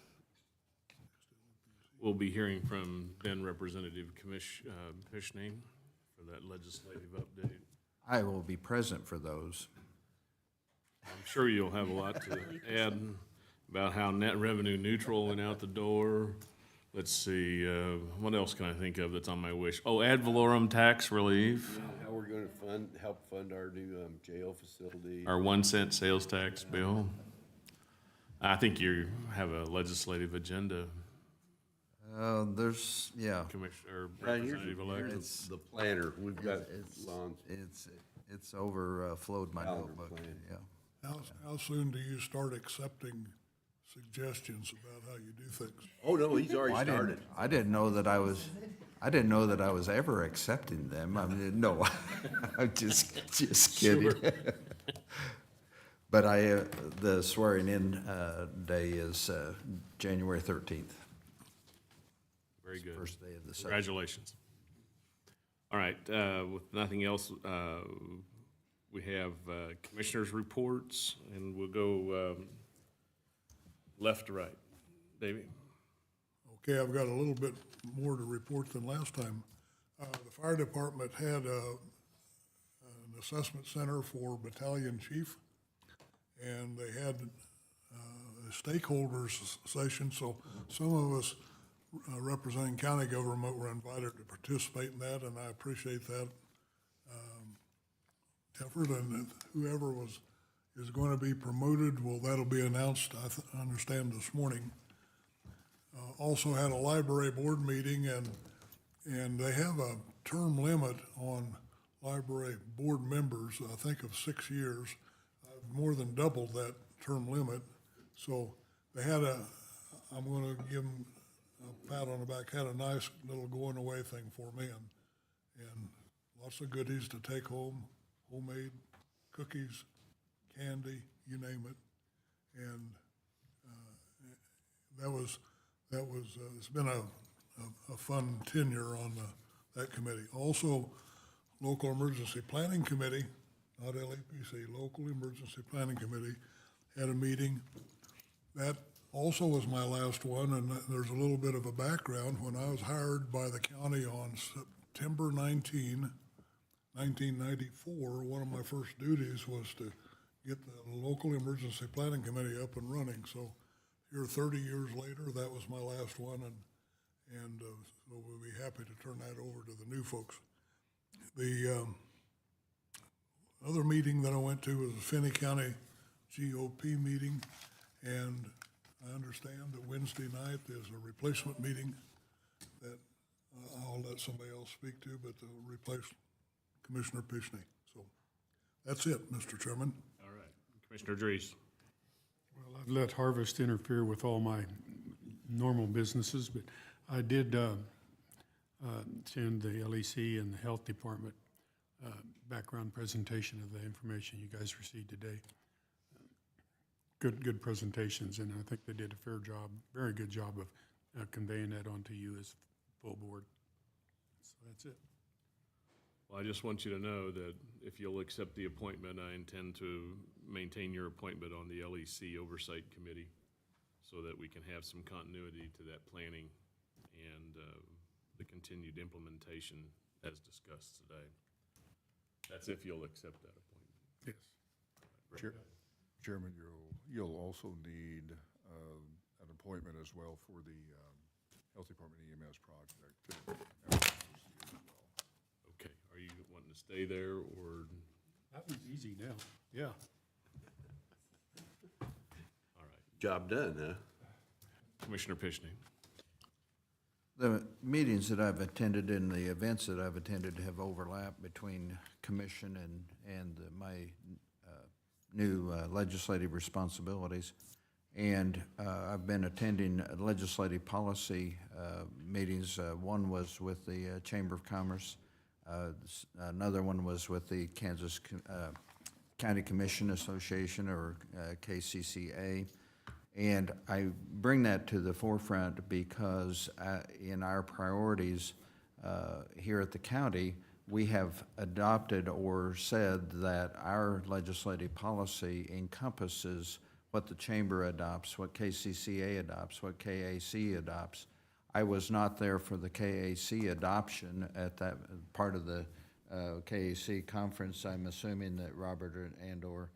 We'll be hearing from then Representative Finney for that legislative update. I will be present for those. I'm sure you'll have a lot to add about how net revenue neutral went out the door. Let's see, what else can I think of that's on my wish? Oh, ad valorem tax relief. How we're going to help fund our new jail facility. Our 1 cent sales tax bill. I think you have a legislative agenda. There's, yeah. Commissioner, Right, here's Representative-elect. the planner. We've got Lon's. It's overflowed my Calendar notebook, plan. yeah. How soon do you start accepting suggestions about how you do things? Oh, no, he's already Well, started. I didn't know that I was ever accepting them. I mean, no, I'm just kidding. But the swearing in day is January 13th. Very good. First day of the session. Congratulations. All right, with nothing else, we have commissioners' reports, and we'll go left to right. Davey? Okay, I've got a little bit more to report than last time. The fire department had an assessment center for battalion chief, and they had a stakeholders session, so some of us representing county government were invited to participate in that, and I appreciate that effort. And whoever is going to be promoted, well, that'll be announced, I understand, this morning. Also had a library board meeting, and they have a term limit on library board members, I think of 6 years. I've more than doubled that term limit. So they had I'm going to give them a pat on the back, had a nice little going away thing for me, and lots of goodies to take home, homemade cookies, candy, you name it. And it's been a fun tenure on that committee. Also, Local Emergency Planning Committee, not LEPC, Local Emergency Planning Committee, had a meeting. That also was my last one, and there's a little bit of a background. When I was hired by the county on September 19, 1994, one of my first duties was to get the Local Emergency Planning Committee up and running. So here 30 years later, that was my last one, and so we'll be happy to turn that over to the new folks. The other meeting that I went to was the Finney County GOP meeting, and I understand that Wednesday night is a replacement meeting that I'll let somebody else speak to, but to replace Commissioner Pishney. So that's it, Mr. Chairman. All right. Commissioner Drees? Well, I've let harvest interfere with all my normal businesses, but I did attend the LEC and the Health Department background presentation of the information you guys received today. Good presentations, and I think they did a fair job, very good job of conveying that onto you as full board. So that's it. Well, I just want you to know that if you'll accept the appointment, I intend to maintain your appointment on the LEC Oversight Committee so that we can have some continuity to that planning and the continued implementation as discussed today. That's if you'll accept that appointment. Yes. Chairman, you'll also need an appointment as well for the Health Department EMS project. Okay, are you wanting to stay there, or? That was easy now, yeah. All right. Job done, huh? Commissioner Pishney? The meetings that I've attended and the events that I've attended have overlapped between commission and my new legislative responsibilities. And I've been attending legislative policy meetings. One was with the Chamber of Commerce. Another one was with the Kansas County Commission Association, or KCCA. And I bring that to the forefront because in our priorities here at the county, we have adopted or said that our legislative policy encompasses what the Chamber adopts, what KCCA adopts, what KAC adopts. I was not there for the KAC adoption at that part of the KAC conference. I'm assuming that Robert and/or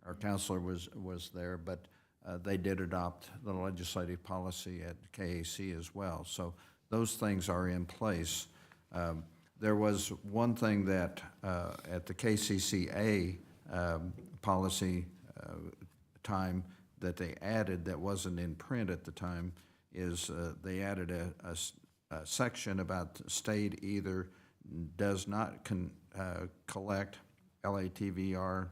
our counselor was there, but they did adopt the legislative policy at KAC as well. So those things are in place. There was one thing that at the KCCA policy time that they added that wasn't in print at the time is they added a section about the state either does not collect LATVR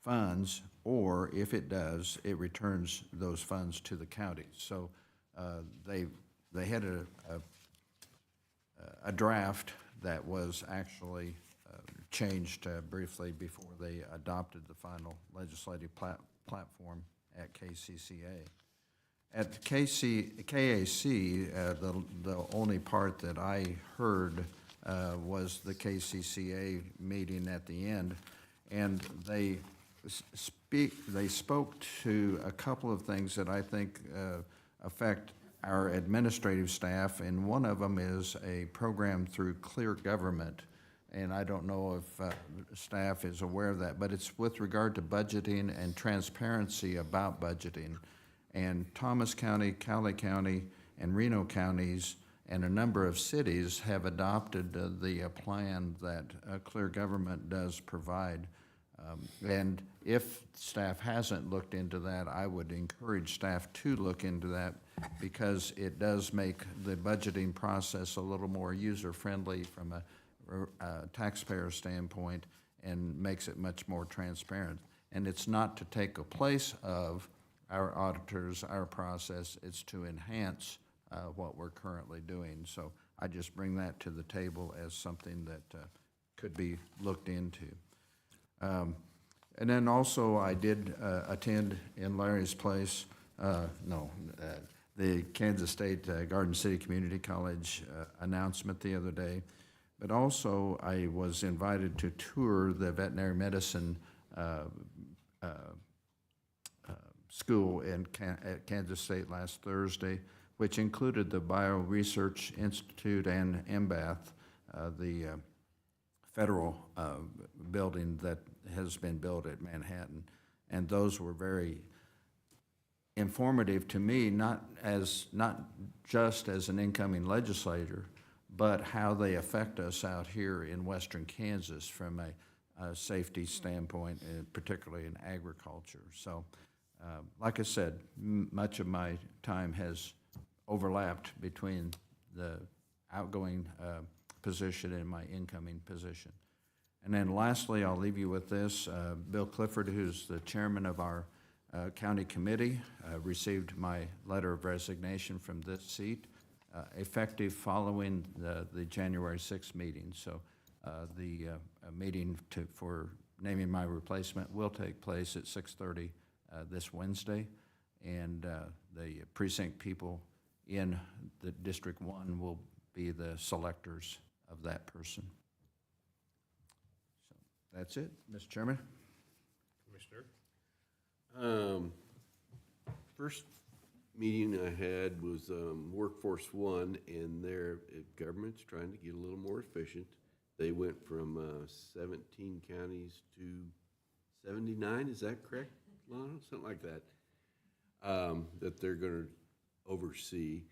funds, or if it does, it returns those funds to the county. So they had a draft that was actually changed briefly before they adopted the final legislative platform at KCCA. At KAC, the only part that I heard was the KCCA meeting at the end, and they spoke to a couple of things that I think affect our administrative staff, and one of them is a program through Clear Government. And I don't know if staff is aware of that, but it's with regard to budgeting and transparency about budgeting. And Thomas County, Cowley County, and Reno counties, and a number of cities have adopted the plan that Clear Government does provide. And if staff hasn't looked into that, I would encourage staff to look into that, because it does make the budgeting process a little more user-friendly from a taxpayer standpoint, and makes it much more transparent. And it's not to take a place of our auditors, our process, it's to enhance what we're currently doing. So I just bring that to the table as something that could be looked into. And then also I did attend in Larry's place, the Kansas State Garden City Community College announcement the other day. But also, I was invited to tour the veterinary medicine school at Kansas State last Thursday, which included the Bioresearch Institute and MBATH, the federal building that has been built at Manhattan. And those were very informative to me, not just as an incoming legislator, but how they affect us out here in western Kansas from a safety standpoint, and particularly in agriculture. So, like I said, much of my time has overlapped between the outgoing position and my incoming position. And then lastly, I'll leave you with this. Bill Clifford, who's the chairman of our county committee, received my letter of resignation from this seat, effective following the January 6th meeting. So the meeting for naming my replacement will take place at 6:30 this Wednesday, and the precinct people in the District 1 will be the selectors of that person. So that's it, Mr. Chairman. Commissioner? First meeting I had was Workforce One, and their government's trying to get a little more efficient. They went from 17 counties to 79, is that correct, Lana? Something like that, that they're going to oversee.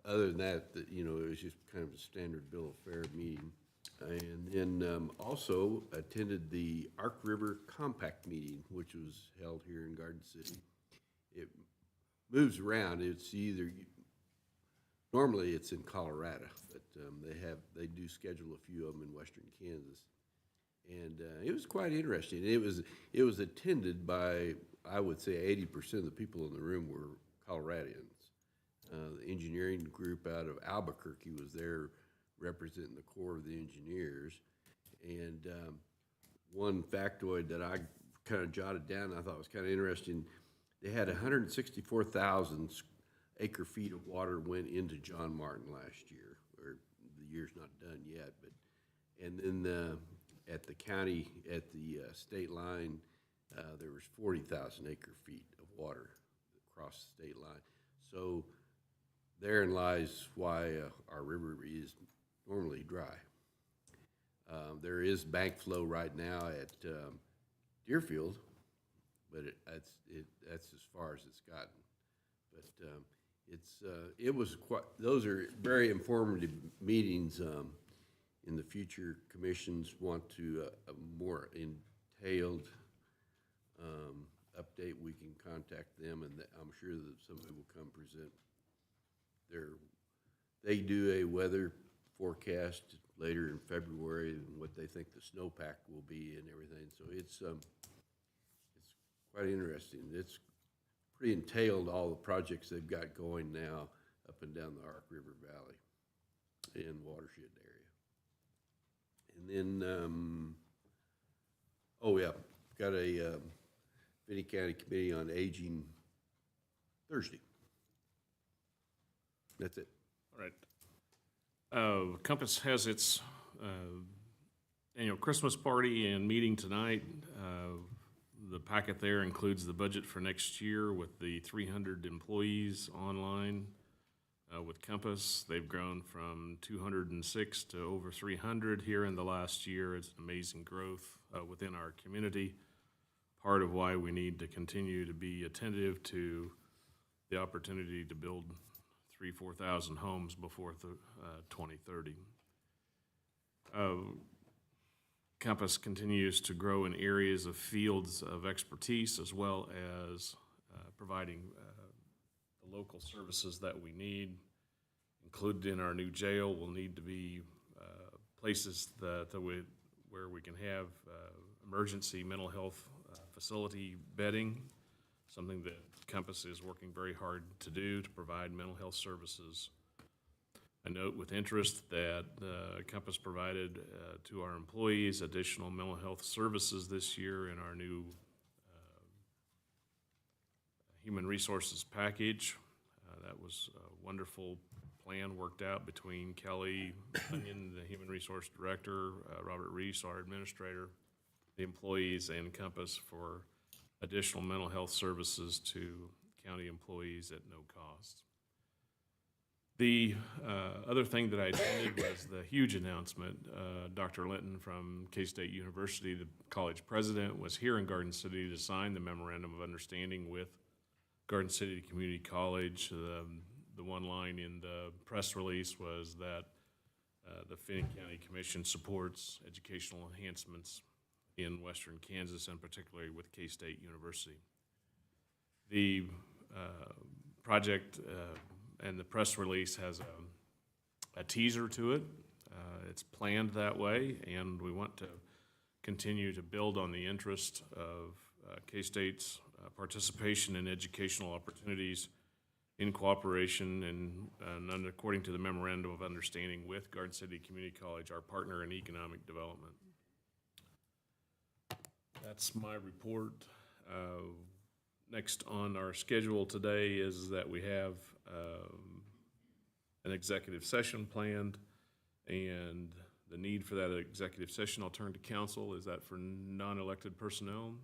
Other than that, you know, it was just kind of a standard bill of fare meeting. And then also attended the Ark River Compact meeting, which was held here in Garden City. It moves around. It's either, normally it's in Colorado, but they do schedule a few of them in western Kansas. And it was quite interesting. It was attended by, I would say, 80% of the people in the room were Coloradans. The engineering group out of Albuquerque was there representing the Corps of the Engineers. And one factoid that I kind of jotted down, I thought was kind of interesting, they had 164,000 acre feet of water went into John Martin last year, or the year's not done yet, but, and then at the county, at the state line, there was 40,000 acre feet of water across the state line. So therein lies why our river is normally dry. There is bank flow right now at Deerfield, but that's as far as it's gotten. But it was quite. Those are very informative meetings. In the future, commissions want to a more entailed update. We can contact them, and I'm sure that somebody will come present. They do a weather forecast later in February and what they think the snowpack will be and everything. So it's quite interesting. It's pretty entailed, all the projects they've got going now up and down the Ark River Valley and watershed area. And then, oh yeah, got a Finney County Committee on Aging Thursday. That's it. All right. Compass has its annual Christmas party and meeting tonight. The packet there includes the budget for next year with the 300 employees online with Compass. They've grown from 206 to over 300 here in the last year. It's an amazing growth within our community. Part of why we need to continue to be attentive to the opportunity to build 4,000 homes before 2030. Compass continues to grow in areas of fields of expertise as well as providing the local services that we need. Included in our new jail will need to be places where we can have emergency mental health facility bedding, something that Compass is working very hard to do to provide mental health services. I note with interest that Compass provided to our employees additional mental health services this year in our new human resources package. That was a wonderful plan worked out between Kelly Onion, the human resource director, Robert Reese, our administrator, the employees, and Compass for additional mental health services to county employees at no cost. The other thing that I attended was the huge announcement. Dr. Linton from K-State University, the college president, was here in Garden City to sign the memorandum of understanding with Garden City Community College. The one line in the press release was that the Finney County Commission supports educational enhancements in Western Kansas, and particularly with K-State University. The project and the press release has a teaser to it. It's planned that way, and we want to continue to build on the interest of K-State's participation in educational opportunities in cooperation and according to the Memorandum of Understanding with Garden City Community College, our partner in economic development. That's my report. Next on our schedule today is that we have an executive session planned, and the need for that executive session, I'll turn to council. Is that for non-elected personnel?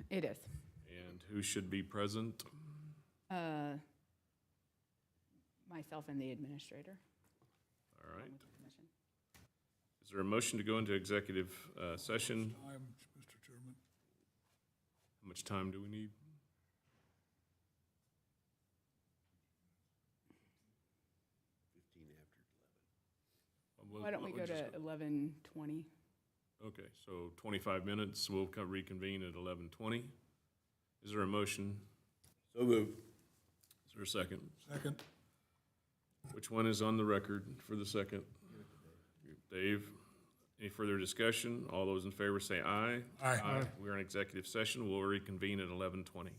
It is. And who should be present? Myself and the administrator. All right. Is there a motion to go into executive session? Time, Mr. Chairman. How much time do we need? 15 after 11. Why don't we go to 11:20? Okay, so 25 minutes. We'll reconvene at 11:20. Is there a motion? So moved. Is there a second? Second. Which one is on the record for the second? Dave. Any further discussion? All those in favor say aye. Aye. We're in executive session. We'll reconvene at 11:20.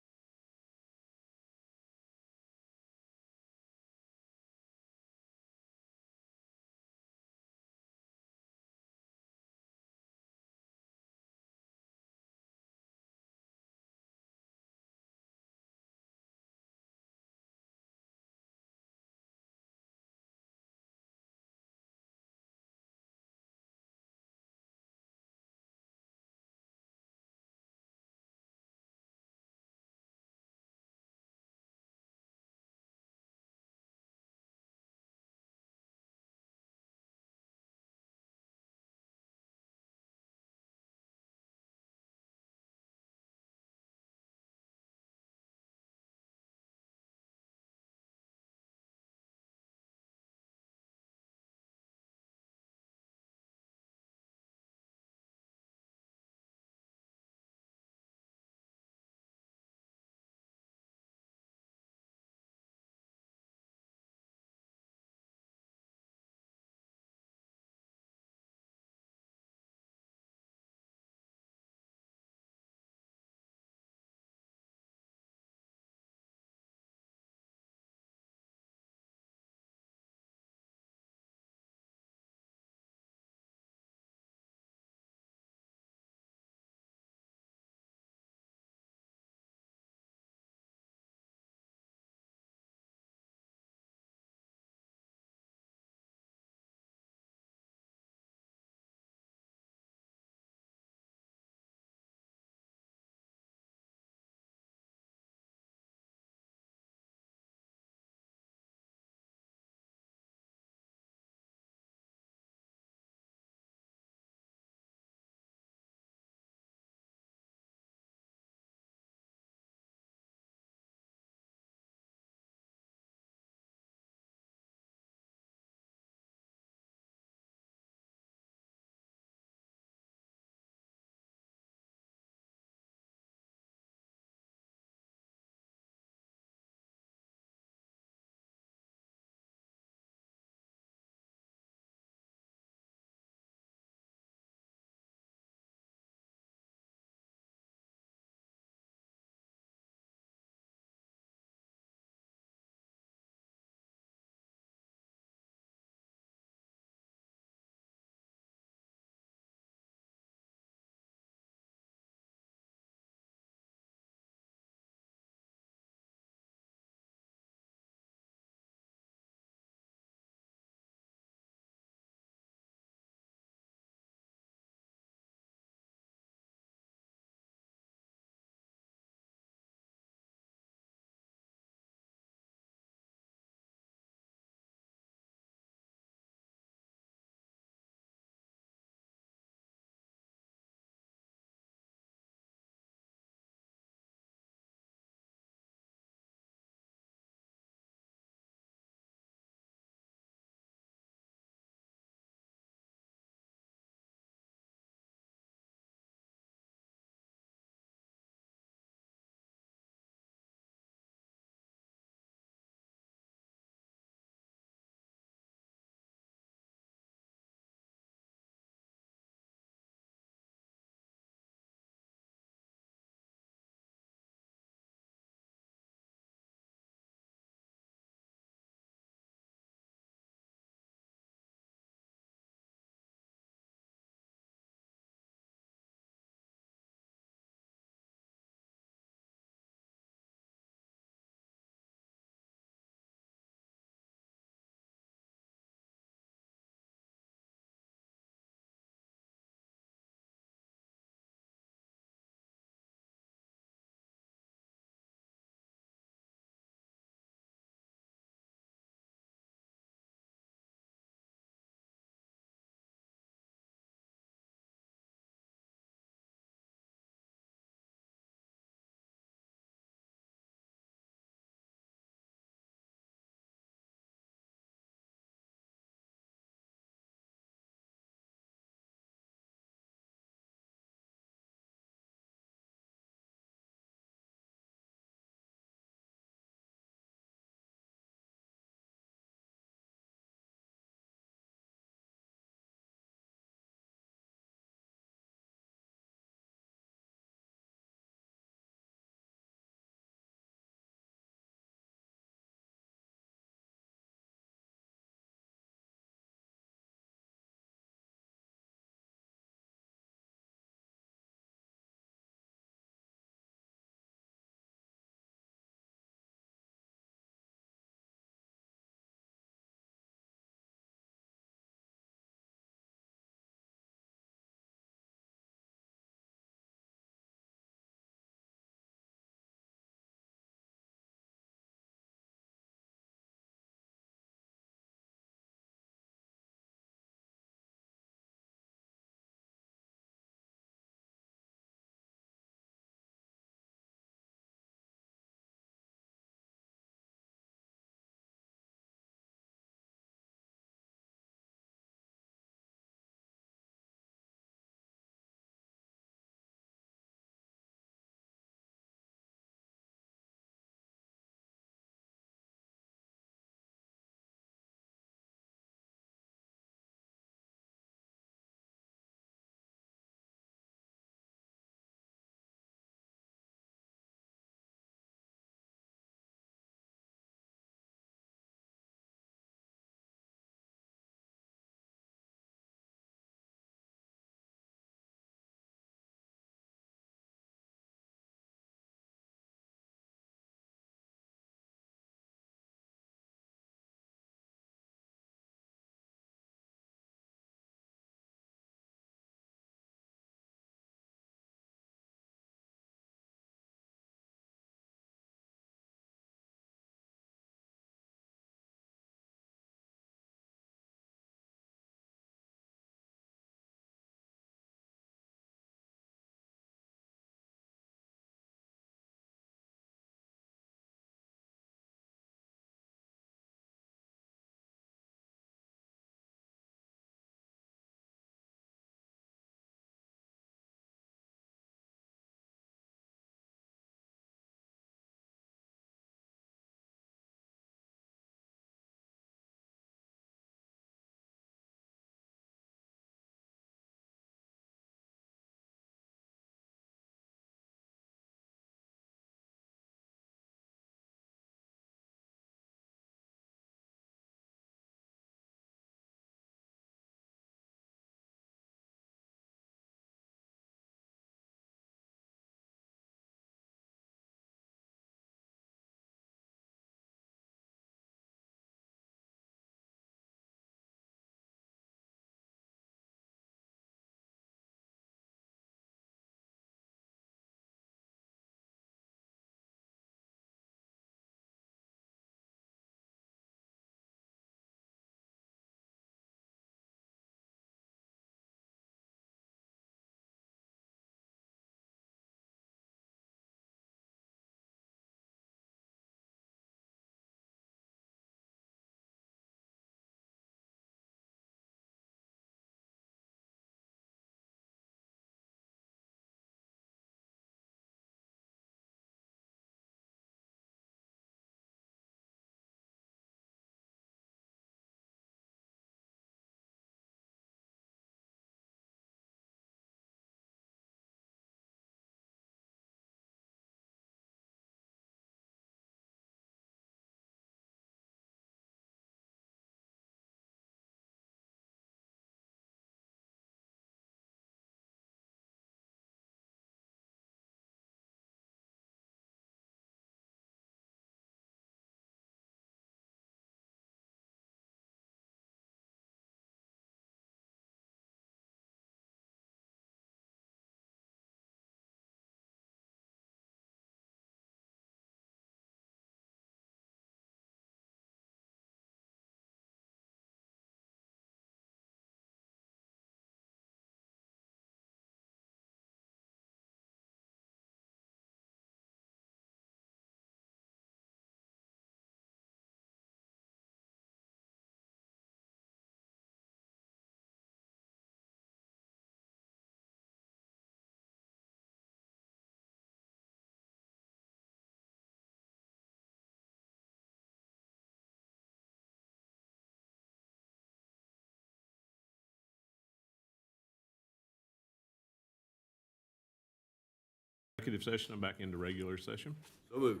executive session and back into regular session. So moved.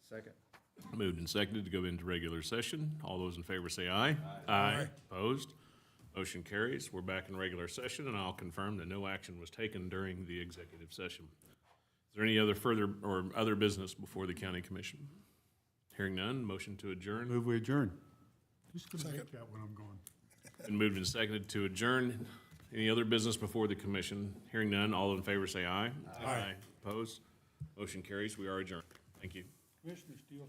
Second. Moved and seconded to go into regular session. All those in favor say aye. Aye. Opposed? Motion carries. We're back in regular session, and I'll confirm that no action was taken during the executive session. Is there any other further or other business before the county commission? Hearing none, motion to adjourn. Move we adjourn. Who's gonna make that when I'm gone? Been moved and seconded to adjourn. Any other business before the commission? Hearing none, all in favor say aye. Aye. Opposed? Motion carries. We are adjourned. Thank you. Commissioner Steele.